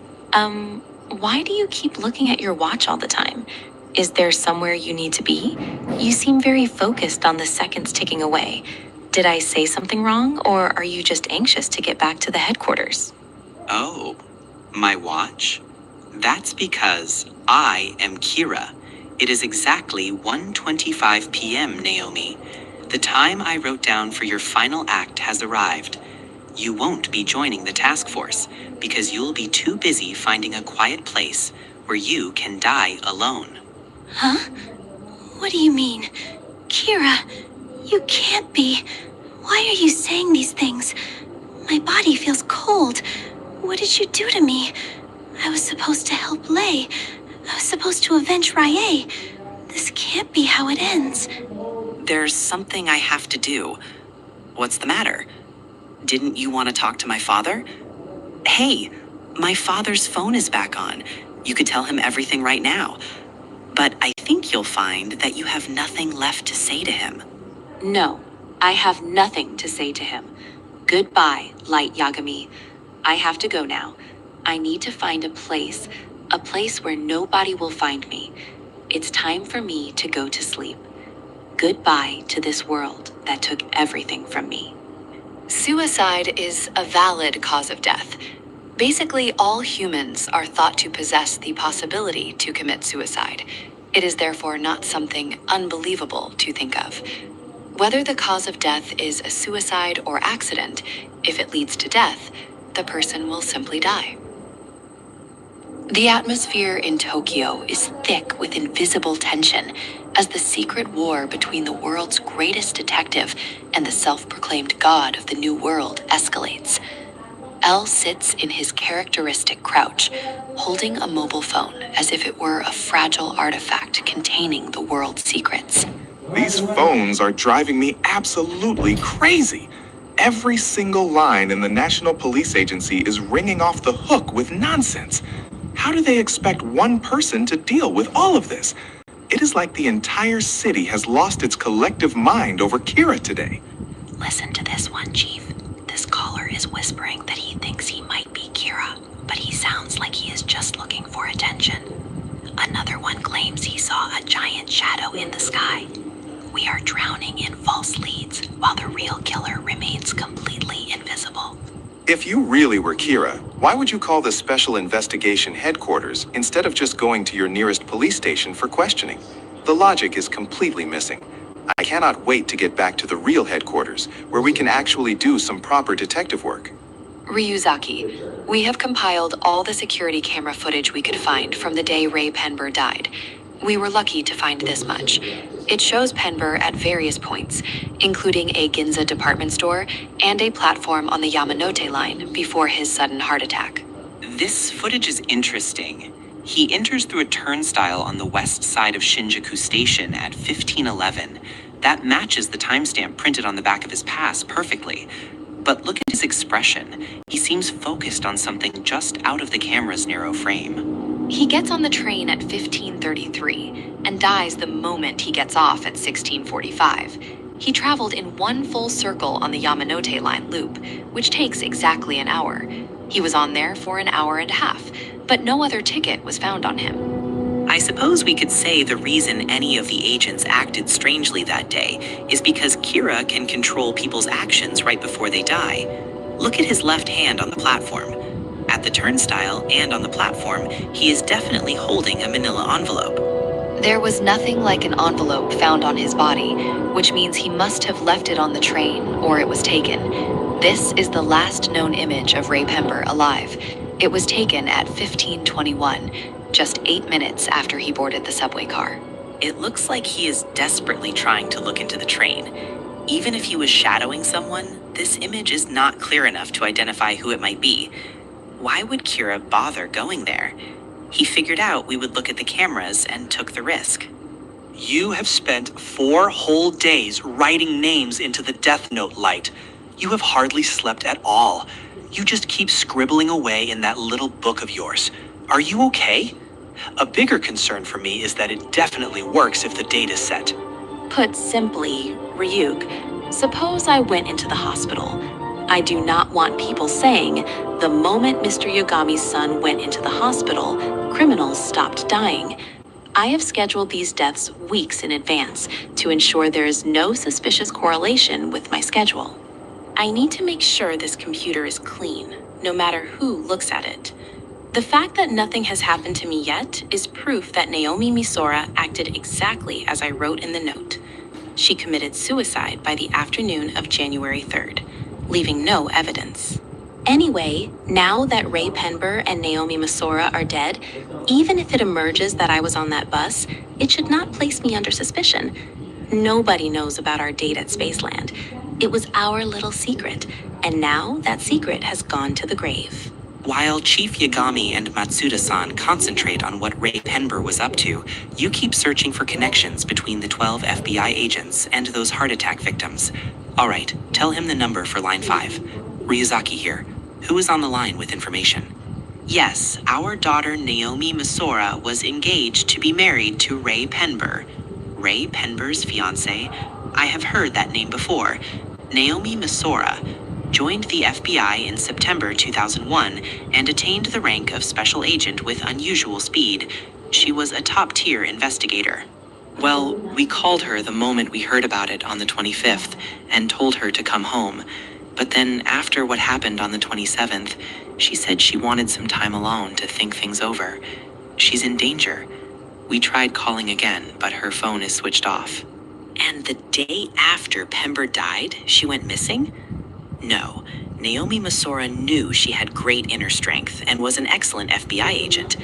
Why do you keep looking at your watch all the time? Is there somewhere you need to be? You seem very focused on the seconds ticking away. Did I say something wrong, or are you just anxious to get back to the headquarters? Oh, my watch? That's because I am Kira. It is exactly 1:25 p.m., Naomi. The time I wrote down for your final act has arrived. You won't be joining the task force because you'll be too busy finding a quiet place where you can die alone. Huh? What do you mean? Kira, you can't be. Why are you saying these things? My body feels cold. What did you do to me? I was supposed to help Lei. I was supposed to avenge Rye. This can't be how it ends. There's something I have to do. What's the matter? Didn't you want to talk to my father? Hey, my father's phone is back on. You could tell him everything right now. But I think you'll find that you have nothing left to say to him. No, I have nothing to say to him. Goodbye, Light Yagami. I have to go now. I need to find a place where nobody will find me. It's time for me to go to sleep. Goodbye to this world that took everything from me. Suicide is a valid cause of death. Basically, all humans are thought to possess the possibility to commit suicide. It is therefore not something unbelievable to think of. Whether the cause of death is a suicide or accident, if it leads to death, the person will simply die. The atmosphere in Tokyo is thick with invisible tension as the secret war between the world's greatest detective and the self-proclaimed god of the New World escalates. L sits in his characteristic crouch, holding a mobile phone as if it were a fragile artifact containing the world's secrets. These phones are driving me absolutely crazy. Every single line in the National Police Agency is ringing off the hook with nonsense. How do they expect one person to deal with all of this? It is like the entire city has lost its collective mind over Kira today. Listen to this one, Chief. This caller is whispering that he thinks he might be Kira, but he sounds like he is just looking for attention. Another one claims he saw a giant shadow in the sky. We are drowning in false leads, while the real killer remains completely invisible. If you really were Kira, why would you call the Special Investigation Headquarters instead of just going to your nearest police station for questioning? The logic is completely missing. I cannot wait to get back to the real headquarters, where we can actually do some proper detective work. Ryuzaki, we have compiled all the security camera footage we could find from the day Ray Penber died. We were lucky to find this much. It shows Penber at various points, including a Ginza department store and a platform on the Yamanote line before his sudden heart attack. This footage is interesting. He enters through a turnstile on the west side of Shinjuku Station at 15:11. That matches the timestamp printed on the back of his pass perfectly. But look at his expression. He seems focused on something just out of the camera's narrow frame. He gets on the train at 15:33 and dies the moment he gets off at 16:45. He traveled in one full circle on the Yamanote line loop, which takes exactly an hour. He was on there for an hour and a half, but no other ticket was found on him. I suppose we could say the reason any of the agents acted strangely that day is because Kira can control people's actions right before they die. Look at his left hand on the platform. At the turnstile and on the platform, he is definitely holding a manila envelope. There was nothing like an envelope found on his body, which means he must have left it on the train or it was taken. This is the last known image of Ray Penber alive. It was taken at 15:21, just 8 minutes after he boarded the subway car. It looks like he is desperately trying to look into the train. Even if he was shadowing someone, this image is not clear enough to identify who it might be. Why would Kira bother going there? He figured out we would look at the cameras and took the risk. You have spent 4 whole days writing names into the Death Note light. You have hardly slept at all. You just keep scribbling away in that little book of yours. Are you okay? A bigger concern for me is that it definitely works if the data's set. Put simply, Ryuk, suppose I went into the hospital. I do not want people saying, the moment Mr. Yagami's son went into the hospital, criminals stopped dying. I have scheduled these deaths weeks in advance to ensure there is no suspicious correlation with my schedule. I need to make sure this computer is clean, no matter who looks at it. The fact that nothing has happened to me yet is proof that Naomi Misora acted exactly as I wrote in the note. She committed suicide by the afternoon of January 3rd, leaving no evidence. Anyway, now that Ray Penber and Naomi Misora are dead, even if it emerges that I was on that bus, it should not place me under suspicion. Nobody knows about our date at Spaceland. It was our little secret, and now that secret has gone to the grave. While Chief Yagami and Matsuda-san concentrate on what Ray Penber was up to, you keep searching for connections between the 12 FBI agents and those heart attack victims. All right, tell him the number for line 5. Ryuzaki here. Who is on the line with information? Yes, our daughter Naomi Misora was engaged to be married to Ray Penber. Ray Penber's fiancé? I have heard that name before. Naomi Misora joined the FBI in September 2001 and attained the rank of special agent with unusual speed. She was a top-tier investigator. Well, we called her the moment we heard about it on the 25th and told her to come home. But then after what happened on the 27th, she said she wanted some time alone to think things over. She's in danger. We tried calling again, but her phone is switched off. And the day after Penber died, she went missing? No. Naomi Misora knew she had great inner strength and was an excellent FBI agent.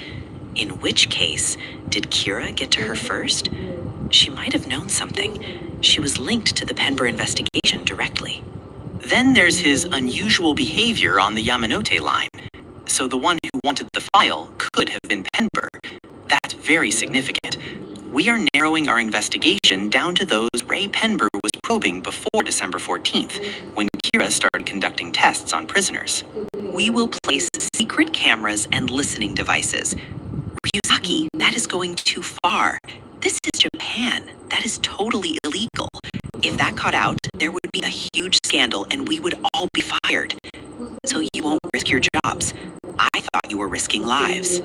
In which case, did Kira get to her first? She might have known something. She was linked to the Penber investigation directly. Then there's his unusual behavior on the Yamanote line. So the one who wanted the file could have been Penber. That's very significant. We are narrowing our investigation down to those Ray Penber was probing before December 14th, when Kira started conducting tests on prisoners. We will place secret cameras and listening devices. Ryuzaki, that is going too far. This is Japan. That is totally illegal. If that caught out, there would be a huge scandal and we would all be fired. So you won't risk your jobs. I thought you were risking lives.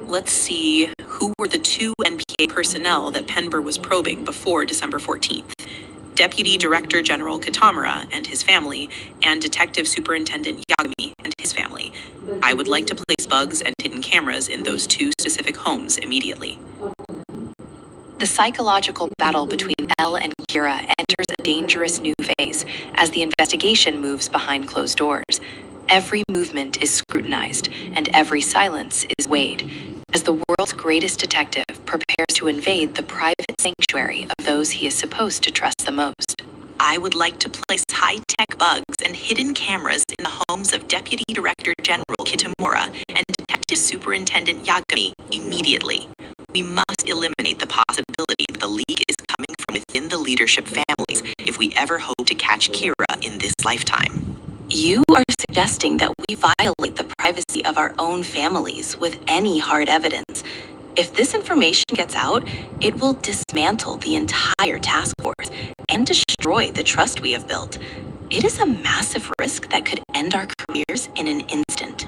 Let's see, who were the 2 NPA personnel that Penber was probing before December 14th? Deputy Director General Kitamura and his family, and Detective Superintendent Yagami and his family. I would like to place bugs and hidden cameras in those 2 specific homes immediately. The psychological battle between Elle and Kira enters a dangerous new phase as the investigation moves behind closed doors. Every movement is scrutinized, and every silence is weighed, as the world's greatest detective prepares to invade the private sanctuary of those he is supposed to trust the most. I would like to place high-tech bugs and hidden cameras in the homes of Deputy Director General Kitamura and Detective Superintendent Yagami immediately. We must eliminate the possibility that the leak is coming from within the leadership families if we ever hope to catch Kira in this lifetime. You are suggesting that we violate the privacy of our own families with any hard evidence. If this information gets out, it will dismantle the entire task force and destroy the trust we have built. It is a massive risk that could end our careers in an instant.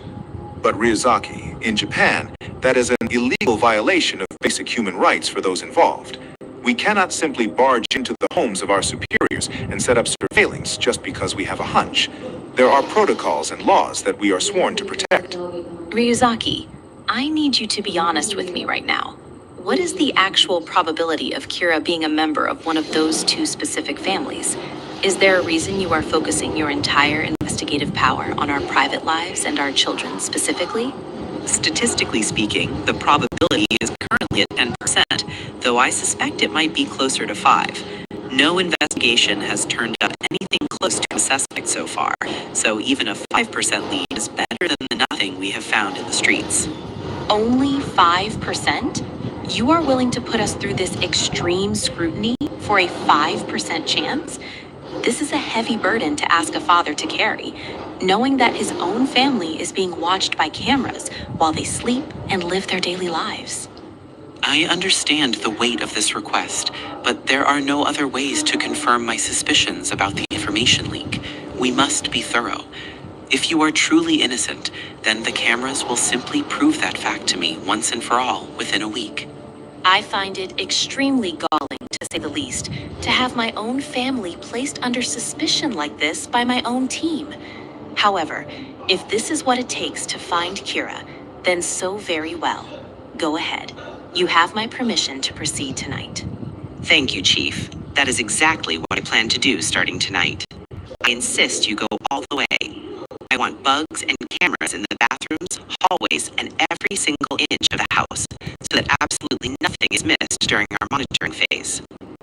But Ryuzaki, in Japan, that is an illegal violation of basic human rights for those involved. We cannot simply barge into the homes of our superiors and set up surveillance just because we have a hunch. There are protocols and laws that we are sworn to protect. Ryuzaki, I need you to be honest with me right now. What is the actual probability of Kira being a member of one of those 2 specific families? Is there a reason you are focusing your entire investigative power on our private lives and our children specifically? Statistically speaking, the probability is currently at 10%, though I suspect it might be closer to 5. No investigation has turned up anything close to a suspect so far, so even a 5% lead is better than the nothing we have found in the streets. Only 5%? You are willing to put us through this extreme scrutiny for a 5% chance? This is a heavy burden to ask a father to carry, knowing that his own family is being watched by cameras while they sleep and live their daily lives. I understand the weight of this request, but there are no other ways to confirm my suspicions about the information leak. We must be thorough. If you are truly innocent, then the cameras will simply prove that fact to me once and for all within a week. I find it extremely galling, to say the least, to have my own family placed under suspicion like this by my own team. However, if this is what it takes to find Kira, then so very well. Go ahead. You have my permission to proceed tonight. Thank you, Chief. That is exactly what I plan to do starting tonight. I insist you go all the way. I want bugs and cameras in the bathrooms, hallways, and every single inch of the house, so that absolutely nothing is missed during our monitoring phase.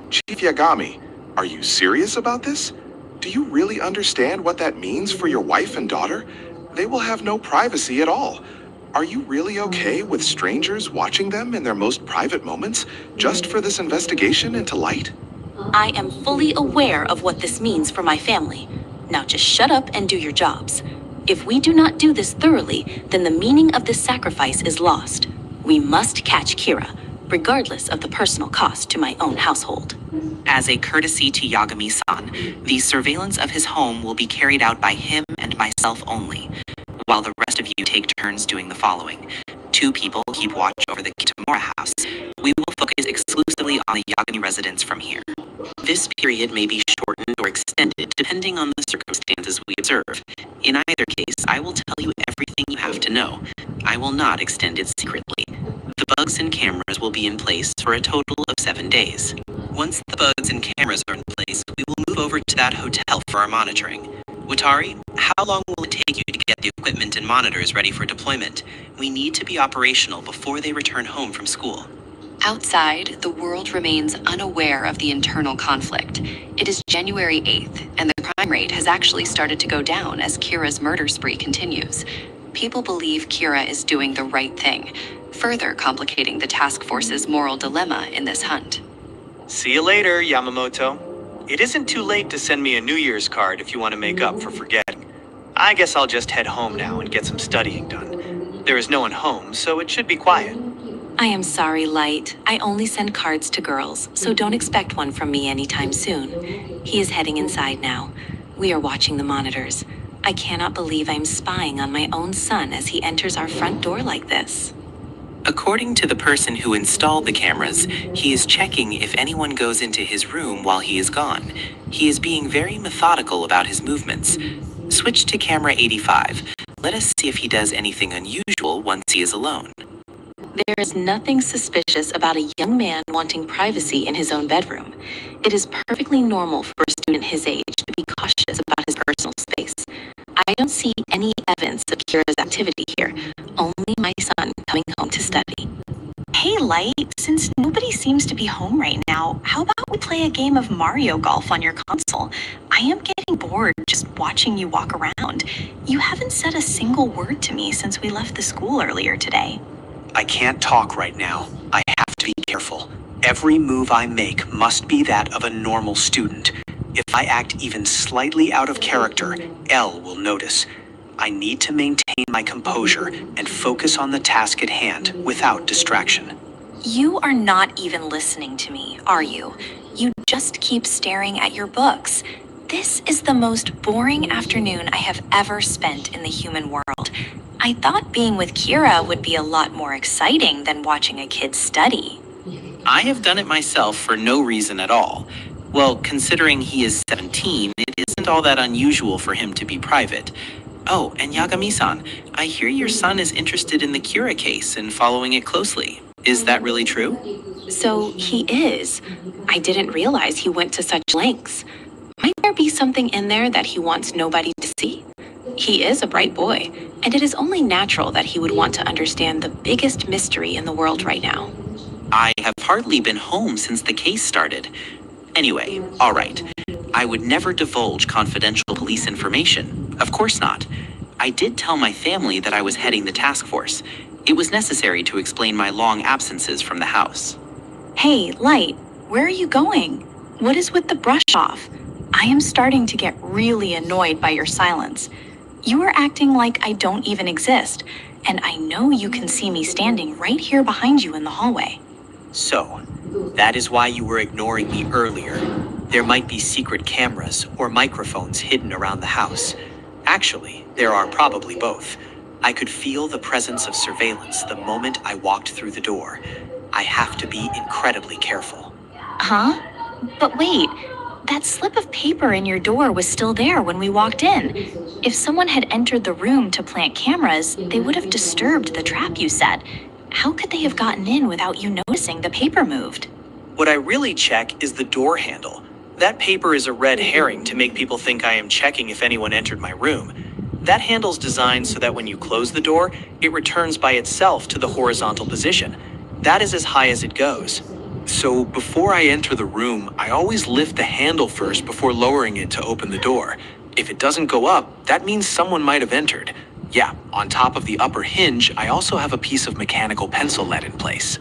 Chief Yagami, are you serious about this? Do you really understand what that means for your wife and daughter? They will have no privacy at all. Are you really okay with strangers watching them in their most private moments, just for this investigation into Light? I am fully aware of what this means for my family. Now just shut up and do your jobs. If we do not do this thoroughly, then the meaning of this sacrifice is lost. We must catch Kira, regardless of the personal cost to my own household. As a courtesy to Yagami-san, the surveillance of his home will be carried out by him and myself only, while the rest of you take turns doing the following. 2 people keep watch over the Kitamura house. We will focus exclusively on the Yagami residence from here. This period may be shortened or extended depending on the circumstances we observe. In either case, I will tell you everything you have to know. I will not extend it secretly. The bugs and cameras will be in place for a total of 7 days. Once the bugs and cameras are in place, we will move over to that hotel for our monitoring. Watari, how long will it take you to get the equipment and monitors ready for deployment? We need to be operational before they return home from school. Outside, the world remains unaware of the internal conflict. It is January 8th, and the crime rate has actually started to go down as Kira's murder spree continues. People believe Kira is doing the right thing, further complicating the task force's moral dilemma in this hunt. See you later, Yamamoto. It isn't too late to send me a New Year's card if you want to make up for forgetting. I guess I'll just head home now and get some studying done. There is no one home, so it should be quiet. I am sorry, Light. I only send cards to girls, so don't expect one from me anytime soon. He is heading inside now. We are watching the monitors. I cannot believe I'm spying on my own son as he enters our front door like this. According to the person who installed the cameras, he is checking if anyone goes into his room while he is gone. He is being very methodical about his movements. Switch to camera 85. Let us see if he does anything unusual once he is alone. There is nothing suspicious about a young man wanting privacy in his own bedroom. It is perfectly normal for a student his age to be cautious about his personal space. I don't see any evidence of Kira's activity here, only my son coming home to study. Hey, Light, since nobody seems to be home right now, how about we play a game of Mario Golf on your console? I am getting bored just watching you walk around. You haven't said a single word to me since we left the school earlier today. I can't talk right now. I have to be careful. Every move I make must be that of a normal student. If I act even slightly out of character, Elle will notice. I need to maintain my composure and focus on the task at hand without distraction. You are not even listening to me, are you? You just keep staring at your books. This is the most boring afternoon I have ever spent in the human world. I thought being with Kira would be a lot more exciting than watching a kid study. I have done it myself for no reason at all. Well, considering he is 17, it isn't all that unusual for him to be private. Oh, and Yagami-san, I hear your son is interested in the Kira case and following it closely. Is that really true? So he is. I didn't realize he went to such lengths. Might there be something in there that he wants nobody to see? He is a bright boy, and it is only natural that he would want to understand the biggest mystery in the world right now. I have hardly been home since the case started. Anyway, all right. I would never divulge confidential police information. Of course not. I did tell my family that I was heading the task force. It was necessary to explain my long absences from the house. Hey, Light, where are you going? What is with the brush off? I am starting to get really annoyed by your silence. You are acting like I don't even exist, and I know you can see me standing right here behind you in the hallway. So, that is why you were ignoring me earlier. There might be secret cameras or microphones hidden around the house. Actually, there are probably both. I could feel the presence of surveillance the moment I walked through the door. I have to be incredibly careful. Huh? But wait, that slip of paper in your door was still there when we walked in. If someone had entered the room to plant cameras, they would have disturbed the trap you set. How could they have gotten in without you noticing the paper moved? What I really check is the door handle. That paper is a red herring to make people think I am checking if anyone entered my room. That handle's designed so that when you close the door, it returns by itself to the horizontal position. That is as high as it goes. So before I enter the room, I always lift the handle first before lowering it to open the door. If it doesn't go up, that means someone might have entered. Yeah, on top of the upper hinge, I also have a piece of mechanical pencil lead in place.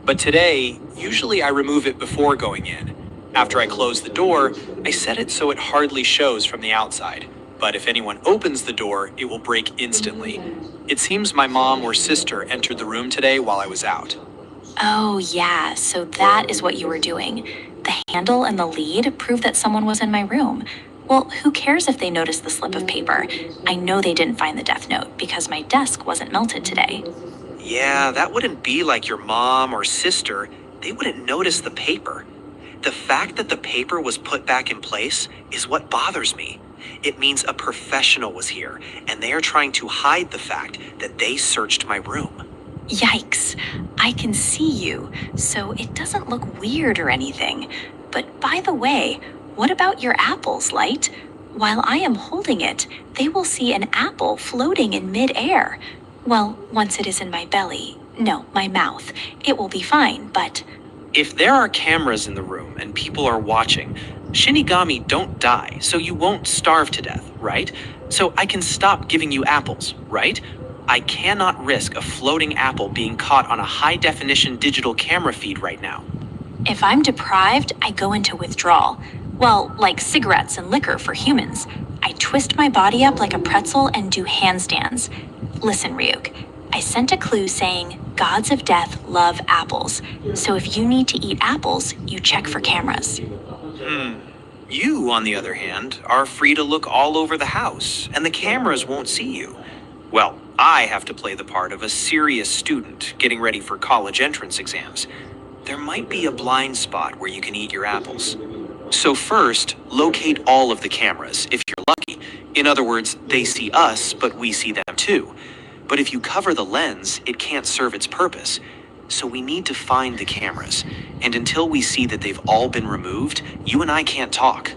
But today, usually I remove it before going in. After I close the door, I set it so it hardly shows from the outside. But if anyone opens the door, it will break instantly. It seems my mom or sister entered the room today while I was out. Oh yeah, so that is what you were doing. The handle and the lead prove that someone was in my room. Well, who cares if they noticed the slip of paper? I know they didn't find the death note because my desk wasn't melted today. Yeah, that wouldn't be like your mom or sister. They wouldn't notice the paper. The fact that the paper was put back in place is what bothers me. It means a professional was here, and they are trying to hide the fact that they searched my room. Yikes, I can see you, so it doesn't look weird or anything. But by the way, what about your apples, Light? While I am holding it, they will see an apple floating in mid-air. Well, once it is in my belly, No, my mouth. It will be fine, but If there are cameras in the room and people are watching, Shinigami don't die, so you won't starve to death, right? So I can stop giving you apples, right? I cannot risk a floating apple being caught on a high-definition digital camera feed right now. if I'm deprived, I go into withdrawal. Well, like cigarettes and liquor for humans. I twist my body up like a pretzel and do handstands. Listen, Ryuk, I sent a clue saying, gods of death love apples. So if you need to eat apples, you check for cameras. You, on the other hand, are free to look all over the house, and the cameras won't see you. Well, I have to play the part of a serious student getting ready for college entrance exams. There might be a blind spot where you can eat your apples. So first, locate all of the cameras, if you're lucky. In other words, they see us, but we see them too. But if you cover the lens, it can't serve its purpose. So we need to find the cameras. And until we see that they've all been removed, you and I can't talk.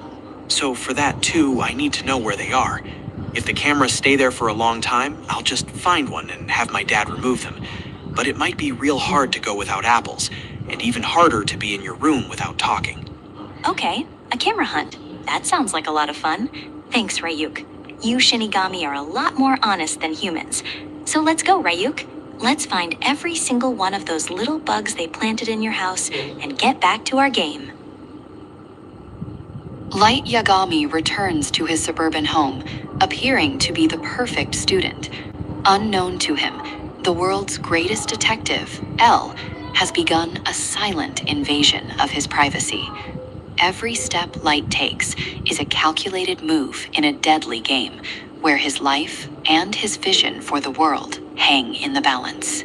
So for that too, I need to know where they are. If the cameras stay there for a long time, I'll just find one and have my dad remove them. But it might be real hard to go without apples, and even harder to be in your room without talking. Okay, a camera hunt. That sounds like a lot of fun. Thanks, Ryuk. You Shinigami are a lot more honest than humans. So let's go, Ryuk. Let's find every single one of those little bugs they planted in your house and get back to our game. Light Yagami returns to his suburban home, appearing to be the perfect student. Unknown to him, the world's greatest detective, L, has begun a silent invasion of his privacy. Every step Light takes is a calculated move in a deadly game, where his life and his vision for the world hang in the balance.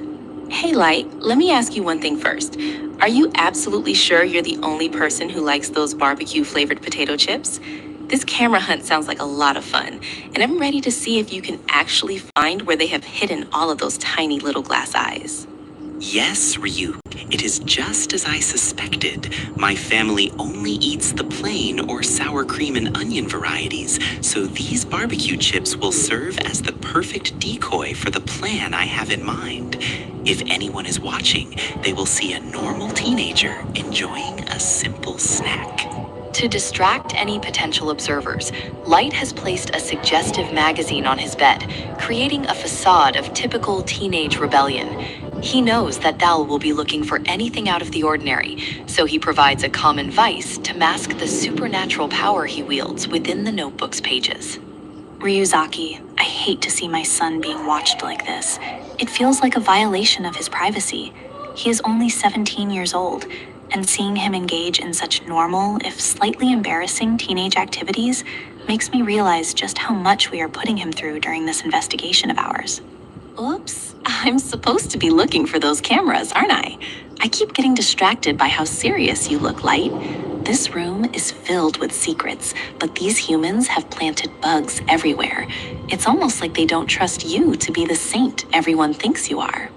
Hey, Light, let me ask you one thing first. Are you absolutely sure you're the only person who likes those barbecue-flavored potato chips? This camera hunt sounds like a lot of fun, and I'm ready to see if you can actually find where they have hidden all of those tiny little glass eyes. Yes, Ryuk, it is just as I suspected. My family only eats the plain or sour cream and onion varieties, so these barbecue chips will serve as the perfect decoy for the plan I have in mind. If anyone is watching, they will see a normal teenager enjoying a simple snack. To distract any potential observers, Light has placed a suggestive magazine on his bed, creating a facade of typical teenage rebellion. He knows that Dal will be looking for anything out of the ordinary, so he provides a common vice to mask the supernatural power he wields within the notebook's pages. Ryuzaki, I hate to see my son being watched like this. It feels like a violation of his privacy. He is only 17 years old, and seeing him engage in such normal, if slightly embarrassing, teenage activities makes me realize just how much we are putting him through during this investigation of ours. Oops, I'm supposed to be looking for those cameras, aren't I? I keep getting distracted by how serious you look, Light. This room is filled with secrets, but these humans have planted bugs everywhere. It's almost like they don't trust you to be the saint everyone thinks you are.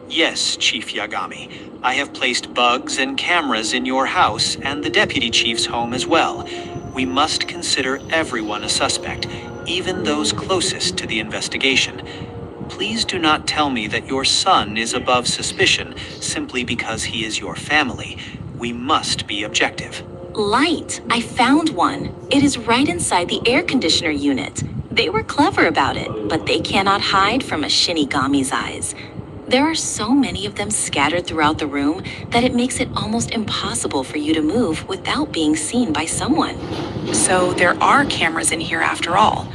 Yes, Chief Yagami. I have placed bugs and cameras in your house and the deputy chief's home as well. We must consider everyone a suspect, even those closest to the investigation. Please do not tell me that your son is above suspicion simply because he is your family. We must be objective. Light, I found one. It is right inside the air conditioner unit. They were clever about it, but they cannot hide from a Shinigami's eyes. There are so many of them scattered throughout the room that it makes it almost impossible for you to move without being seen by someone. So there are cameras in here after all.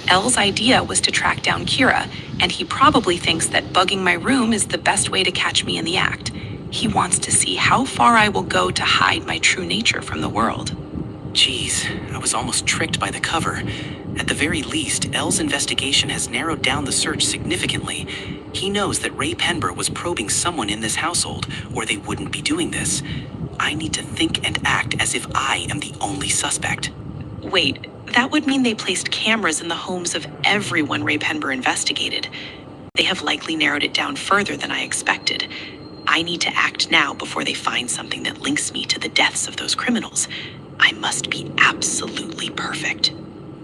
L's idea was to track down Kira, and he probably thinks that bugging my room is the best way to catch me in the act. He wants to see how far I will go to hide my true nature from the world. Geez, I was almost tricked by the cover. At the very least, L's investigation has narrowed down the search significantly. He knows that Ray Penber was probing someone in this household, or they wouldn't be doing this. I need to think and act as if I am the only suspect. Wait, that would mean they placed cameras in the homes of everyone Ray Penber investigated. They have likely narrowed it down further than I expected. I need to act now before they find something that links me to the deaths of those criminals. I must be absolutely perfect.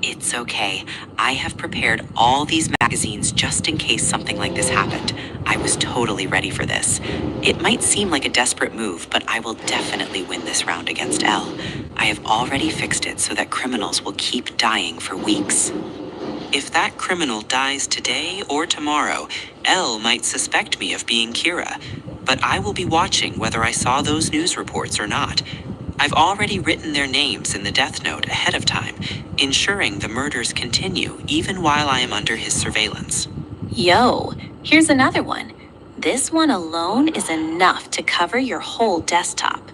It's okay. I have prepared all these magazines just in case something like this happened. I was totally ready for this. It might seem like a desperate move, but I will definitely win this round against Elle. I have already fixed it so that criminals will keep dying for weeks. If that criminal dies today or tomorrow, Elle might suspect me of being Kira. But I will be watching whether I saw those news reports or not. I've already written their names in the death note ahead of time, ensuring the murders continue even while I am under his surveillance. Yo, here's another one. This one alone is enough to cover your whole desktop.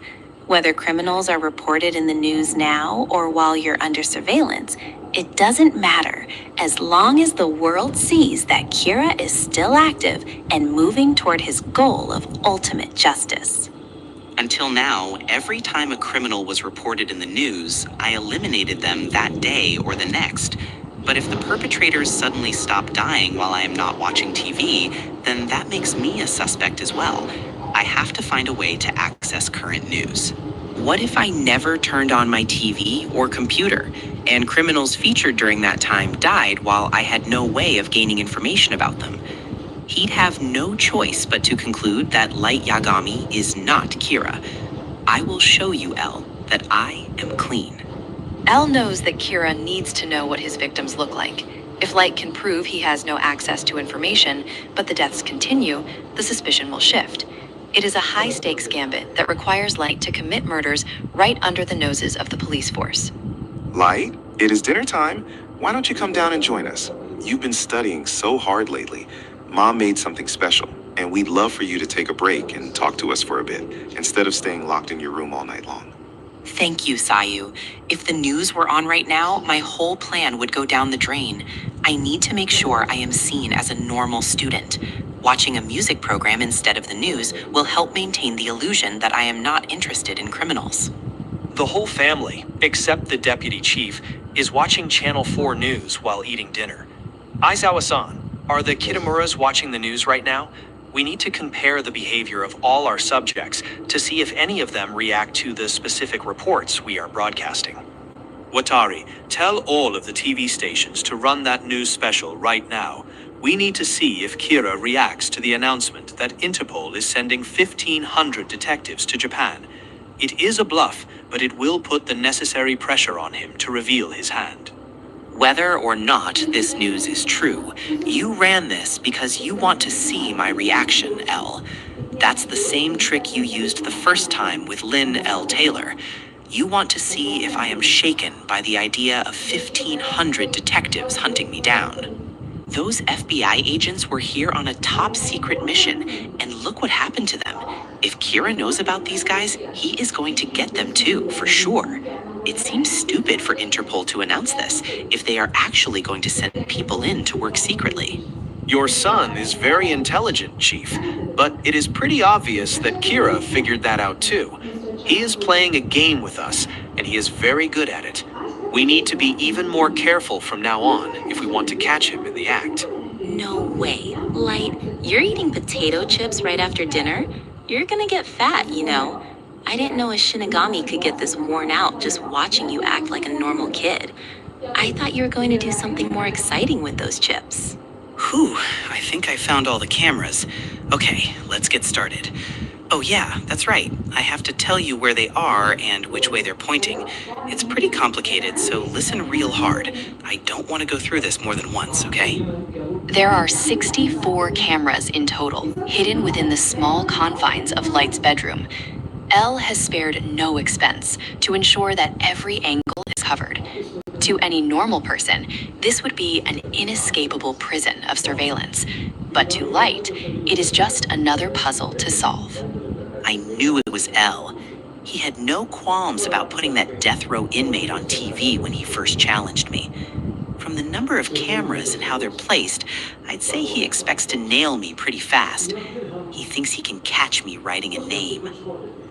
Whether criminals are reported in the news now or while you're under surveillance, it doesn't matter as long as the world sees that Kira is still active and moving toward his goal of ultimate justice. Until now, every time a criminal was reported in the news, I eliminated them that day or the next. But if the perpetrators suddenly stop dying while I am not watching TV, then that makes me a suspect as well. I have to find a way to access current news. What if I never turned on my TV or computer, and criminals featured during that time died while I had no way of gaining information about them? He'd have no choice but to conclude that Light Yagami is not Kira. I will show you, Elle, that I am clean. Elle knows that Kira needs to know what his victims look like. If Light can prove he has no access to information, but the deaths continue, the suspicion will shift. It is a high-stakes gambit that requires Light to commit murders right under the noses of the police force. Light, it is dinner time. Why don't you come down and join us? You've been studying so hard lately. Mom made something special, and we'd love for you to take a break and talk to us for a bit, instead of staying locked in your room all night long. Thank you, Sayu. If the news were on right now, my whole plan would go down the drain. I need to make sure I am seen as a normal student. Watching a music program instead of the news will help maintain the illusion that I am not interested in criminals. The whole family, except the deputy chief, is watching Channel 4 News while eating dinner. Aizawa-san, are the Kitamuras watching the news right now? We need to compare the behavior of all our subjects to see if any of them react to the specific reports we are broadcasting. Watari, tell all of the TV stations to run that news special right now. We need to see if Kira reacts to the announcement that Interpol is sending 1,500 detectives to Japan. It is a bluff, but it will put the necessary pressure on him to reveal his hand. Whether or not this news is true, you ran this because you want to see my reaction, Elle. That's the same trick you used the first time with Lynn L. Taylor. You want to see if I am shaken by the idea of 1,500 detectives hunting me down. Those FBI agents were here on a top secret mission, and look what happened to them. If Kira knows about these guys, he is going to get them too, for sure. It seems stupid for Interpol to announce this if they are actually going to send people in to work secretly. Your son is very intelligent, Chief, but it is pretty obvious that Kira figured that out too. He is playing a game with us, and he is very good at it. We need to be even more careful from now on if we want to catch him in the act. No way. Light, you're eating potato chips right after dinner? You're gonna get fat, you know. I didn't know a Shinigami could get this worn out just watching you act like a normal kid. I thought you were going to do something more exciting with those chips. Whew, I think I found all the cameras. Okay, let's get started. Oh yeah, that's right. I have to tell you where they are and which way they're pointing. It's pretty complicated, so listen real hard. I don't want to go through this more than once, okay? There are 64 cameras in total, hidden within the small confines of Light's bedroom. Elle has spared no expense to ensure that every angle is covered. To any normal person, this would be an inescapable prison of surveillance. But to Light, it is just another puzzle to solve. I knew it was Elle. He had no qualms about putting that death row inmate on TV when he first challenged me. From the number of cameras and how they're placed, I'd say he expects to nail me pretty fast. He thinks he can catch me writing a name.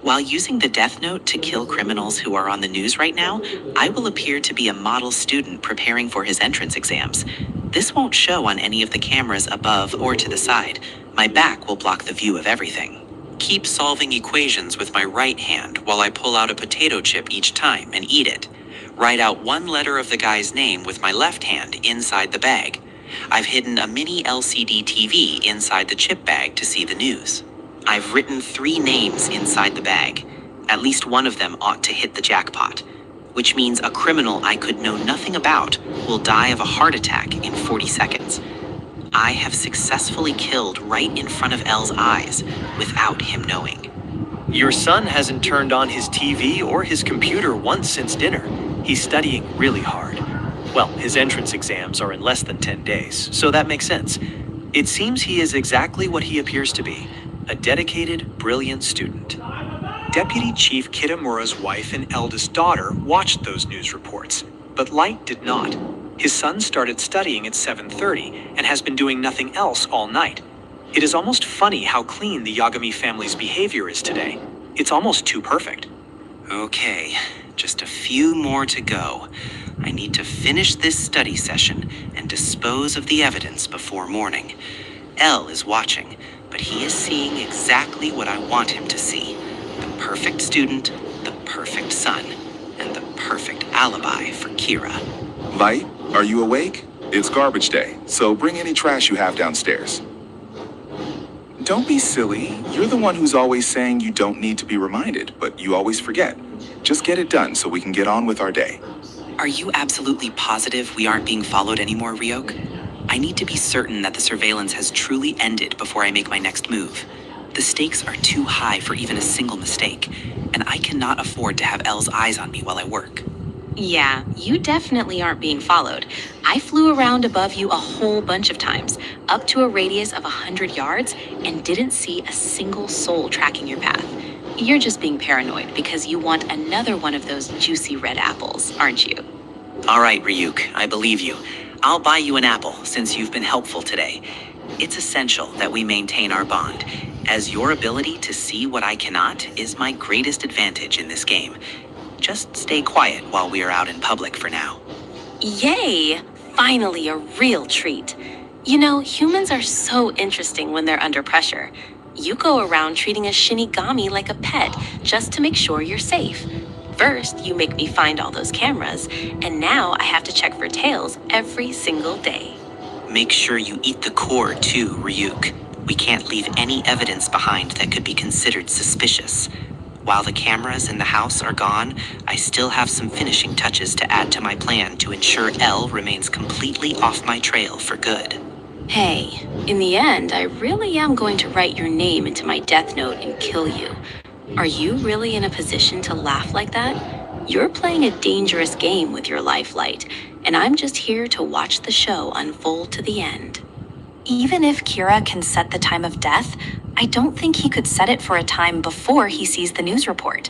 While using the death note to kill criminals who are on the news right now, I will appear to be a model student preparing for his entrance exams. This won't show on any of the cameras above or to the side. My back will block the view of everything. Keep solving equations with my right hand while I pull out a potato chip each time and eat it. Write out one letter of the guy's name with my left hand inside the bag. I've hidden a mini LCD TV inside the chip bag to see the news. I've written 3 names inside the bag. At least one of them ought to hit the jackpot, which means a criminal I could know nothing about will die of a heart attack in 40 seconds. I have successfully killed right in front of L's eyes without him knowing. Your son hasn't turned on his TV or his computer once since dinner. He's studying really hard. Well, his entrance exams are in less than 10 days, so that makes sense. It seems he is exactly what he appears to be, a dedicated, brilliant student. Deputy Chief Kitamura's wife and eldest daughter watched those news reports, but Light did not. His son started studying at 7:30 and has been doing nothing else all night. It is almost funny how clean the Yagami family's behavior is today. It's almost too perfect. Okay, just a few more to go. I need to finish this study session and dispose of the evidence before morning. L is watching, but he is seeing exactly what I want him to see. The perfect student, the perfect son, and the perfect alibi for Kira. Light, are you awake? It's garbage day, so bring any trash you have downstairs. Don't be silly. You're the one who's always saying you don't need to be reminded, but you always forget. Just get it done so we can get on with our day. Are you absolutely positive we aren't being followed anymore, Ryuk? I need to be certain that the surveillance has truly ended before I make my next move. The stakes are too high for even a single mistake, and I cannot afford to have L's eyes on me while I work. Yeah, you definitely aren't being followed. I flew around above you a whole bunch of times, up to a radius of 100 yards, and didn't see a single soul tracking your path. You're just being paranoid because you want another one of those juicy red apples, aren't you? All right, Ryuk, I believe you. I'll buy you an apple since you've been helpful today. It's essential that we maintain our bond, as your ability to see what I cannot is my greatest advantage in this game. Just stay quiet while we are out in public for now. Yay! Finally a real treat. You know, humans are so interesting when they're under pressure. You go around treating a Shinigami like a pet just to make sure you're safe. First, you make me find all those cameras, and now I have to check for tails every single day. Make sure you eat the core too, Ryuk. We can't leave any evidence behind that could be considered suspicious. While the cameras in the house are gone, I still have some finishing touches to add to my plan to ensure L remains completely off my trail for good. Hey, in the end, I really am going to write your name into my death note and kill you. Are you really in a position to laugh like that? You're playing a dangerous game with your lifeline, and I'm just here to watch the show unfold to the end. Even if Kira can set the time of death, I don't think he could set it for a time before he sees the news report.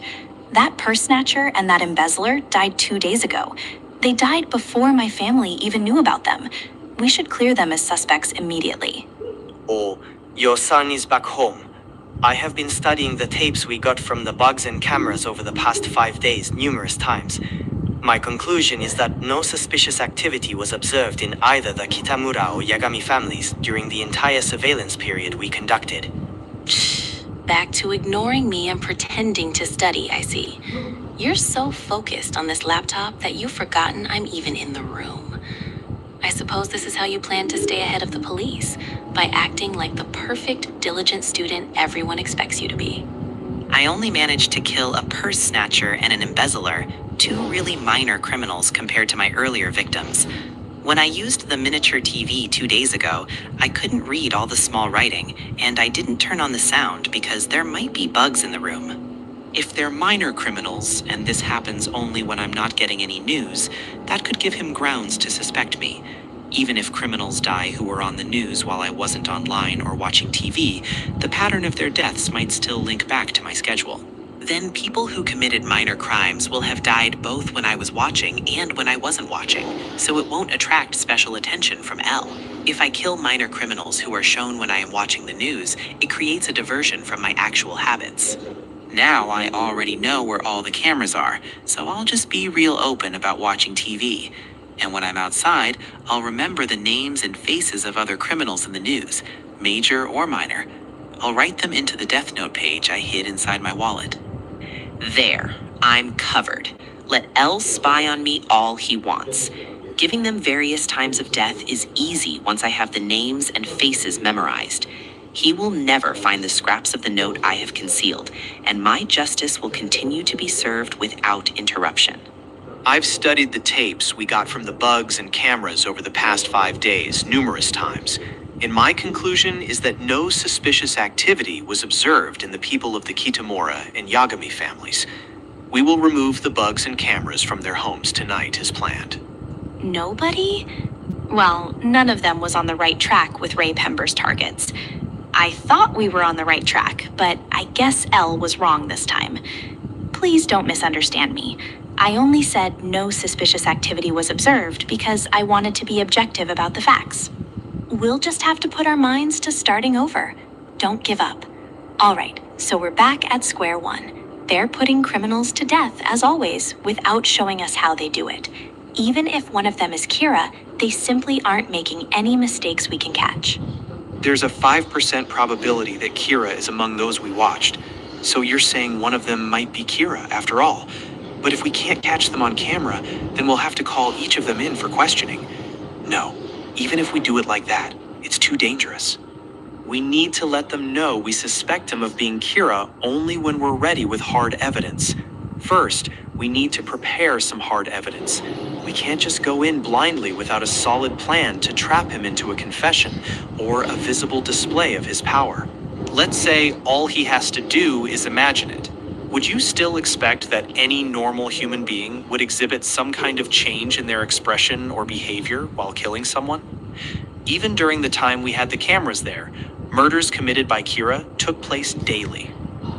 That purse snatcher and that embezzler died 2 days ago. They died before my family even knew about them. We should clear them as suspects immediately. Oh, your son is back home. I have been studying the tapes we got from the bugs and cameras over the past 5 days numerous times. My conclusion is that no suspicious activity was observed in either the Kitamura or Yagami families during the entire surveillance period we conducted. Back to ignoring me and pretending to study, I see. You're so focused on this laptop that you've forgotten I'm even in the room. I suppose this is how you plan to stay ahead of the police, by acting like the perfect, diligent student everyone expects you to be. I only managed to kill a purse snatcher and an embezzler, 2 really minor criminals compared to my earlier victims. When I used the miniature TV 2 days ago, I couldn't read all the small writing, and I didn't turn on the sound because there might be bugs in the room. If they're minor criminals, and this happens only when I'm not getting any news, that could give him grounds to suspect me. Even if criminals die who were on the news while I wasn't online or watching TV, the pattern of their deaths might still link back to my schedule. Then people who committed minor crimes will have died both when I was watching and when I wasn't watching, so it won't attract special attention from L. If I kill minor criminals who are shown when I am watching the news, it creates a diversion from my actual habits. Now I already know where all the cameras are, so I'll just be real open about watching TV. And when I'm outside, I'll remember the names and faces of other criminals in the news, major or minor. I'll write them into the Death Note page I hid inside my wallet. There, I'm covered. Let L spy on me all he wants. Giving them various times of death is easy once I have the names and faces memorized. He will never find the scraps of the note I have concealed, and my justice will continue to be served without interruption. I've studied the tapes we got from the bugs and cameras over the past 5 days numerous times, and my conclusion is that no suspicious activity was observed in the people of the Kitamura and Yagami families. We will remove the bugs and cameras from their homes tonight as planned. Nobody? Well, none of them was on the right track with Ray Pember's targets. I thought we were on the right track, but I guess L was wrong this time. Please don't misunderstand me. I only said no suspicious activity was observed because I wanted to be objective about the facts. We'll just have to put our minds to starting over. Don't give up. All right, so we're back at square one. They're putting criminals to death, as always, without showing us how they do it. Even if one of them is Kira, they simply aren't making any mistakes we can catch. There's a 5% probability that Kira is among those we watched, so you're saying one of them might be Kira after all. But if we can't catch them on camera, then we'll have to call each of them in for questioning. No, even if we do it like that, it's too dangerous. We need to let them know we suspect him of being Kira only when we're ready with hard evidence. First, we need to prepare some hard evidence. We can't just go in blindly without a solid plan to trap him into a confession or a visible display of his power. Let's say all he has to do is imagine it. Would you still expect that any normal human being would exhibit some kind of change in their expression or behavior while killing someone? Even during the time we had the cameras there, murders committed by Kira took place daily.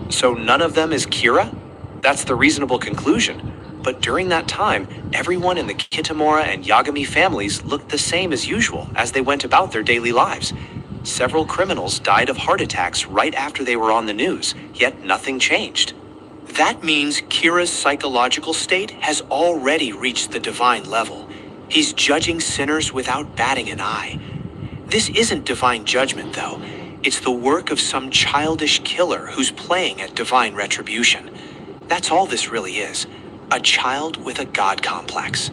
So none of them is Kira? That's the reasonable conclusion. But during that time, everyone in the Kitamura and Yagami families looked the same as usual as they went about their daily lives. Several criminals died of heart attacks right after they were on the news, yet nothing changed. That means Kira's psychological state has already reached the divine level. He's judging sinners without batting an eye. This isn't divine judgment, though. It's the work of some childish killer who's playing at divine retribution. That's all this really is. A child with a god complex.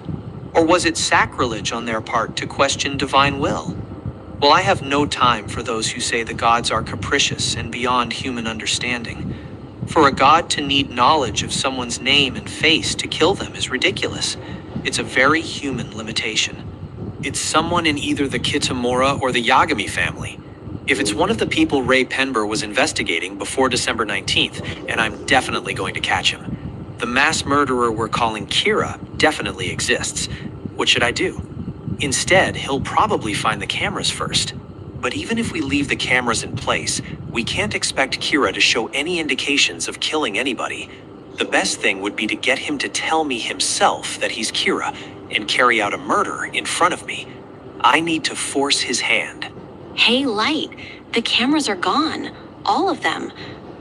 Or was it sacrilege on their part to question divine will? Well, I have no time for those who say the gods are capricious and beyond human understanding. For a god to need knowledge of someone's name and face to kill them is ridiculous. It's a very human limitation. It's someone in either the Kitamura or the Yagami family. If it's one of the people Ray Penber was investigating before December 19th, and I'm definitely going to catch him. The mass murderer we're calling Kira definitely exists. What should I do? Instead, he'll probably find the cameras first. But even if we leave the cameras in place, we can't expect Kira to show any indications of killing anybody. The best thing would be to get him to tell me himself that he's Kira and carry out a murder in front of me. I need to force his hand. Hey, Light, the cameras are gone. All of them.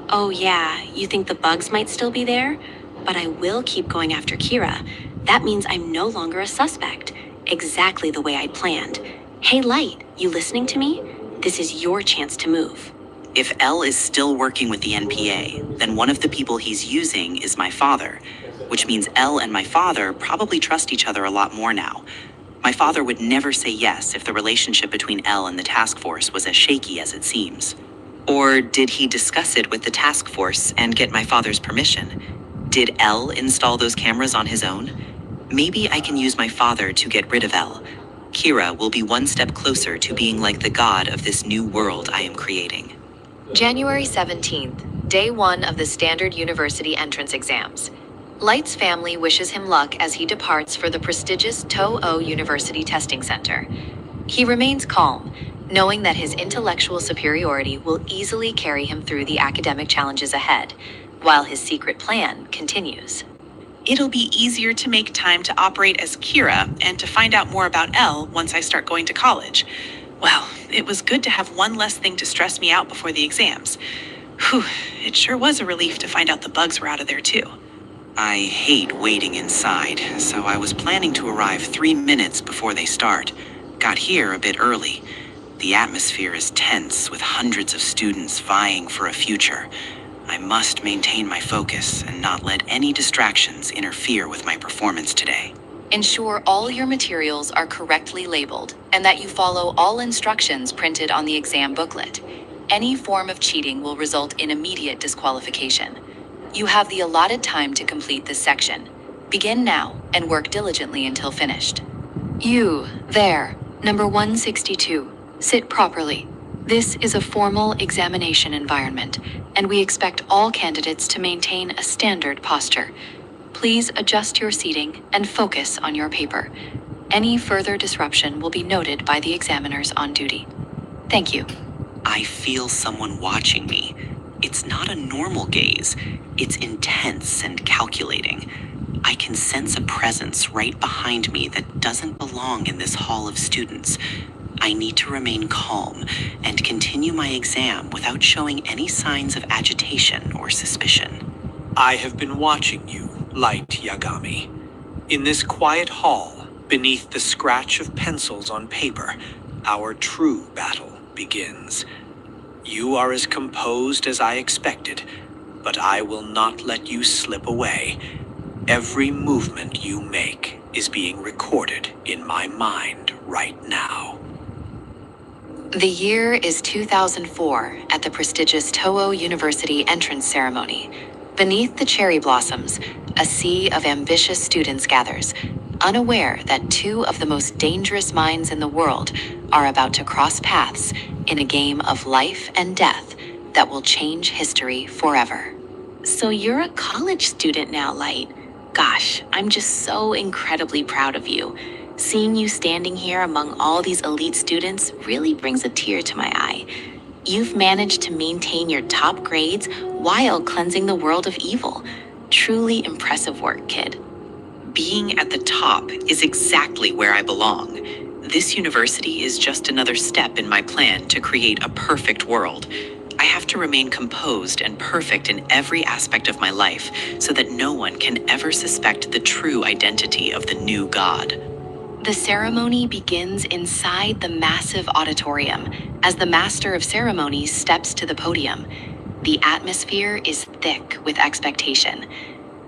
Oh yeah, you think the bugs might still be there? But I will keep going after Kira. That means I'm no longer a suspect. Exactly the way I'd planned. Hey, Light, you listening to me? This is your chance to move. If L is still working with the NPA, then one of the people he's using is my father, which means L and my father probably trust each other a lot more now. My father would never say yes if the relationship between L and the task force was as shaky as it seems. Or did he discuss it with the task force and get my father's permission? Did L install those cameras on his own? Maybe I can use my father to get rid of L. Kira will be one step closer to being like the god of this new world I am creating. January 17th, day 1 of the standard university entrance exams. Light's family wishes him luck as he departs for the prestigious Toho University Testing Center. He remains calm, knowing that his intellectual superiority will easily carry him through the academic challenges ahead, while his secret plan continues. It'll be easier to make time to operate as Kira and to find out more about Elle once I start going to college. Well, it was good to have one less thing to stress me out before the exams. Whew, it sure was a relief to find out the bugs were out of there too. I hate waiting inside, so I was planning to arrive 3 minutes before they start. Got here a bit early. The atmosphere is tense with hundreds of students vying for a future. I must maintain my focus and not let any distractions interfere with my performance today. Ensure all your materials are correctly labeled and that you follow all instructions printed on the exam booklet. Any form of cheating will result in immediate disqualification. You have the allotted time to complete this section. Begin now and work diligently until finished. You, there, number 162, sit properly. This is a formal examination environment, and we expect all candidates to maintain a standard posture. Please adjust your seating and focus on your paper. Any further disruption will be noted by the examiners on duty. Thank you. I feel someone watching me. It's not a normal gaze. It's intense and calculating. I can sense a presence right behind me that doesn't belong in this hall of students. I need to remain calm and continue my exam without showing any signs of agitation or suspicion. I have been watching you, Light Yagami. In this quiet hall, beneath the scratch of pencils on paper, our true battle begins. You are as composed as I expected, but I will not let you slip away. Every movement you make is being recorded in my mind right now. The year is 2004 at the prestigious Toho University entrance ceremony. Beneath the cherry blossoms, a sea of ambitious students gathers, unaware that two of the most dangerous minds in the world are about to cross paths in a game of life and death that will change history forever. So you're a college student now, Light. Gosh, I'm just so incredibly proud of you. Seeing you standing here among all these elite students really brings a tear to my eye. You've managed to maintain your top grades while cleansing the world of evil. Truly impressive work, kid. Being at the top is exactly where I belong. This university is just another step in my plan to create a perfect world. I have to remain composed and perfect in every aspect of my life so that no one can ever suspect the true identity of the new god. The ceremony begins inside the massive auditorium as the master of ceremonies steps to the podium. The atmosphere is thick with expectation.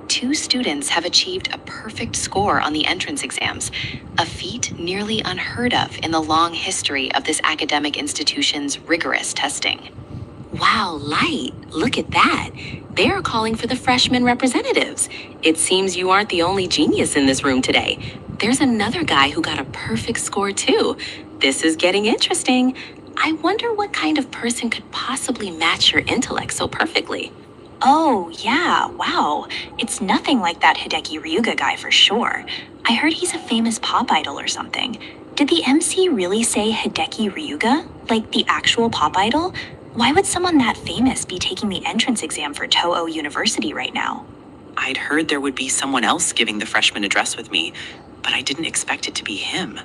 2 students have achieved a perfect score on the entrance exams, a feat nearly unheard of in the long history of this academic institution's rigorous testing. Wow, Light, look at that. They're calling for the freshman representatives. It seems you aren't the only genius in this room today. There's another guy who got a perfect score too. This is getting interesting. I wonder what kind of person could possibly match your intellect so perfectly. Oh, yeah, wow. It's nothing like that Hideki Ryuga guy for sure. I heard he's a famous pop idol or something. Did the MC really say Hideki Ryuga? Like the actual pop idol? Why would someone that famous be taking the entrance exam for Toho University right now? I'd heard there would be someone else giving the freshman address with me, but I didn't expect it to be him.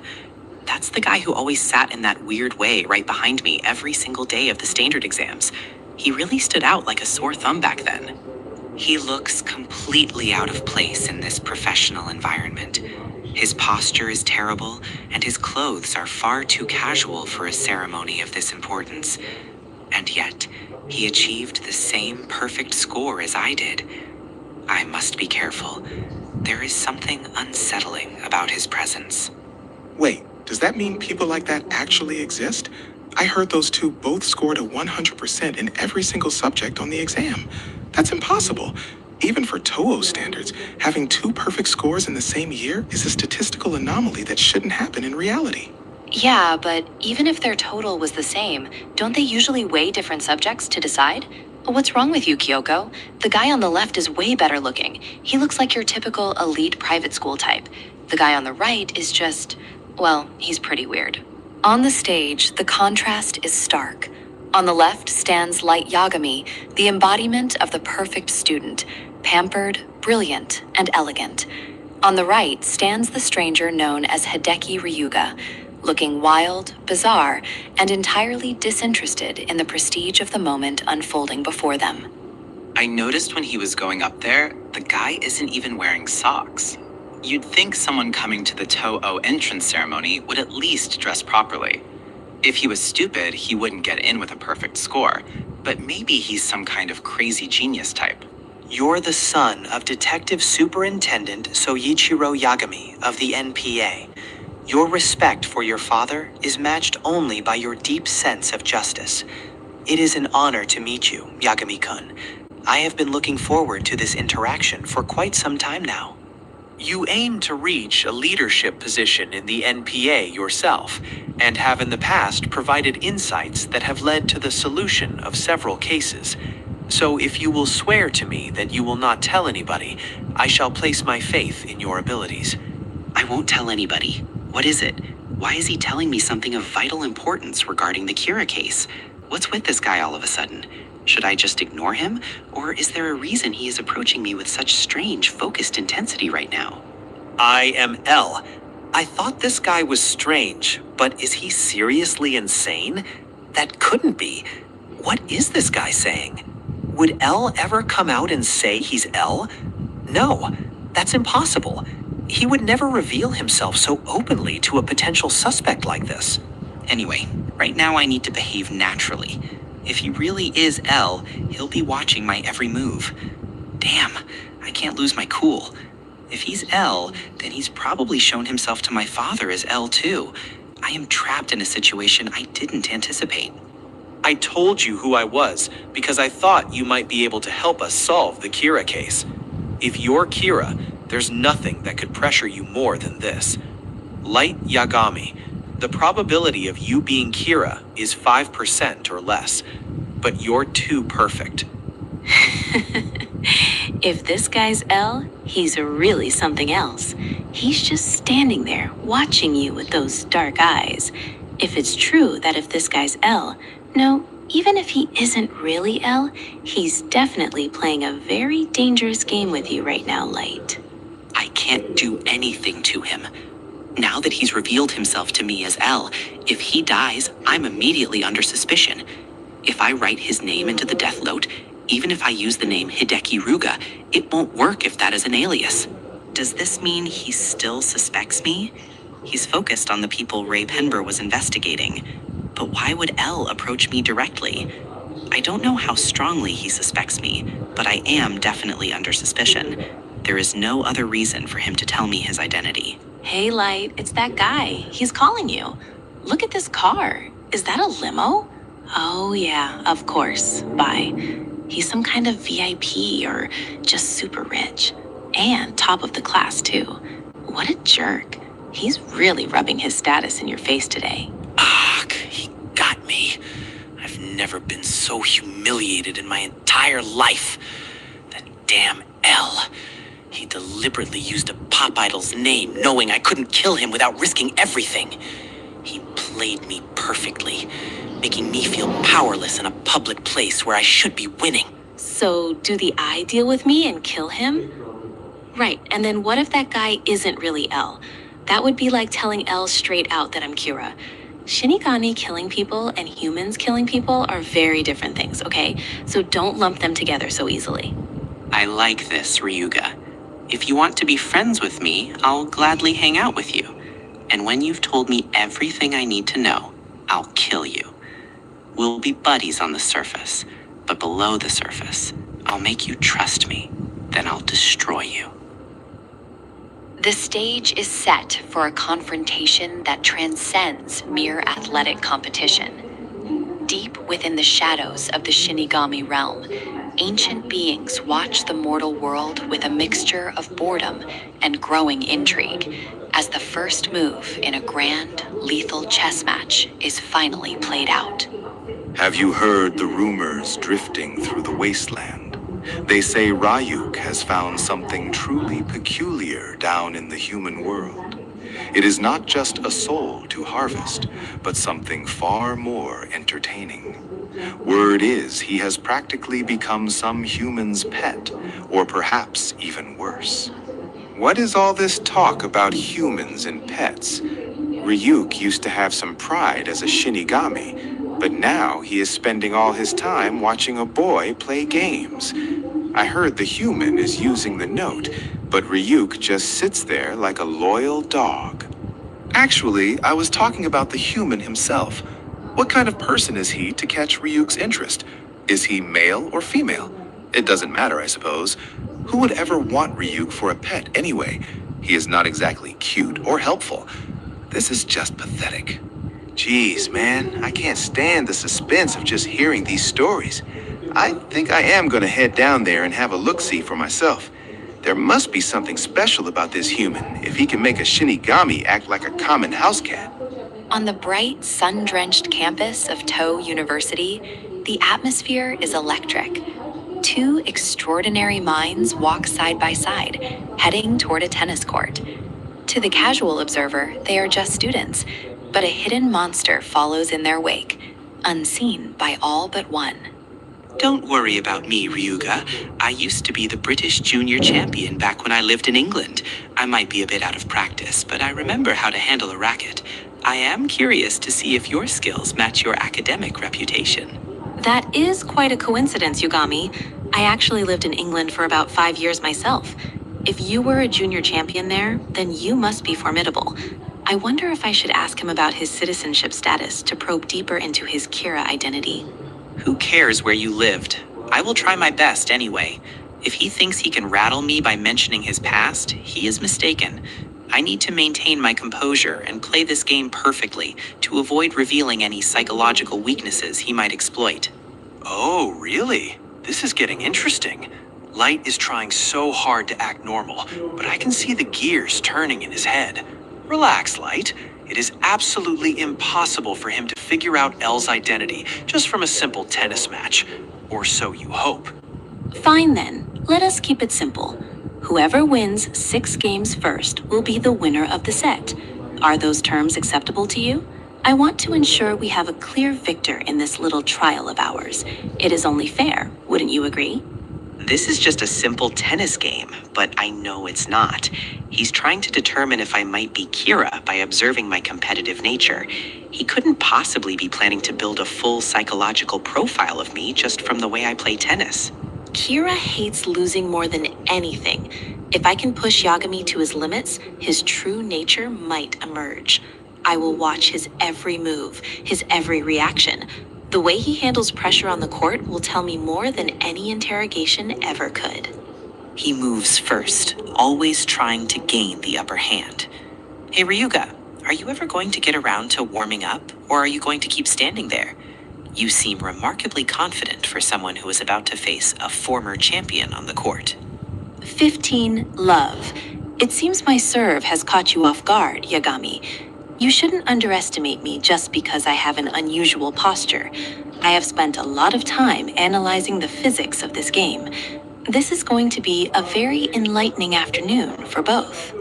That's the guy who always sat in that weird way right behind me every single day of the standard exams. He really stood out like a sore thumb back then. He looks completely out of place in this professional environment. His posture is terrible, and his clothes are far too casual for a ceremony of this importance. And yet, he achieved the same perfect score as I did. I must be careful. There is something unsettling about his presence. Wait, does that mean people like that actually exist? I heard those two both scored a 100% in every single subject on the exam. That's impossible. Even for Toho standards, having 2 perfect scores in the same year is a statistical anomaly that shouldn't happen in reality. Yeah, but even if their total was the same, don't they usually weigh different subjects to decide? What's wrong with you, Kyoko? The guy on the left is way better looking. He looks like your typical elite private school type. The guy on the right is just, well, he's pretty weird. On the stage, the contrast is stark. On the left stands Light Yagami, the embodiment of the perfect student, pampered, brilliant, and elegant. On the right stands the stranger known as Hideki Ryuga, looking wild, bizarre, and entirely disinterested in the prestige of the moment unfolding before them. I noticed when he was going up there, the guy isn't even wearing socks. You'd think someone coming to the Toho entrance ceremony would at least dress properly. If he was stupid, he wouldn't get in with a perfect score. But maybe he's some kind of crazy genius type. You're the son of Detective Superintendent Soichiro Yagami of the NPA. Your respect for your father is matched only by your deep sense of justice. It is an honor to meet you, Yagami-kun. I have been looking forward to this interaction for quite some time now. You aim to reach a leadership position in the NPA yourself, and have in the past provided insights that have led to the solution of several cases. So if you will swear to me that you will not tell anybody, I shall place my faith in your abilities. I won't tell anybody. What is it? Why is he telling me something of vital importance regarding the Kira case? What's with this guy all of a sudden? Should I just ignore him? Or is there a reason he is approaching me with such strange, focused intensity right now? I am L. I thought this guy was strange, but is he seriously insane? That couldn't be. What is this guy saying? Would L ever come out and say he's L? No, that's impossible. He would never reveal himself so openly to a potential suspect like this. Anyway, right now I need to behave naturally. If he really is L, he'll be watching my every move. Damn, I can't lose my cool. If he's L, then he's probably shown himself to my father as L too. I am trapped in a situation I didn't anticipate. I told you who I was because I thought you might be able to help us solve the Kira case. If you're Kira, there's nothing that could pressure you more than this. Light Yagami, the probability of you being Kira is 5% or less, but you're too perfect. If this guy's L, he's really something else. He's just standing there, watching you with those dark eyes. If it's true that if this guy's L, no, even if he isn't really L, he's definitely playing a very dangerous game with you right now, Light. I can't do anything to him. Now that he's revealed himself to me as L, if he dies, I'm immediately under suspicion. If I write his name into the death note, even if I use the name Hideki Ruga, it won't work if that is an alias. Does this mean he still suspects me? He's focused on the people Ray Penber was investigating. But why would L approach me directly? I don't know how strongly he suspects me, but I am definitely under suspicion. There is no other reason for him to tell me his identity. Hey, Light, it's that guy. He's calling you. Look at this car. Is that a limo? Oh, yeah, of course. Bye. He's some kind of VIP or just super rich. And top of the class, too. What a jerk. He's really rubbing his status in your face today. Ugh, he got me. I've never been so humiliated in my entire life. That damn L. He deliberately used a pop idol's name, knowing I couldn't kill him without risking everything. He played me perfectly, making me feel powerless in a public place where I should be winning. So, do the I deal with me and kill him? Right, and then what if that guy isn't really L? That would be like telling L straight out that I'm Kira. Shinigami killing people and humans killing people are very different things, okay? So don't lump them together so easily. I like this, Ryuga. If you want to be friends with me, I'll gladly hang out with you. And when you've told me everything I need to know, I'll kill you. We'll be buddies on the surface, but below the surface, I'll make you trust me. Then I'll destroy you. The stage is set for a confrontation that transcends mere athletic competition. Deep within the shadows of the Shinigami realm, ancient beings watch the mortal world with a mixture of boredom and growing intrigue as the first move in a grand, lethal chess match is finally played out. Have you heard the rumors drifting through the wasteland? They say Ryuk has found something truly peculiar down in the human world. It is not just a soul to harvest, but something far more entertaining. Word is he has practically become some human's pet, or perhaps even worse. What is all this talk about humans and pets? Ryuk used to have some pride as a Shinigami, but now he is spending all his time watching a boy play games. I heard the human is using the note, but Ryuk just sits there like a loyal dog. Actually, I was talking about the human himself. What kind of person is he to catch Ryuk's interest? Is he male or female? It doesn't matter, I suppose. Who would ever want Ryuk for a pet anyway? He is not exactly cute or helpful. This is just pathetic. Jeez, man, I can't stand the suspense of just hearing these stories. I think I am gonna head down there and have a look-see for myself. There must be something special about this human if he can make a Shinigami act like a common house cat. On the bright, sun-drenched campus of Toh University, the atmosphere is electric. Two extraordinary minds walk side by side, heading toward a tennis court. To the casual observer, they are just students, but a hidden monster follows in their wake, unseen by all but one. Don't worry about me, Ryuga. I used to be the British junior champion back when I lived in England. I might be a bit out of practice, but I remember how to handle a racket. I am curious to see if your skills match your academic reputation. That is quite a coincidence, Yugami. I actually lived in England for about 5 years myself. If you were a junior champion there, then you must be formidable. I wonder if I should ask him about his citizenship status to probe deeper into his Kira identity. Who cares where you lived? I will try my best anyway. If he thinks he can rattle me by mentioning his past, he is mistaken. I need to maintain my composure and play this game perfectly to avoid revealing any psychological weaknesses he might exploit. Oh, really? This is getting interesting. Light is trying so hard to act normal, but I can see the gears turning in his head. Relax, Light. It is absolutely impossible for him to figure out Elle's identity just from a simple tennis match. Or so you hope. Fine then, let us keep it simple. Whoever wins 6 games first will be the winner of the set. Are those terms acceptable to you? I want to ensure we have a clear victor in this little trial of ours. It is only fair, wouldn't you agree? This is just a simple tennis game, but I know it's not. He's trying to determine if I might be Kira by observing my competitive nature. He couldn't possibly be planning to build a full psychological profile of me just from the way I play tennis. Kira hates losing more than anything. If I can push Yagami to his limits, his true nature might emerge. I will watch his every move, his every reaction. The way he handles pressure on the court will tell me more than any interrogation ever could. He moves first, always trying to gain the upper hand. Hey Ryuga, are you ever going to get around to warming up, or are you going to keep standing there? You seem remarkably confident for someone who is about to face a former champion on the court. 15 love. It seems my serve has caught you off guard, Yagami. You shouldn't underestimate me just because I have an unusual posture. I have spent a lot of time analyzing the physics of this game. This is going to be a very enlightening afternoon for both.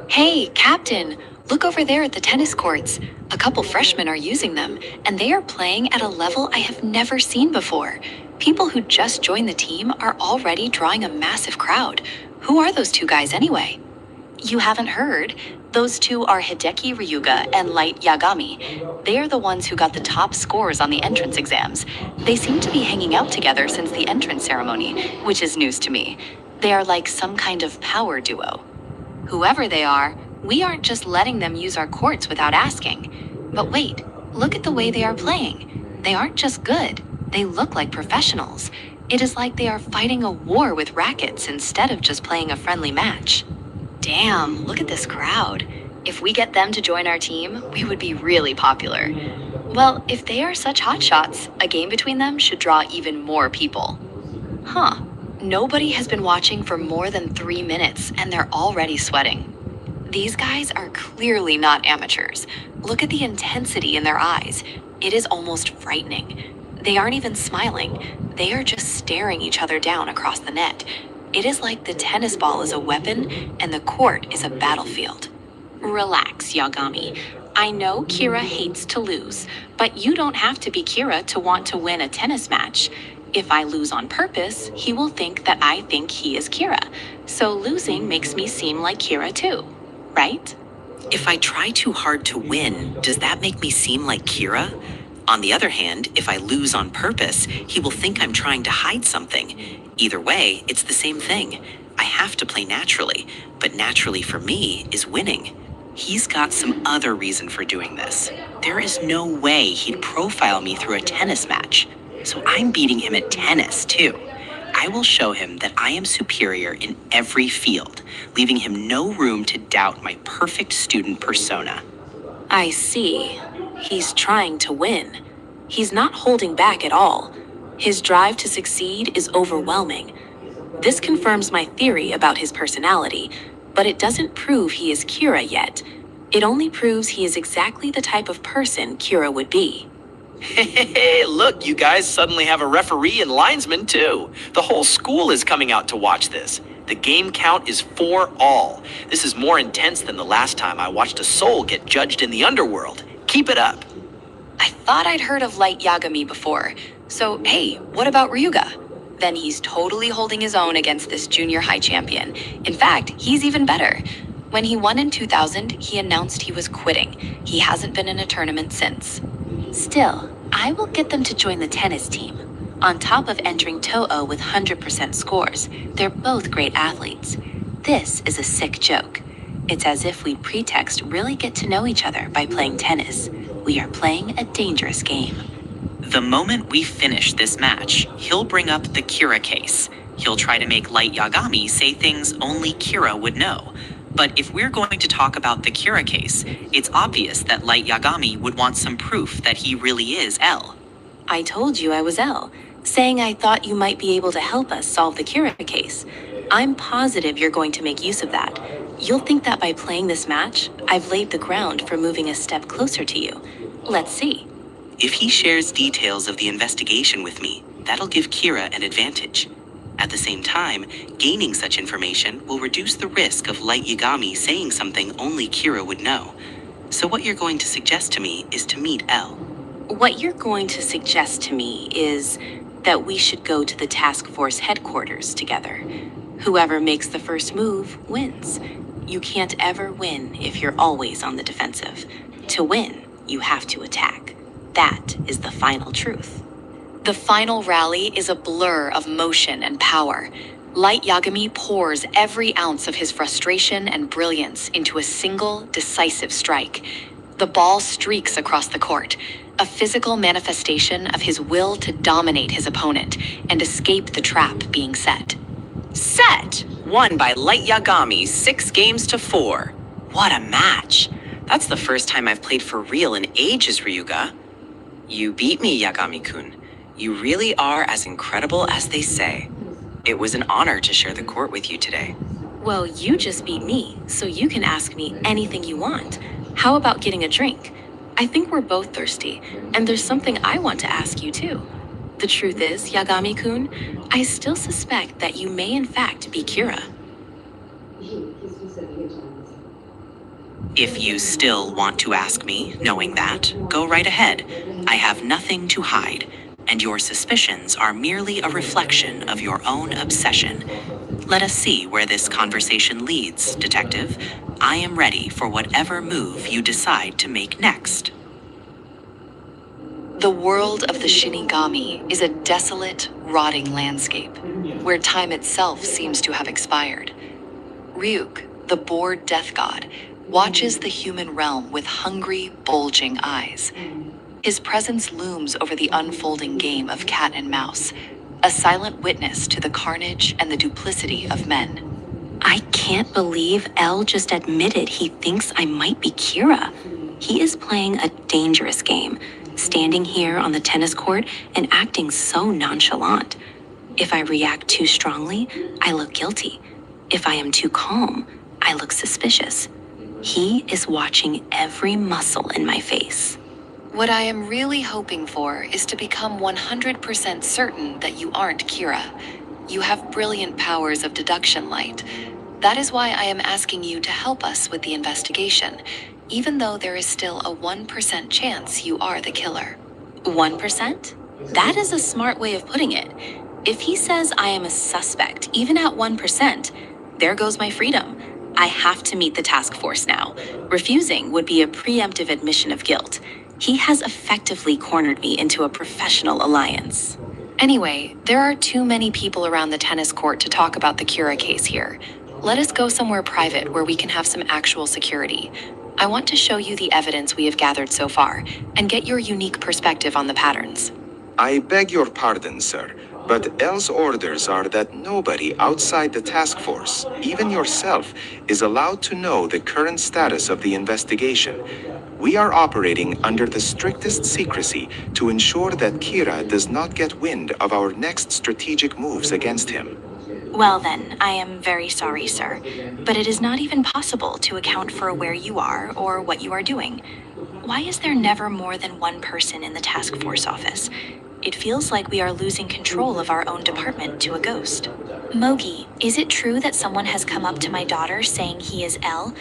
Hey, Captain, look over there at the tennis courts. A couple freshmen are using them, and they are playing at a level I have never seen before. People who just joined the team are already drawing a massive crowd. Who are those 2 guys anyway? You haven't heard? Those 2 are Hideki Ryuga and Light Yagami. They are the ones who got the top scores on the entrance exams. They seem to be hanging out together since the entrance ceremony, which is news to me. They are like some kind of power duo. Whoever they are, we aren't just letting them use our courts without asking. But wait, look at the way they are playing. They aren't just good, they look like professionals. It is like they are fighting a war with rackets instead of just playing a friendly match. Damn, look at this crowd. If we get them to join our team, we would be really popular. Well, if they are such hotshots, a game between them should draw even more people. Huh. Nobody has been watching for more than 3 minutes, and they're already sweating. These guys are clearly not amateurs. Look at the intensity in their eyes. It is almost frightening. They aren't even smiling. They are just staring each other down across the net. It is like the tennis ball is a weapon and the court is a battlefield. Relax, Yagami. I know Kira hates to lose, but you don't have to be Kira to want to win a tennis match. If I lose on purpose, he will think that I think he is Kira. So losing makes me seem like Kira too, right? If I try too hard to win, does that make me seem like Kira? On the other hand, if I lose on purpose, he will think I'm trying to hide something. Either way, it's the same thing. I have to play naturally, but naturally for me is winning. He's got some other reason for doing this. There is no way he'd profile me through a tennis match. So I'm beating him at tennis, too. I will show him that I am superior in every field, leaving him no room to doubt my perfect student persona. I see. He's trying to win. He's not holding back at all. His drive to succeed is overwhelming. This confirms my theory about his personality, but it doesn't prove he is Kira yet. It only proves he is exactly the type of person Kira would be. Hey, look, you guys suddenly have a referee and linesman too. The whole school is coming out to watch this. The game count is 4-all. This is more intense than the last time I watched a soul get judged in the underworld. Keep it up. I thought I'd heard of Light Yagami before. So, hey, what about Ryuga? Then he's totally holding his own against this junior high champion. In fact, he's even better. When he won in 2000, he announced he was quitting. He hasn't been in a tournament since. Still, I will get them to join the tennis team. On top of entering Toho with 100% scores, they're both great athletes. This is a sick joke. It's as if we pretext really get to know each other by playing tennis. We are playing a dangerous game. The moment we finish this match, he'll bring up the Kira case. He'll try to make Light Yagami say things only Kira would know. But if we're going to talk about the Kira case, it's obvious that Light Yagami would want some proof that he really is L. I told you I was L, saying I thought you might be able to help us solve the Kira case. I'm positive you're going to make use of that. You'll think that by playing this match, I've laid the ground for moving a step closer to you. Let's see. If he shares details of the investigation with me, that'll give Kira an advantage. At the same time, gaining such information will reduce the risk of Light Yagami saying something only Kira would know. So what you're going to suggest to me is to meet L. What you're going to suggest to me is that we should go to the task force headquarters together. Whoever makes the first move wins. You can't ever win if you're always on the defensive. To win, you have to attack. That is the final truth. The final rally is a blur of motion and power. Light Yagami pours every ounce of his frustration and brilliance into a single, decisive strike. The ball streaks across the court, a physical manifestation of his will to dominate his opponent and escape the trap being set. Set! Won by Light Yagami 6-4. What a match! That's the first time I've played for real in ages, Ryuga. You beat me, Yagami-kun. You really are as incredible as they say. It was an honor to share the court with you today. Well, you just beat me, so you can ask me anything you want. How about getting a drink? I think we're both thirsty, and there's something I want to ask you too. The truth is, Yagami-kun, I still suspect that you may in fact be Kira. If you still want to ask me, knowing that, go right ahead. I have nothing to hide, and your suspicions are merely a reflection of your own obsession. Let us see where this conversation leads, Detective. I am ready for whatever move you decide to make next. The world of the Shinigami is a desolate, rotting landscape, where time itself seems to have expired. Ryuk, the bored death god, watches the human realm with hungry, bulging eyes. His presence looms over the unfolding game of cat and mouse, a silent witness to the carnage and the duplicity of men. I can't believe El just admitted he thinks I might be Kira. He is playing a dangerous game, standing here on the tennis court and acting so nonchalant. If I react too strongly, I look guilty. If I am too calm, I look suspicious. He is watching every muscle in my face. What I am really hoping for is to become 100% certain that you aren't Kira. You have brilliant powers of deduction, Light. That is why I am asking you to help us with the investigation, even though there is still a 1% chance you are the killer. 1%? That is a smart way of putting it. If he says I am a suspect, even at 1%, there goes my freedom. I have to meet the task force now. Refusing would be a preemptive admission of guilt. He has effectively cornered me into a professional alliance. Anyway, there are too many people around the tennis court to talk about the Kira case here. Let us go somewhere private where we can have some actual security. I want to show you the evidence we have gathered so far and get your unique perspective on the patterns. I beg your pardon, sir, but L's orders are that nobody outside the task force, even yourself, is allowed to know the current status of the investigation. We are operating under the strictest secrecy to ensure that Kira does not get wind of our next strategic moves against him. Well then, I am very sorry, sir, but it is not even possible to account for where you are or what you are doing. Why is there never more than one person in the task force office? It feels like we are losing control of our own department to a ghost. Mogi, is it true that someone has come up to my daughter saying he is L?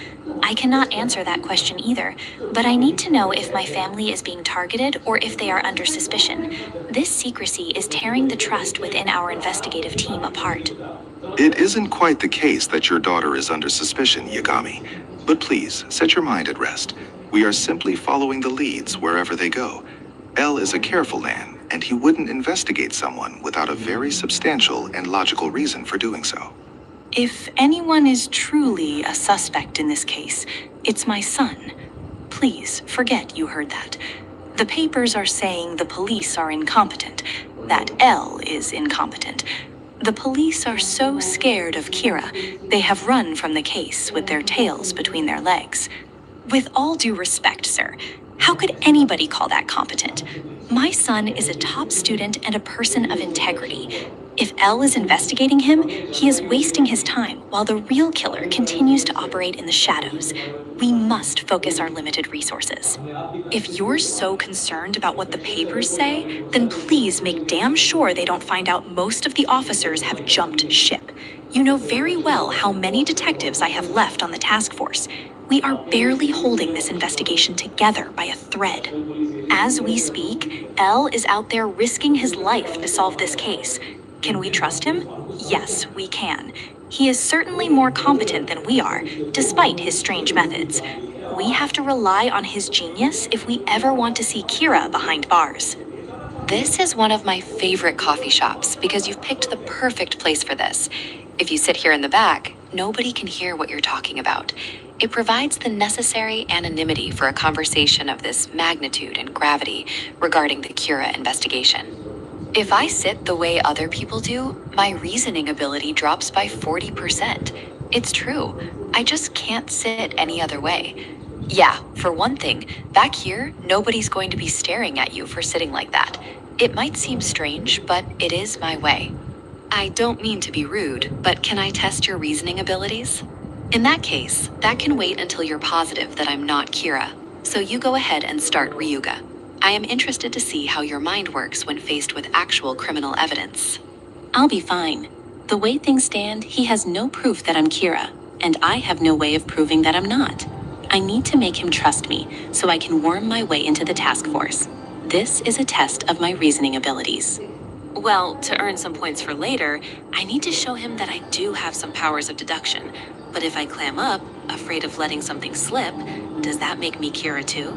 I cannot answer that question either, but I need to know if my family is being targeted or if they are under suspicion. This secrecy is tearing the trust within our investigative team apart. It isn't quite the case that your daughter is under suspicion, Yagami. But please, set your mind at rest. We are simply following the leads wherever they go. L is a careful man, and he wouldn't investigate someone without a very substantial and logical reason for doing so. If anyone is truly a suspect in this case, it's my son. Please, forget you heard that. The papers are saying the police are incompetent, that L is incompetent. The police are so scared of Kira, they have run from the case with their tails between their legs. With all due respect, sir, how could anybody call that competent? My son is a top student and a person of integrity. If L is investigating him, he is wasting his time while the real killer continues to operate in the shadows. We must focus our limited resources. If you're so concerned about what the papers say, then please make damn sure they don't find out most of the officers have jumped ship. You know very well how many detectives I have left on the task force. We are barely holding this investigation together by a thread. As we speak, L is out there risking his life to solve this case. Can we trust him? Yes, we can. He is certainly more competent than we are, despite his strange methods. We have to rely on his genius if we ever want to see Kira behind bars. This is one of my favorite coffee shops because you've picked the perfect place for this. If you sit here in the back, nobody can hear what you're talking about. It provides the necessary anonymity for a conversation of this magnitude and gravity regarding the Kira investigation. If I sit the way other people do, my reasoning ability drops by 40%. It's true. I just can't sit any other way. Yeah, for one thing, back here, nobody's going to be staring at you for sitting like that. It might seem strange, but it is my way. I don't mean to be rude, but can I test your reasoning abilities? In that case, that can wait until you're positive that I'm not Kira. So you go ahead and start Ryuga. I am interested to see how your mind works when faced with actual criminal evidence. I'll be fine. The way things stand, he has no proof that I'm Kira, and I have no way of proving that I'm not. I need to make him trust me, so I can worm my way into the task force. This is a test of my reasoning abilities. Well, to earn some points for later, I need to show him that I do have some powers of deduction. But if I clam up, afraid of letting something slip, does that make me Kira too?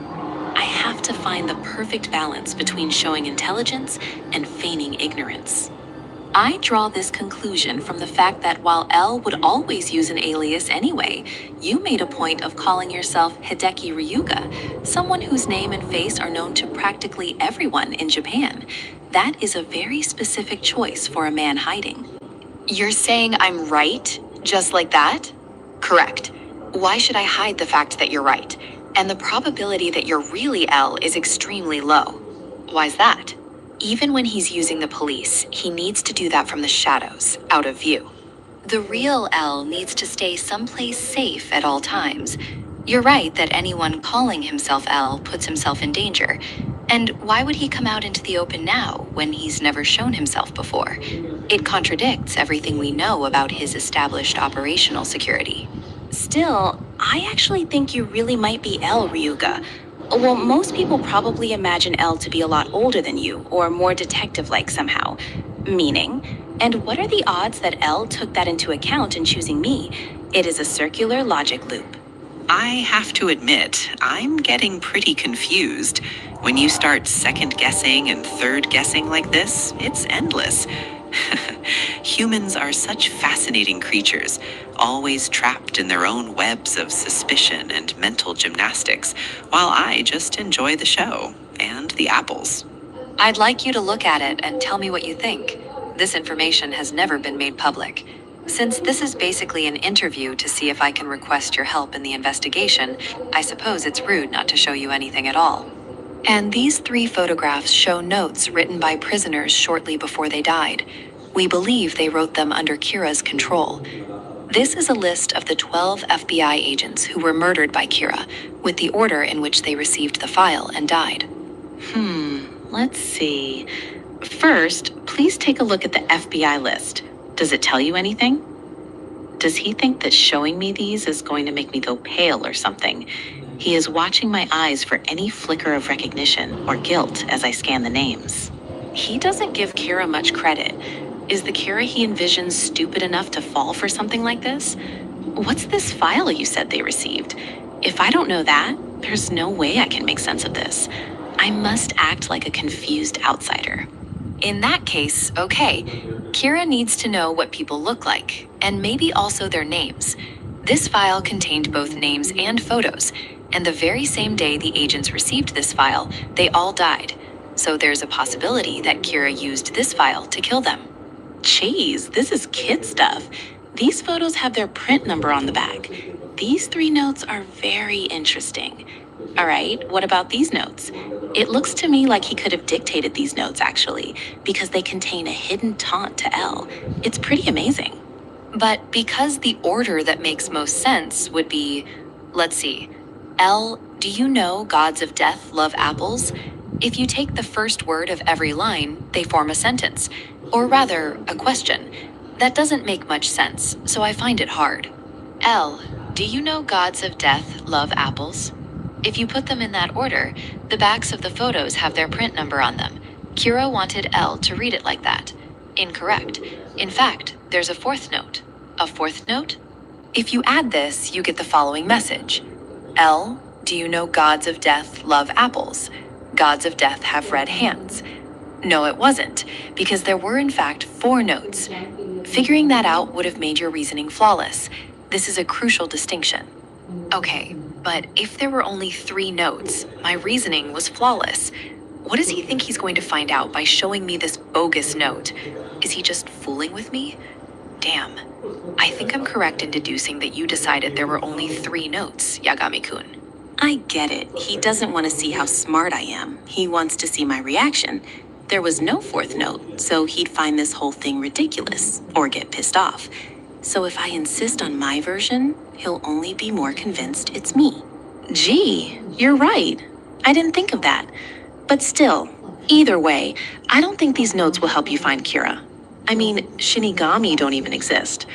I have to find the perfect balance between showing intelligence and feigning ignorance. I draw this conclusion from the fact that while L would always use an alias anyway, you made a point of calling yourself Hideki Ryuga, someone whose name and face are known to practically everyone in Japan. That is a very specific choice for a man hiding. You're saying I'm right, just like that? Correct. Why should I hide the fact that you're right? And the probability that you're really L is extremely low. Why's that? Even when he's using the police, he needs to do that from the shadows, out of view. The real L needs to stay someplace safe at all times. You're right that anyone calling himself L puts himself in danger. And why would he come out into the open now when he's never shown himself before? It contradicts everything we know about his established operational security. Still, I actually think you really might be L, Ryuga. Well, most people probably imagine L to be a lot older than you, or more detective-like somehow. Meaning, and what are the odds that L took that into account in choosing me? It is a circular logic loop. I have to admit, I'm getting pretty confused. When you start second-guessing and third-guessing like this, it's endless. Humans are such fascinating creatures, always trapped in their own webs of suspicion and mental gymnastics, while I just enjoy the show and the apples. I'd like you to look at it and tell me what you think. This information has never been made public. Since this is basically an interview to see if I can request your help in the investigation, I suppose it's rude not to show you anything at all. And these 3 photographs show notes written by prisoners shortly before they died. We believe they wrote them under Kira's control. This is a list of the 12 FBI agents who were murdered by Kira, with the order in which they received the file and died. Let's see. First, please take a look at the FBI list. Does it tell you anything? Does he think that showing me these is going to make me go pale or something? He is watching my eyes for any flicker of recognition or guilt as I scan the names. He doesn't give Kira much credit. Is the Kira he envisions stupid enough to fall for something like this? What's this file you said they received? If I don't know that, there's no way I can make sense of this. I must act like a confused outsider. In that case, okay. Kira needs to know what people look like, and maybe also their names. This file contained both names and photos, and the very same day the agents received this file, they all died. So there's a possibility that Kira used this file to kill them. Jeez, this is kid stuff. These photos have their print number on the back. These 3 notes are very interesting. All right, what about these notes? It looks to me like he could have dictated these notes, actually, because they contain a hidden taunt to Elle. It's pretty amazing. But because the order that makes most sense would be, let's see, Elle, do you know gods of death love apples? If you take the first word of every line, they form a sentence, or rather, a question. That doesn't make much sense, so I find it hard. Elle, do you know gods of death love apples? If you put them in that order, the backs of the photos have their print number on them. Kira wanted Elle to read it like that. Incorrect. In fact, there's a 4th note. A 4th note? If you add this, you get the following message. Elle, do you know gods of death love apples? Gods of death have red hands. No, it wasn't, because there were in fact 4 notes. Figuring that out would have made your reasoning flawless. This is a crucial distinction. Okay, but if there were only 3 notes, my reasoning was flawless. What does he think he's going to find out by showing me this bogus note? Is he just fooling with me? Damn. I think I'm correct in deducing that you decided there were only 3 notes, Yagami-kun. I get it. He doesn't want to see how smart I am. He wants to see my reaction. There was no 4th note, so he'd find this whole thing ridiculous or get pissed off. So if I insist on my version, he'll only be more convinced it's me. Gee, you're right. I didn't think of that. But still, either way, I don't think these notes will help you find Kira. I mean, Shinigami don't even exist.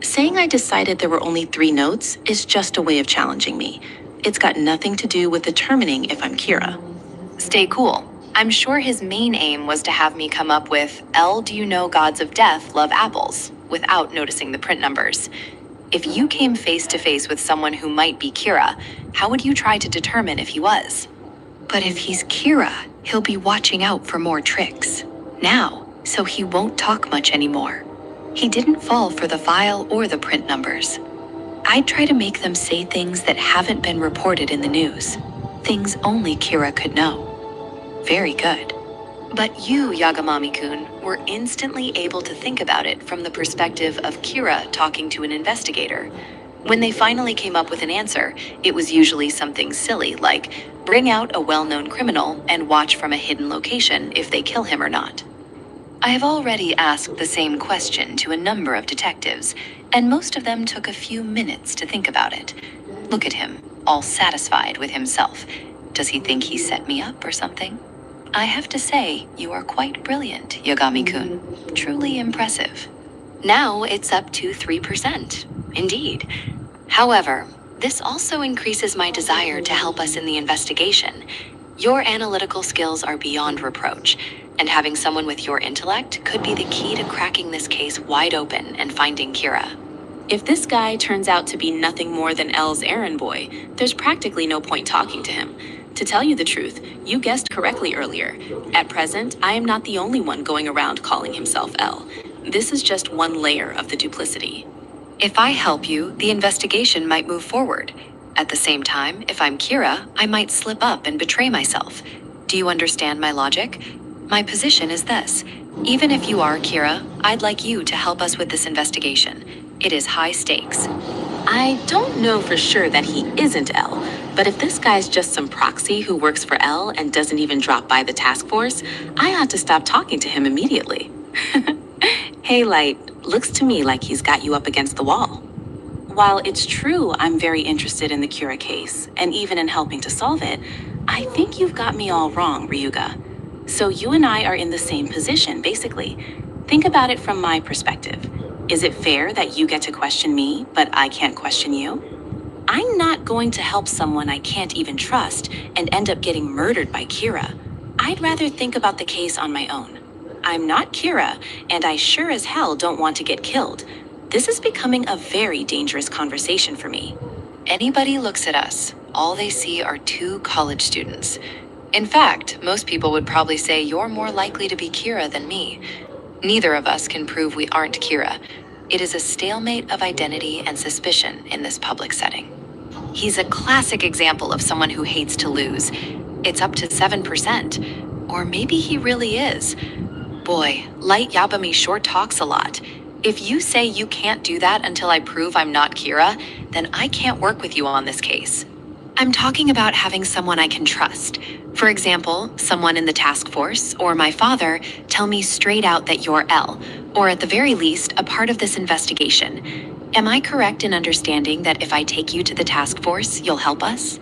Saying I decided there were only 3 notes is just a way of challenging me. It's got nothing to do with determining if I'm Kira. Stay cool. I'm sure his main aim was to have me come up with, Elle, do you know gods of death love apples, without noticing the print numbers. If you came face to face with someone who might be Kira, how would you try to determine if he was? But if he's Kira, he'll be watching out for more tricks. Now, so he won't talk much anymore. He didn't fall for the file or the print numbers. I'd try to make them say things that haven't been reported in the news. Things only Kira could know. Very good. But you, Yagamami-kun, were instantly able to think about it from the perspective of Kira talking to an investigator. When they finally came up with an answer, it was usually something silly like, bring out a well-known criminal and watch from a hidden location if they kill him or not. I have already asked the same question to a number of detectives, and most of them took a few minutes to think about it. Look at him, all satisfied with himself. Does he think he set me up or something? I have to say, you are quite brilliant, Yagami-kun. Truly impressive. Now it's up to 3%. Indeed. However, this also increases my desire to help us in the investigation. Your analytical skills are beyond reproach, and having someone with your intellect could be the key to cracking this case wide open and finding Kira. If this guy turns out to be nothing more than Elle's errand boy, there's practically no point talking to him. To tell you the truth, you guessed correctly earlier. At present, I am not the only one going around calling himself Elle. This is just one layer of the duplicity. If I help you, the investigation might move forward. At the same time, if I'm Kira, I might slip up and betray myself. Do you understand my logic? My position is this. Even if you are Kira, I'd like you to help us with this investigation. It is high stakes. I don't know for sure that he isn't L, but if this guy's just some proxy who works for L and doesn't even drop by the task force, I ought to stop talking to him immediately. Hey, Light, looks to me like he's got you up against the wall. While it's true I'm very interested in the Kira case, and even in helping to solve it, I think you've got me all wrong, Ryuga. So you and I are in the same position, basically. Think about it from my perspective. Is it fair that you get to question me, but I can't question you? I'm not going to help someone I can't even trust and end up getting murdered by Kira. I'd rather think about the case on my own. I'm not Kira, and I sure as hell don't want to get killed. This is becoming a very dangerous conversation for me. Anybody looks at us, all they see are two college students. In fact, most people would probably say you're more likely to be Kira than me. Neither of us can prove we aren't Kira. It is a stalemate of identity and suspicion in this public setting. He's a classic example of someone who hates to lose. It's up to 7%. Or maybe he really is. Boy, Light Yabami sure talks a lot. If you say you can't do that until I prove I'm not Kira, then I can't work with you on this case. I'm talking about having someone I can trust. For example, someone in the task force or my father tell me straight out that you're L, or at the very least, a part of this investigation. Am I correct in understanding that if I take you to the task force, you'll help us?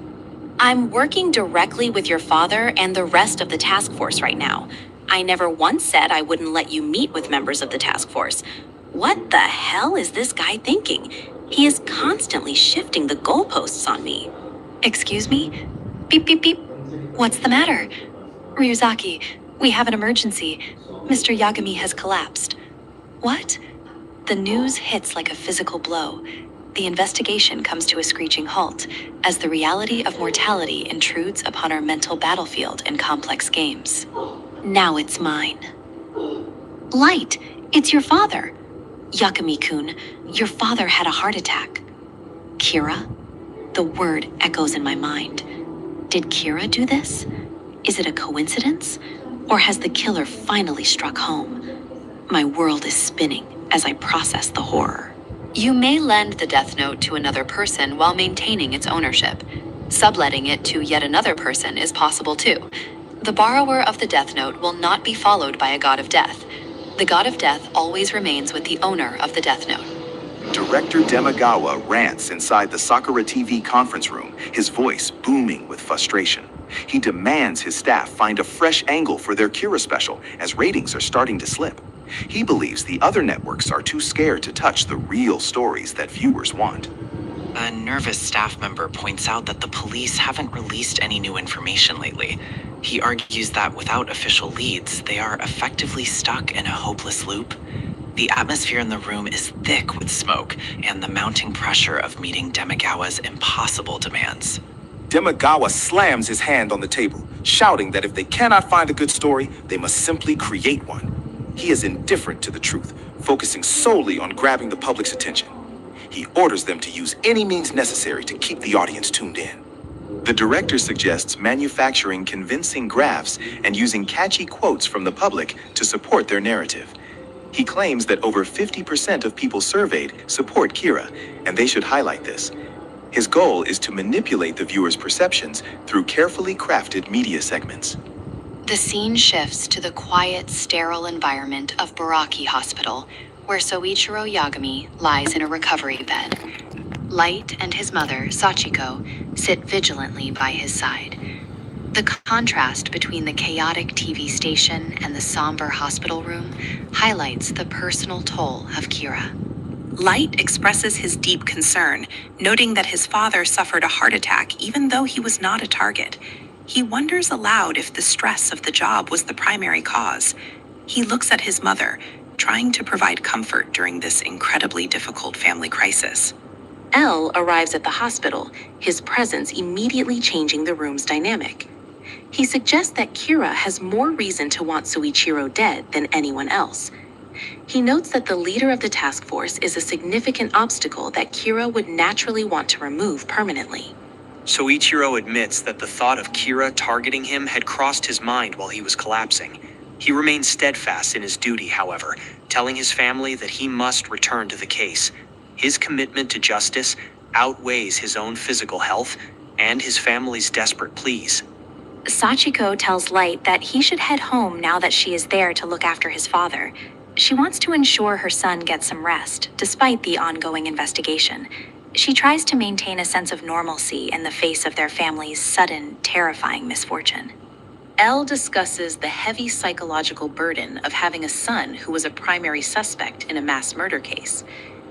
I'm working directly with your father and the rest of the task force right now. I never once said I wouldn't let you meet with members of the task force. What the hell is this guy thinking? He is constantly shifting the goalposts on me. Excuse me? Beep, beep, beep. What's the matter? Ryuzaki, we have an emergency. Mr. Yagami has collapsed. What? The news hits like a physical blow. The investigation comes to a screeching halt as the reality of mortality intrudes upon our mental battlefield in complex games. Now it's mine. Light, it's your father. Yakami-kun, your father had a heart attack. Kira? The word echoes in my mind. Did Kira do this? Is it a coincidence? Or has the killer finally struck home? My world is spinning as I process the horror. You may lend the Death Note to another person while maintaining its ownership. Subletting it to yet another person is possible too. The borrower of the Death Note will not be followed by a god of death. The god of death always remains with the owner of the Death Note. Director Demagawa rants inside the Sakura TV conference room, his voice booming with frustration. He demands his staff find a fresh angle for their Kira special as ratings are starting to slip. He believes the other networks are too scared to touch the real stories that viewers want. A nervous staff member points out that the police haven't released any new information lately. He argues that without official leads, they are effectively stuck in a hopeless loop. The atmosphere in the room is thick with smoke and the mounting pressure of meeting Demagawa's impossible demands. Demagawa slams his hand on the table, shouting that if they cannot find a good story, they must simply create one. He is indifferent to the truth, focusing solely on grabbing the public's attention. He orders them to use any means necessary to keep the audience tuned in. The director suggests manufacturing convincing graphs and using catchy quotes from the public to support their narrative. He claims that over 50% of people surveyed support Kira, and they should highlight this. His goal is to manipulate the viewer's perceptions through carefully crafted media segments. The scene shifts to the quiet, sterile environment of Baraki Hospital, where Soichiro Yagami lies in a recovery bed. Light and his mother, Sachiko, sit vigilantly by his side. The contrast between the chaotic TV station and the somber hospital room highlights the personal toll of Kira. Light expresses his deep concern, noting that his father suffered a heart attack even though he was not a target. He wonders aloud if the stress of the job was the primary cause. He looks at his mother, trying to provide comfort during this incredibly difficult family crisis. L arrives at the hospital, his presence immediately changing the room's dynamic. He suggests that Kira has more reason to want Soichiro dead than anyone else. He notes that the leader of the task force is a significant obstacle that Kira would naturally want to remove permanently. Soichiro admits that the thought of Kira targeting him had crossed his mind while he was collapsing. He remains steadfast in his duty, however, telling his family that he must return to the case. His commitment to justice outweighs his own physical health and his family's desperate pleas. Sachiko tells Light that he should head home now that she is there to look after his father. She wants to ensure her son gets some rest, despite the ongoing investigation. She tries to maintain a sense of normalcy in the face of their family's sudden, terrifying misfortune. Elle discusses the heavy psychological burden of having a son who was a primary suspect in a mass murder case.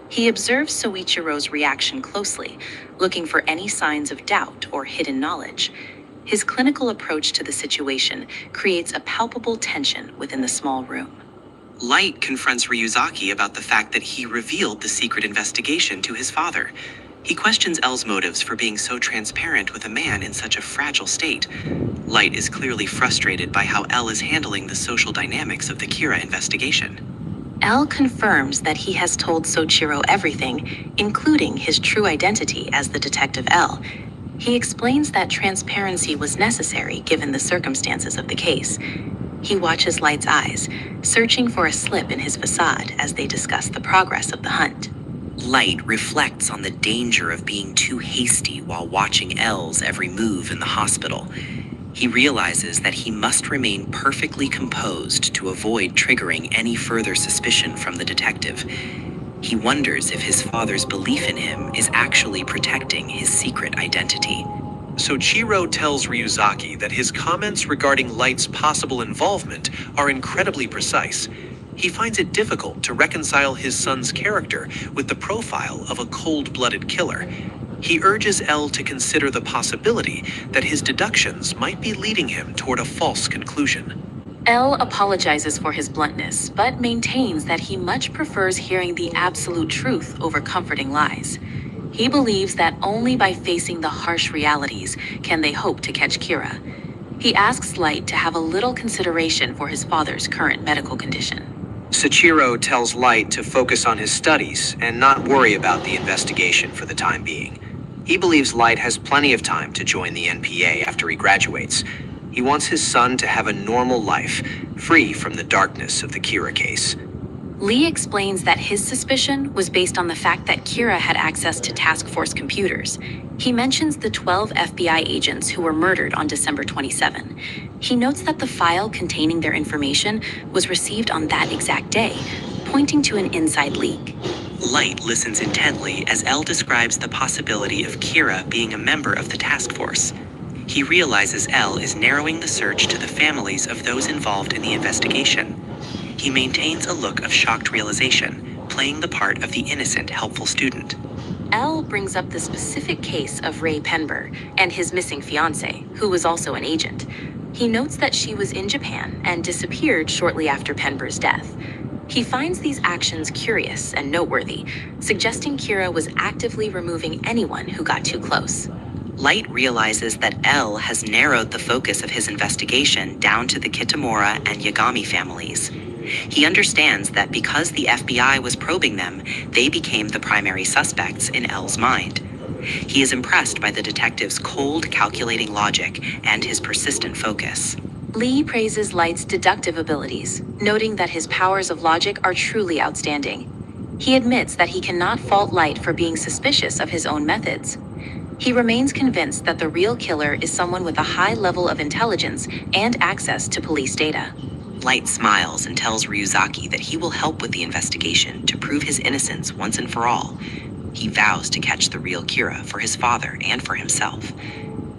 He observes Soichiro's reaction closely, looking for any signs of doubt or hidden knowledge. His clinical approach to the situation creates a palpable tension within the small room. Light confronts Ryuzaki about the fact that he revealed the secret investigation to his father. He questions Elle's motives for being so transparent with a man in such a fragile state. Light is clearly frustrated by how Elle is handling the social dynamics of the Kira investigation. Elle confirms that he has told Soichiro everything, including his true identity as the Detective Elle. He explains that transparency was necessary given the circumstances of the case. He watches Light's eyes, searching for a slip in his facade as they discuss the progress of the hunt. Light reflects on the danger of being too hasty while watching Elle's every move in the hospital. He realizes that he must remain perfectly composed to avoid triggering any further suspicion from the detective. He wonders if his father's belief in him is actually protecting his secret identity. Soichiro tells Ryuzaki that his comments regarding Light's possible involvement are incredibly precise. He finds it difficult to reconcile his son's character with the profile of a cold-blooded killer. He urges Elle to consider the possibility that his deductions might be leading him toward a false conclusion. Elle apologizes for his bluntness, but maintains that he much prefers hearing the absolute truth over comforting lies. He believes that only by facing the harsh realities can they hope to catch Kira. He asks Light to have a little consideration for his father's current medical condition. Soichiro tells Light to focus on his studies and not worry about the investigation for the time being. He believes Light has plenty of time to join the NPA after he graduates. He wants his son to have a normal life, free from the darkness of the Kira case. Lee explains that his suspicion was based on the fact that Kira had access to task force computers. He mentions the 12 FBI agents who were murdered on December 27. He notes that the file containing their information was received on that exact day, pointing to an inside leak. Light listens intently as Elle describes the possibility of Kira being a member of the task force. He realizes Elle is narrowing the search to the families of those involved in the investigation. He maintains a look of shocked realization, playing the part of the innocent, helpful student. Elle brings up the specific case of Ray Penber and his missing fiancé, who was also an agent. He notes that she was in Japan and disappeared shortly after Penber's death. He finds these actions curious and noteworthy, suggesting Kira was actively removing anyone who got too close. Light realizes that Elle has narrowed the focus of his investigation down to the Kitamura and Yagami families. He understands that because the FBI was probing them, they became the primary suspects in Elle's mind. He is impressed by the detective's cold, calculating logic and his persistent focus. Lee praises Light's deductive abilities, noting that his powers of logic are truly outstanding. He admits that he cannot fault Light for being suspicious of his own methods. He remains convinced that the real killer is someone with a high level of intelligence and access to police data. Light smiles and tells Ryuzaki that he will help with the investigation to prove his innocence once and for all. He vows to catch the real Kira for his father and for himself.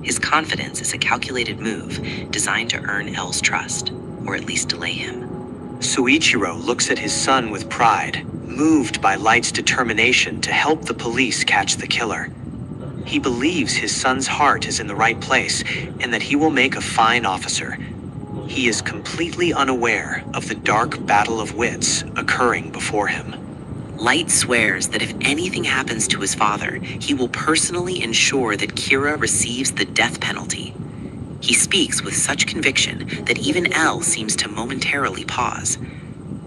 His confidence is a calculated move designed to earn Elle's trust, or at least delay him. Soichiro looks at his son with pride, moved by Light's determination to help the police catch the killer. He believes his son's heart is in the right place and that he will make a fine officer. He is completely unaware of the dark battle of wits occurring before him. Light swears that if anything happens to his father, he will personally ensure that Kira receives the death penalty. He speaks with such conviction that even Elle seems to momentarily pause.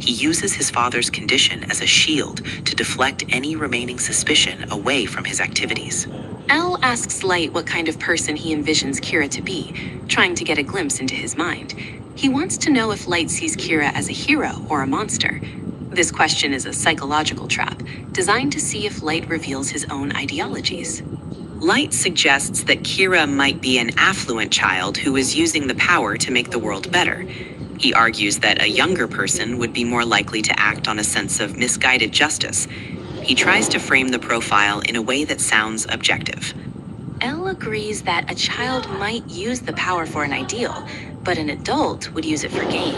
He uses his father's condition as a shield to deflect any remaining suspicion away from his activities. Elle asks Light what kind of person he envisions Kira to be, trying to get a glimpse into his mind. He wants to know if Light sees Kira as a hero or a monster. This question is a psychological trap, designed to see if Light reveals his own ideologies. Light suggests that Kira might be an affluent child who is using the power to make the world better. He argues that a younger person would be more likely to act on a sense of misguided justice. He tries to frame the profile in a way that sounds objective. Elle agrees that a child might use the power for an ideal, but an adult would use it for gain.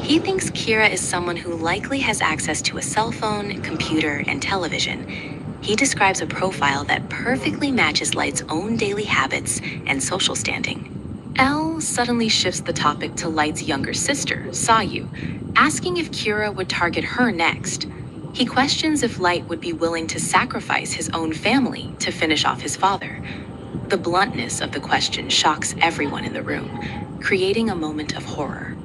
He thinks Kira is someone who likely has access to a cell phone, computer, and television. He describes a profile that perfectly matches Light's own daily habits and social standing. Elle suddenly shifts the topic to Light's younger sister, Sayu, asking if Kira would target her next. He questions if Light would be willing to sacrifice his own family to finish off his father. The bluntness of the question shocks everyone in the room, creating a moment of horror.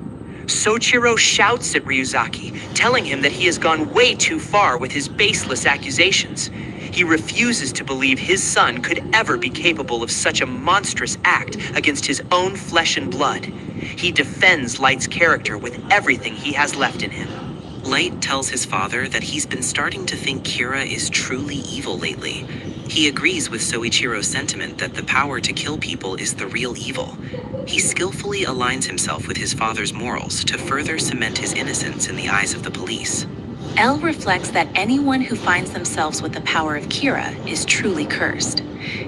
Soichiro shouts at Ryuzaki, telling him that he has gone way too far with his baseless accusations. He refuses to believe his son could ever be capable of such a monstrous act against his own flesh and blood. He defends Light's character with everything he has left in him. Light tells his father that he's been starting to think Kira is truly evil lately. He agrees with Soichiro's sentiment that the power to kill people is the real evil. He skillfully aligns himself with his father's morals to further cement his innocence in the eyes of the police. Elle reflects that anyone who finds themselves with the power of Kira is truly cursed.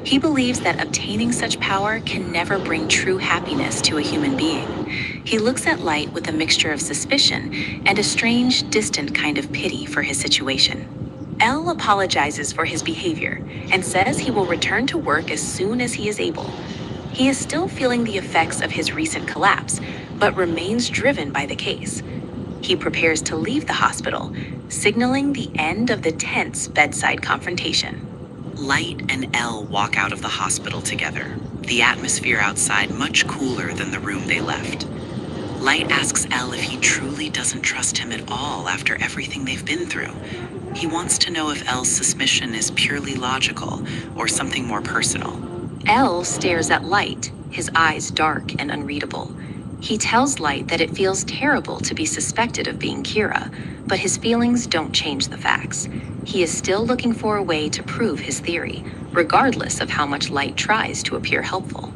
He believes that obtaining such power can never bring true happiness to a human being. He looks at Light with a mixture of suspicion and a strange, distant kind of pity for his situation. Elle apologizes for his behavior and says he will return to work as soon as he is able. He is still feeling the effects of his recent collapse, but remains driven by the case. He prepares to leave the hospital, signaling the end of the tense bedside confrontation. Light and Elle walk out of the hospital together, the atmosphere outside much cooler than the room they left. Light asks Elle if he truly doesn't trust him at all after everything they've been through. He wants to know if Elle's suspicion is purely logical or something more personal. Elle stares at Light, his eyes dark and unreadable. He tells Light that it feels terrible to be suspected of being Kira, but his feelings don't change the facts. He is still looking for a way to prove his theory, regardless of how much Light tries to appear helpful.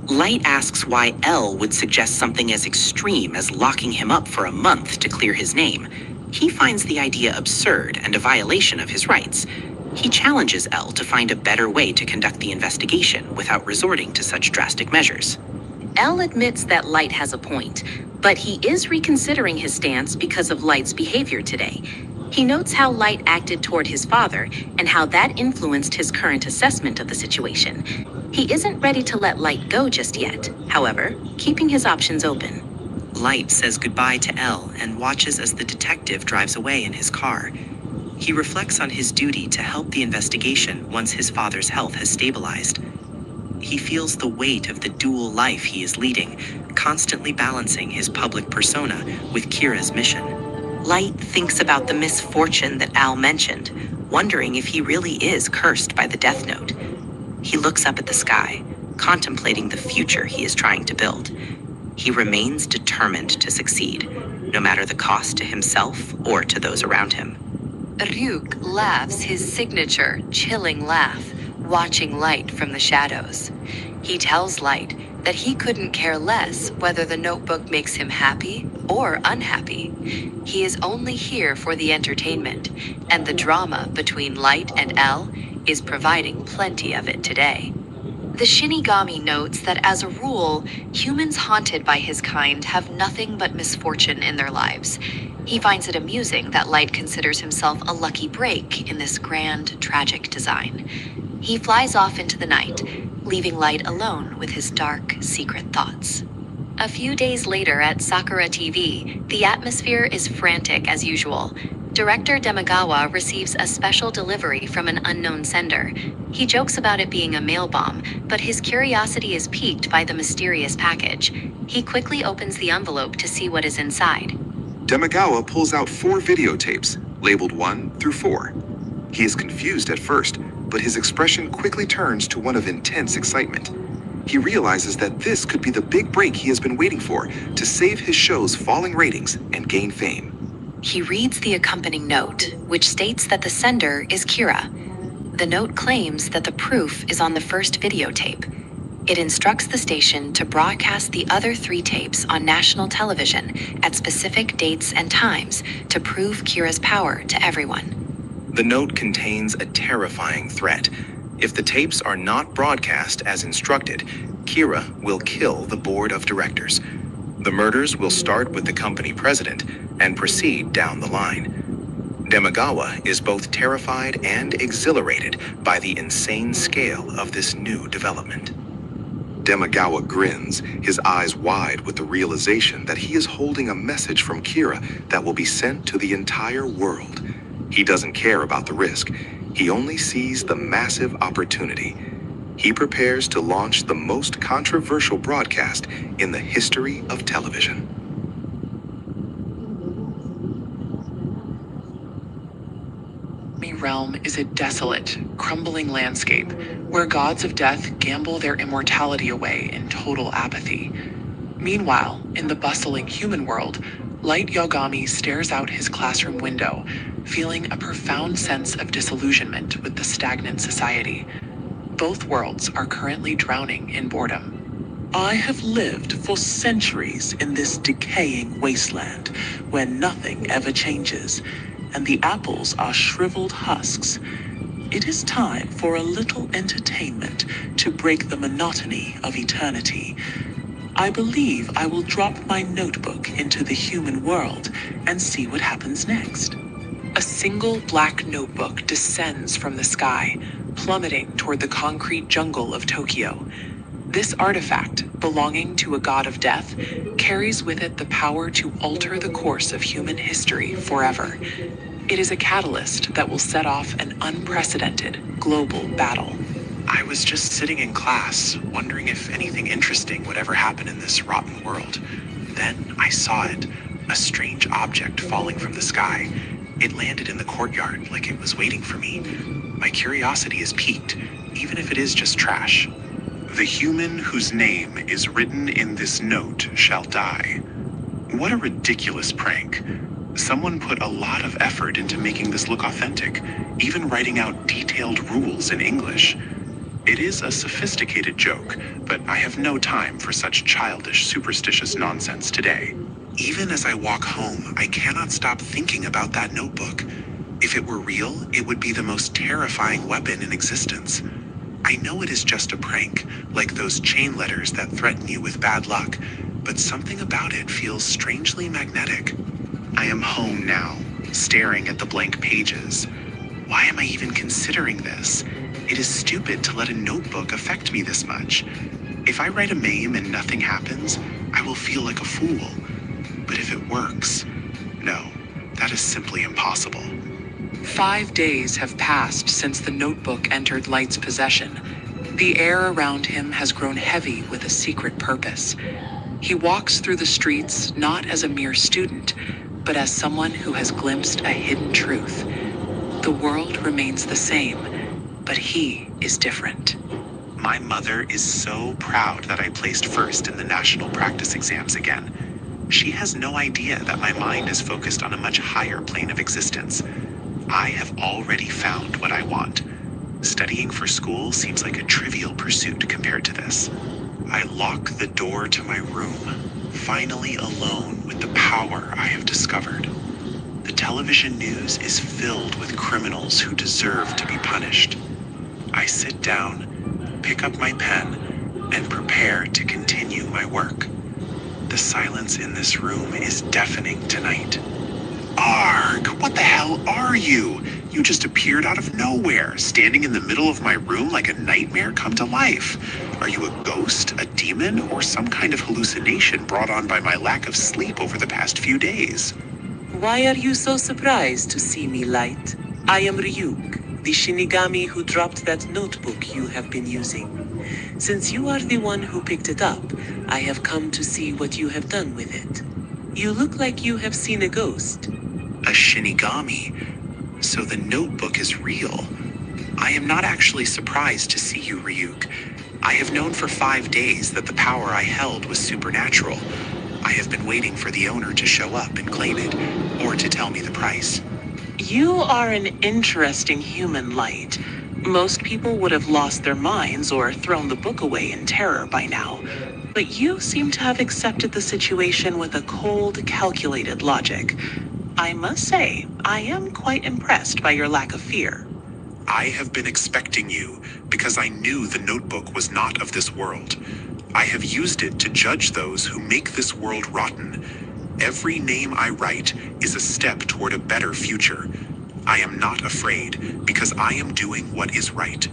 Light asks why Elle would suggest something as extreme as locking him up for a month to clear his name. He finds the idea absurd and a violation of his rights. He challenges Elle to find a better way to conduct the investigation without resorting to such drastic measures. Elle admits that Light has a point, but he is reconsidering his stance because of Light's behavior today. He notes how Light acted toward his father and how that influenced his current assessment of the situation. He isn't ready to let Light go just yet, however, keeping his options open. Light says goodbye to Elle and watches as the detective drives away in his car. He reflects on his duty to help the investigation once his father's health has stabilized. He feels the weight of the dual life he is leading, constantly balancing his public persona with Kira's mission. Light thinks about the misfortune that Al mentioned, wondering if he really is cursed by the Death Note. He looks up at the sky, contemplating the future he is trying to build. He remains determined to succeed, no matter the cost to himself or to those around him. Ryuk laughs his signature, chilling laugh, watching Light from the shadows. He tells Light that he couldn't care less whether the notebook makes him happy or unhappy. He is only here for the entertainment, and the drama between Light and Elle is providing plenty of it today. The Shinigami notes that as a rule, humans haunted by his kind have nothing but misfortune in their lives. He finds it amusing that Light considers himself a lucky break in this grand, tragic design. He flies off into the night, leaving Light alone with his dark, secret thoughts. A few days later at Sakura TV, the atmosphere is frantic as usual. Director Demagawa receives a special delivery from an unknown sender. He jokes about it being a mail bomb, but his curiosity is piqued by the mysterious package. He quickly opens the envelope to see what is inside. Demagawa pulls out 4 videotapes, labeled 1 through 4. He is confused at first, but his expression quickly turns to one of intense excitement. He realizes that this could be the big break he has been waiting for to save his show's falling ratings and gain fame. He reads the accompanying note, which states that the sender is Kira. The note claims that the proof is on the first videotape. It instructs the station to broadcast the other 3 tapes on national television at specific dates and times to prove Kira's power to everyone. The note contains a terrifying threat. If the tapes are not broadcast as instructed, Kira will kill the board of directors. The murders will start with the company president and proceed down the line. Demagawa is both terrified and exhilarated by the insane scale of this new development. Demagawa grins, his eyes wide with the realization that he is holding a message from Kira that will be sent to the entire world. He doesn't care about the risk. He only sees the massive opportunity. He prepares to launch the most controversial broadcast in the history of television. The realm is a desolate, crumbling landscape where gods of death gamble their immortality away in total apathy. Meanwhile, in the bustling human world, Light Yagami stares out his classroom window, feeling a profound sense of disillusionment with the stagnant society. Both worlds are currently drowning in boredom. I have lived for centuries in this decaying wasteland where nothing ever changes, and the apples are shriveled husks. It is time for a little entertainment to break the monotony of eternity. I believe I will drop my notebook into the human world and see what happens next. A single black notebook descends from the sky, plummeting toward the concrete jungle of Tokyo. This artifact, belonging to a god of death, carries with it the power to alter the course of human history forever. It is a catalyst that will set off an unprecedented global battle. I was just sitting in class, wondering if anything interesting would ever happen in this rotten world. Then I saw it, a strange object falling from the sky. It landed in the courtyard like it was waiting for me. My curiosity is piqued, even if it is just trash. The human whose name is written in this note shall die. What a ridiculous prank. Someone put a lot of effort into making this look authentic, even writing out detailed rules in English. It is a sophisticated joke, but I have no time for such childish, superstitious nonsense today. Even as I walk home, I cannot stop thinking about that notebook. If it were real, it would be the most terrifying weapon in existence. I know it is just a prank, like those chain letters that threaten you with bad luck, but something about it feels strangely magnetic. I am home now, staring at the blank pages. Why am I even considering this? It is stupid to let a notebook affect me this much. If I write a meme and nothing happens, I will feel like a fool. But if it works, no, that is simply impossible. 5 days have passed since the notebook entered Light's possession. The air around him has grown heavy with a secret purpose. He walks through the streets not as a mere student, but as someone who has glimpsed a hidden truth. The world remains the same, but he is different. My mother is so proud that I placed first in the national practice exams again. She has no idea that my mind is focused on a much higher plane of existence. I have already found what I want. Studying for school seems like a trivial pursuit compared to this. I lock the door to my room, finally alone with the power I have discovered. The television news is filled with criminals who deserve to be punished. I sit down, pick up my pen, and prepare to continue my work. The silence in this room is deafening tonight. Arg, what the hell are you? You just appeared out of nowhere, standing in the middle of my room like a nightmare come to life. Are you a ghost, a demon, or some kind of hallucination brought on by my lack of sleep over the past few days? Why are you so surprised to see me, Light? I am Ryuk, the Shinigami who dropped that notebook you have been using. Since you are the one who picked it up, I have come to see what you have done with it. You look like you have seen a ghost. A Shinigami. So the notebook is real. I am not actually surprised to see you, Ryuk. I have known for 5 days that the power I held was supernatural. I have been waiting for the owner to show up and claim it, or to tell me the price. You are an interesting human, Light. Most people would have lost their minds or thrown the book away in terror by now. But you seem to have accepted the situation with a cold, calculated logic. I must say, I am quite impressed by your lack of fear. I have been expecting you because I knew the notebook was not of this world. I have used it to judge those who make this world rotten. Every name I write is a step toward a better future. I am not afraid because I am doing what is right.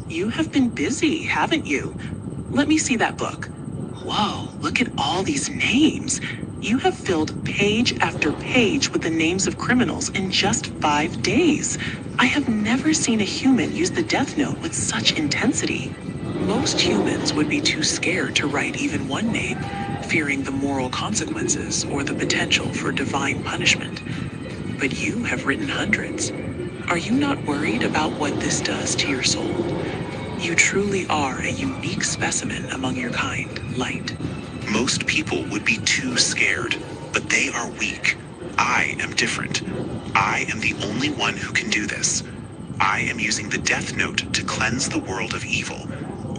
You have been busy, haven't you? Let me see that book. Whoa, look at all these names. You have filled page after page with the names of criminals in just 5 days. I have never seen a human use the death note with such intensity. Most humans would be too scared to write even one name, fearing the moral consequences or the potential for divine punishment. But you have written hundreds. Are you not worried about what this does to your soul? You truly are a unique specimen among your kind, Light. Most people would be too scared, but they are weak. I am different. I am the only one who can do this. I am using the Death Note to cleanse the world of evil.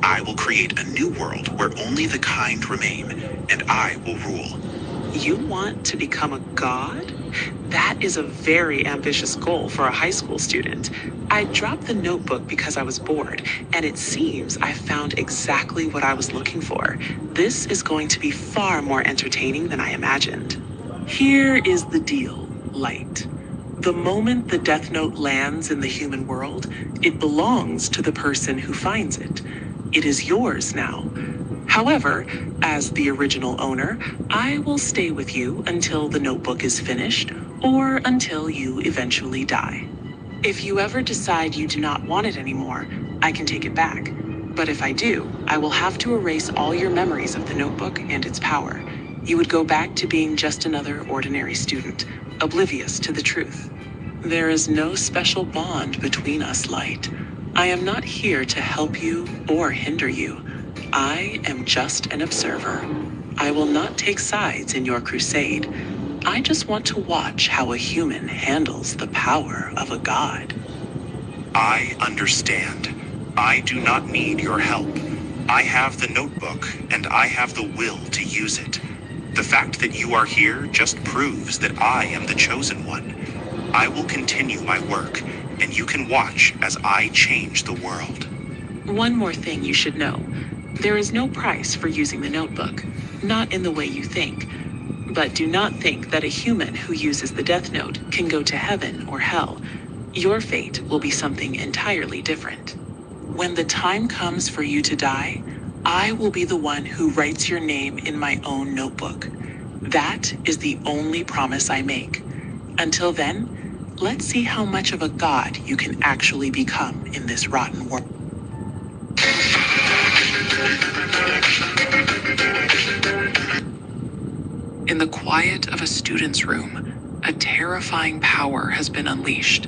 I will create a new world where only the kind remain, and I will rule. You want to become a god? That is a very ambitious goal for a high school student. I dropped the notebook because I was bored, and it seems I found exactly what I was looking for. This is going to be far more entertaining than I imagined. Here is the deal, Light. The moment the Death Note lands in the human world, it belongs to the person who finds it. It is yours now. However, as the original owner, I will stay with you until the notebook is finished, or until you eventually die. If you ever decide you do not want it anymore, I can take it back. But if I do, I will have to erase all your memories of the notebook and its power. You would go back to being just another ordinary student, oblivious to the truth. There is no special bond between us, Light. I am not here to help you or hinder you. I am just an observer. I will not take sides in your crusade. I just want to watch how a human handles the power of a god. I understand. I do not need your help. I have the notebook, and I have the will to use it. The fact that you are here just proves that I am the chosen one. I will continue my work, and you can watch as I change the world. One more thing you should know. There is no price for using the notebook, not in the way you think. But do not think that a human who uses the Death Note can go to heaven or hell. Your fate will be something entirely different. When the time comes for you to die, I will be the one who writes your name in my own notebook. That is the only promise I make. Until then, let's see how much of a god you can actually become in this rotten world. In the quiet of a student's room, a terrifying power has been unleashed.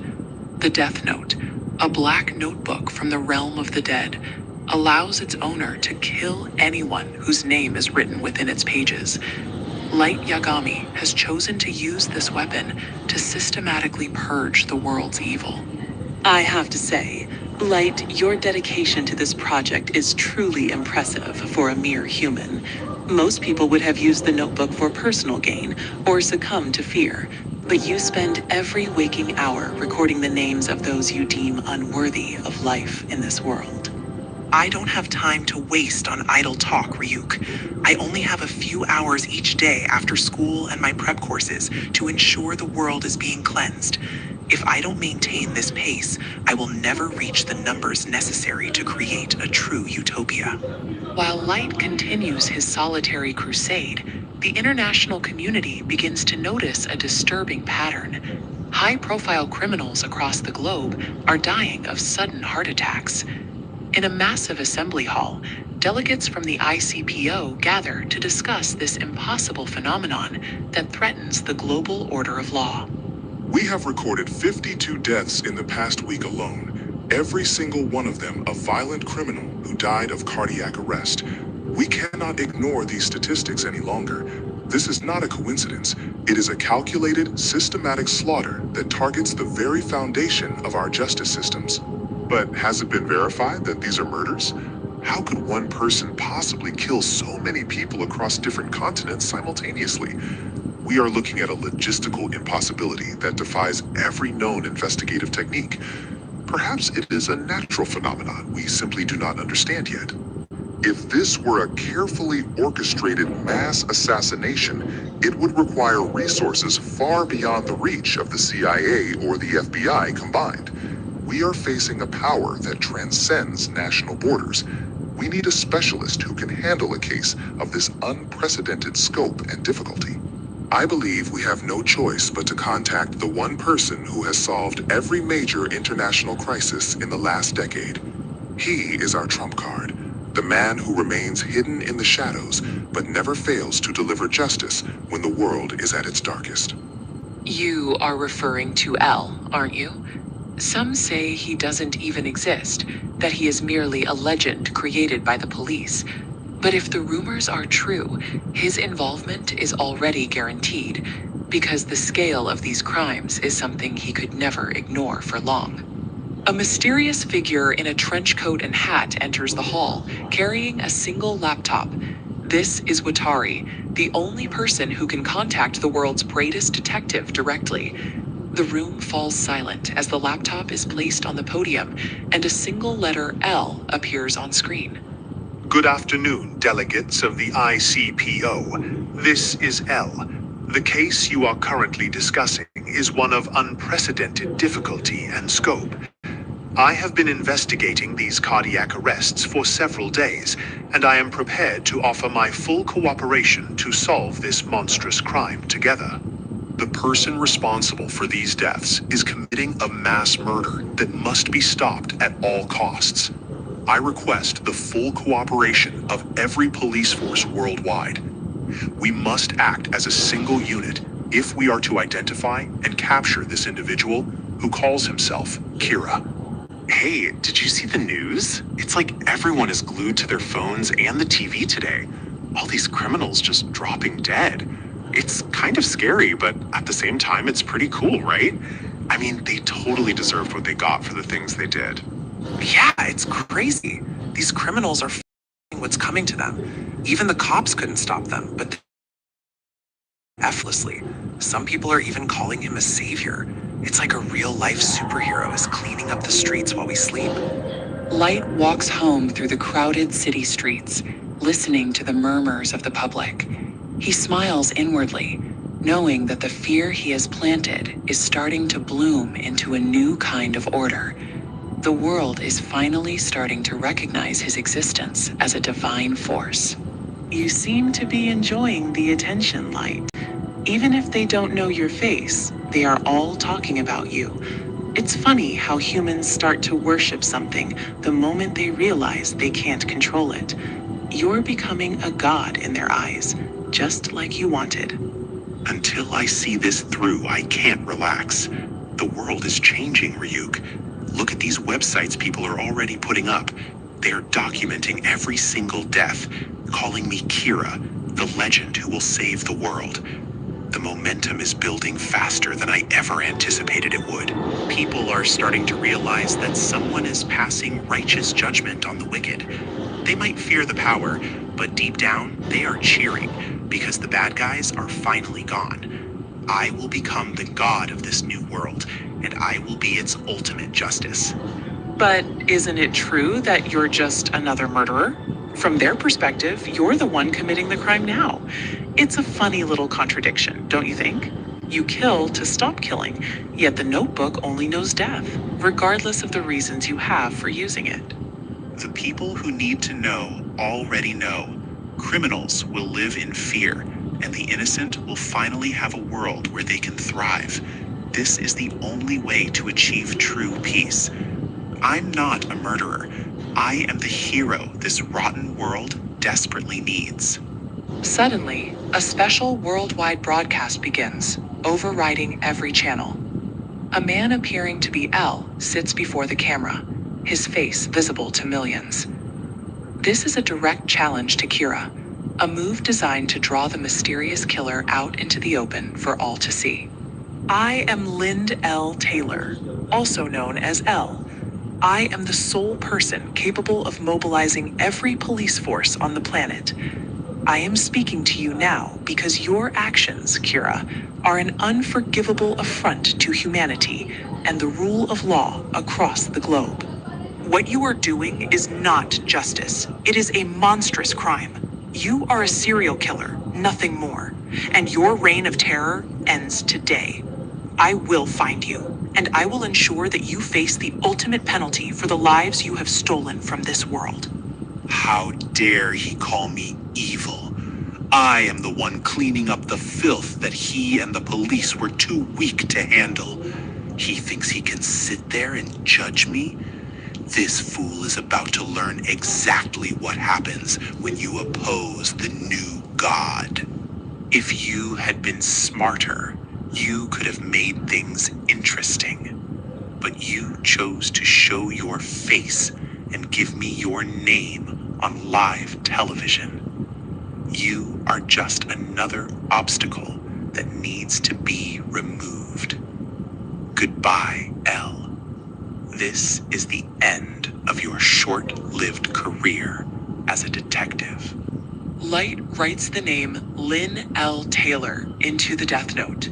The Death Note, a black notebook from the realm of the dead, allows its owner to kill anyone whose name is written within its pages. Light Yagami has chosen to use this weapon to systematically purge the world's evil. I have to say, Light, your dedication to this project is truly impressive for a mere human. Most people would have used the notebook for personal gain or succumb to fear, but you spend every waking hour recording the names of those you deem unworthy of life in this world. I don't have time to waste on idle talk, Ryuk. I only have a few hours each day after school and my prep courses to ensure the world is being cleansed. If I don't maintain this pace, I will never reach the numbers necessary to create a true utopia. While Light continues his solitary crusade, the international community begins to notice a disturbing pattern. High-profile criminals across the globe are dying of sudden heart attacks. In a massive assembly hall, delegates from the ICPO gather to discuss this impossible phenomenon that threatens the global order of law. We have recorded 52 deaths in the past week alone, every single one of them a violent criminal who died of cardiac arrest. We cannot ignore these statistics any longer. This is not a coincidence. It is a calculated, systematic slaughter that targets the very foundation of our justice systems. But has it been verified that these are murders? How could one person possibly kill so many people across different continents simultaneously? We are looking at a logistical impossibility that defies every known investigative technique. Perhaps it is a natural phenomenon we simply do not understand yet. If this were a carefully orchestrated mass assassination, it would require resources far beyond the reach of the CIA or the FBI combined. We are facing a power that transcends national borders. We need a specialist who can handle a case of this unprecedented scope and difficulty. I believe we have no choice but to contact the one person who has solved every major international crisis in the last decade. He is our trump card, the man who remains hidden in the shadows but never fails to deliver justice when the world is at its darkest. You are referring to L, aren't you? Some say he doesn't even exist, that he is merely a legend created by the police. But if the rumors are true, his involvement is already guaranteed, because the scale of these crimes is something he could never ignore for long. A mysterious figure in a trench coat and hat enters the hall, carrying a single laptop. This is Watari, the only person who can contact the world's greatest detective directly. The room falls silent as the laptop is placed on the podium, and a single letter L appears on screen. Good afternoon, delegates of the ICPO. This is L. The case you are currently discussing is one of unprecedented difficulty and scope. I have been investigating these cardiac arrests for several days, and I am prepared to offer my full cooperation to solve this monstrous crime together. The person responsible for these deaths is committing a mass murder that must be stopped at all costs. I request the full cooperation of every police force worldwide. We must act as a single unit if we are to identify and capture this individual who calls himself Kira. Hey, did you see the news? It's like everyone is glued to their phones and the TV today. All these criminals just dropping dead. It's kind of scary, but at the same time, it's pretty cool, right? I mean, they totally deserved what they got for the things they did. Yeah, it's crazy. These criminals are f***ing what's coming to them. Even the cops couldn't stop them, but effortlessly. Some people are even calling him a savior. It's like a real-life superhero is cleaning up the streets while we sleep. Light walks home through the crowded city streets, listening to the murmurs of the public. He smiles inwardly, knowing that the fear he has planted is starting to bloom into a new kind of order. The world is finally starting to recognize his existence as a divine force. You seem to be enjoying the attention, Light. Even if they don't know your face, they are all talking about you. It's funny how humans start to worship something the moment they realize they can't control it. You're becoming a god in their eyes, just like you wanted. Until I see this through, I can't relax. The world is changing, Ryuk. Look at these websites people are already putting up. They are documenting every single death, calling me Kira, the legend who will save the world. The momentum is building faster than I ever anticipated it would. People are starting to realize that someone is passing righteous judgment on the wicked. They might fear the power, but deep down, they are cheering because the bad guys are finally gone. I will become the god of this new world, and I will be its ultimate justice. But isn't it true that you're just another murderer? From their perspective, you're the one committing the crime now. It's a funny little contradiction, don't you think? You kill to stop killing, yet the notebook only knows death, regardless of the reasons you have for using it. The people who need to know already know. Criminals will live in fear, and the innocent will finally have a world where they can thrive. This is the only way to achieve true peace. I'm not a murderer. I am the hero this rotten world desperately needs. Suddenly, a special worldwide broadcast begins, overriding every channel. A man appearing to be L sits before the camera, his face visible to millions. This is a direct challenge to Kira, a move designed to draw the mysterious killer out into the open for all to see. I am Lind L. Taylor, also known as L. I am the sole person capable of mobilizing every police force on the planet. I am speaking to you now because your actions, Kira, are an unforgivable affront to humanity and the rule of law across the globe. What you are doing is not justice. It is a monstrous crime. You are a serial killer, nothing more. And your reign of terror ends today. I will find you, and I will ensure that you face the ultimate penalty for the lives you have stolen from this world. How dare he call me evil? I am the one cleaning up the filth that he and the police were too weak to handle. He thinks he can sit there and judge me? This fool is about to learn exactly what happens when you oppose the new god. If you had been smarter, you could have made things interesting. But you chose to show your face and give me your name on live television. You are just another obstacle that needs to be removed. Goodbye, L. This is the end of your short-lived career as a detective. Light writes the name Lynn L. Taylor into the death note.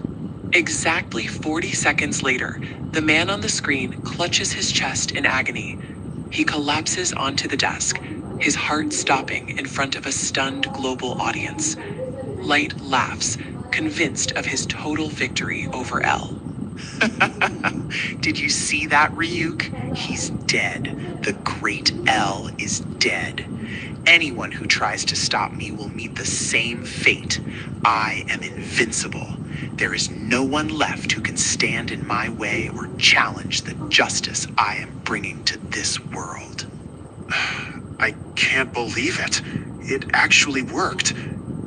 Exactly 40 seconds later, the man on the screen clutches his chest in agony. He collapses onto the desk, his heart stopping in front of a stunned global audience. Light laughs, convinced of his total victory over L. Did you see that, Ryuk? He's dead. The great L is dead. Anyone who tries to stop me will meet the same fate. I am invincible. There is no one left who can stand in my way or challenge the justice I am bringing to this world. I can't believe it. It actually worked.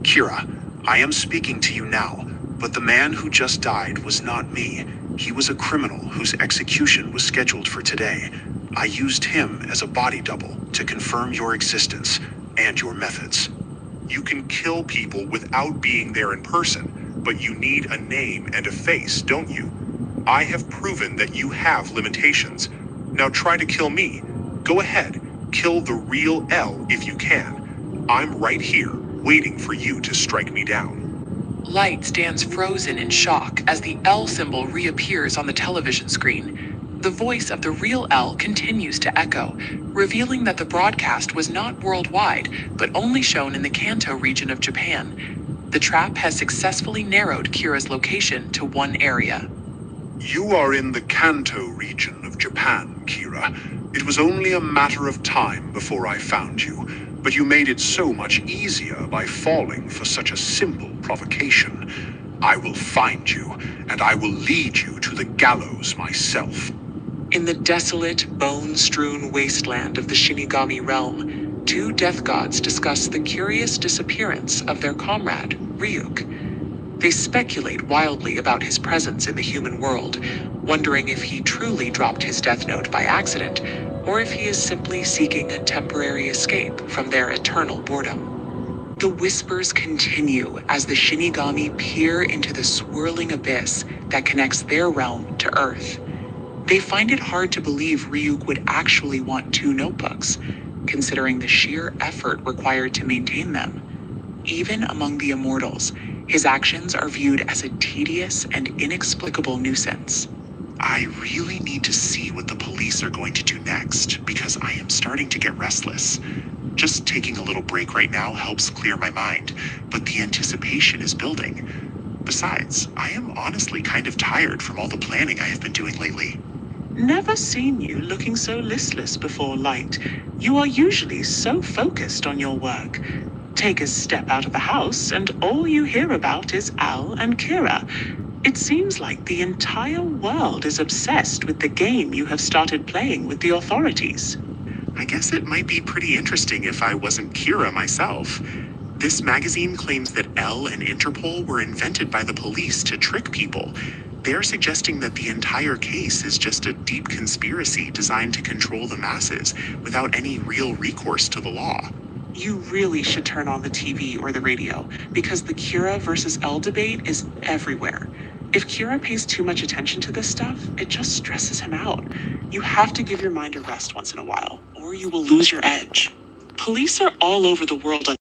Kira, I am speaking to you now, but the man who just died was not me. He was a criminal whose execution was scheduled for today. I used him as a body double to confirm your existence and your methods. You can kill people without being there in person, but you need a name and a face, don't you? I have proven that you have limitations. Now try to kill me. Go ahead, kill the real L if you can. I'm right here, waiting for you to strike me down. Light stands frozen in shock as the L symbol reappears on the television screen. The voice of the real L continues to echo, revealing that the broadcast was not worldwide, but only shown in the Kanto region of Japan. The trap has successfully narrowed Kira's location to one area. You are in the Kanto region of Japan, Kira. It was only a matter of time before I found you, but you made it so much easier by falling for such a simple provocation. I will find you, and I will lead you to the gallows myself. In the desolate, bone-strewn wasteland of the Shinigami realm, two death gods discuss the curious disappearance of their comrade, Ryuk. They speculate wildly about his presence in the human world, wondering if he truly dropped his death note by accident, or if he is simply seeking a temporary escape from their eternal boredom. The whispers continue as the Shinigami peer into the swirling abyss that connects their realm to Earth. They find it hard to believe Ryuk would actually want two notebooks, considering the sheer effort required to maintain them. Even among the immortals, his actions are viewed as a tedious and inexplicable nuisance. I really need to see what the police are going to do next, because I am starting to get restless. Just taking a little break right now helps clear my mind, but the anticipation is building. Besides, I am honestly kind of tired from all the planning I have been doing lately. Never seen you looking so listless before, Light. You are usually so focused on your work. Take a step out of the house, and all you hear about is Al and Kira. It seems like the entire world is obsessed with the game you have started playing with the authorities. I guess it might be pretty interesting if I wasn't Kira myself. This magazine claims that L and Interpol were invented by the police to trick people. They're suggesting that the entire case is just a deep conspiracy designed to control the masses without any real recourse to the law. You really should turn on the TV or the radio, because the Kira versus L debate is everywhere. If Kira pays too much attention to this stuff, it just stresses him out. You have to give your mind a rest once in a while, or you will lose your edge. Police are all over the world on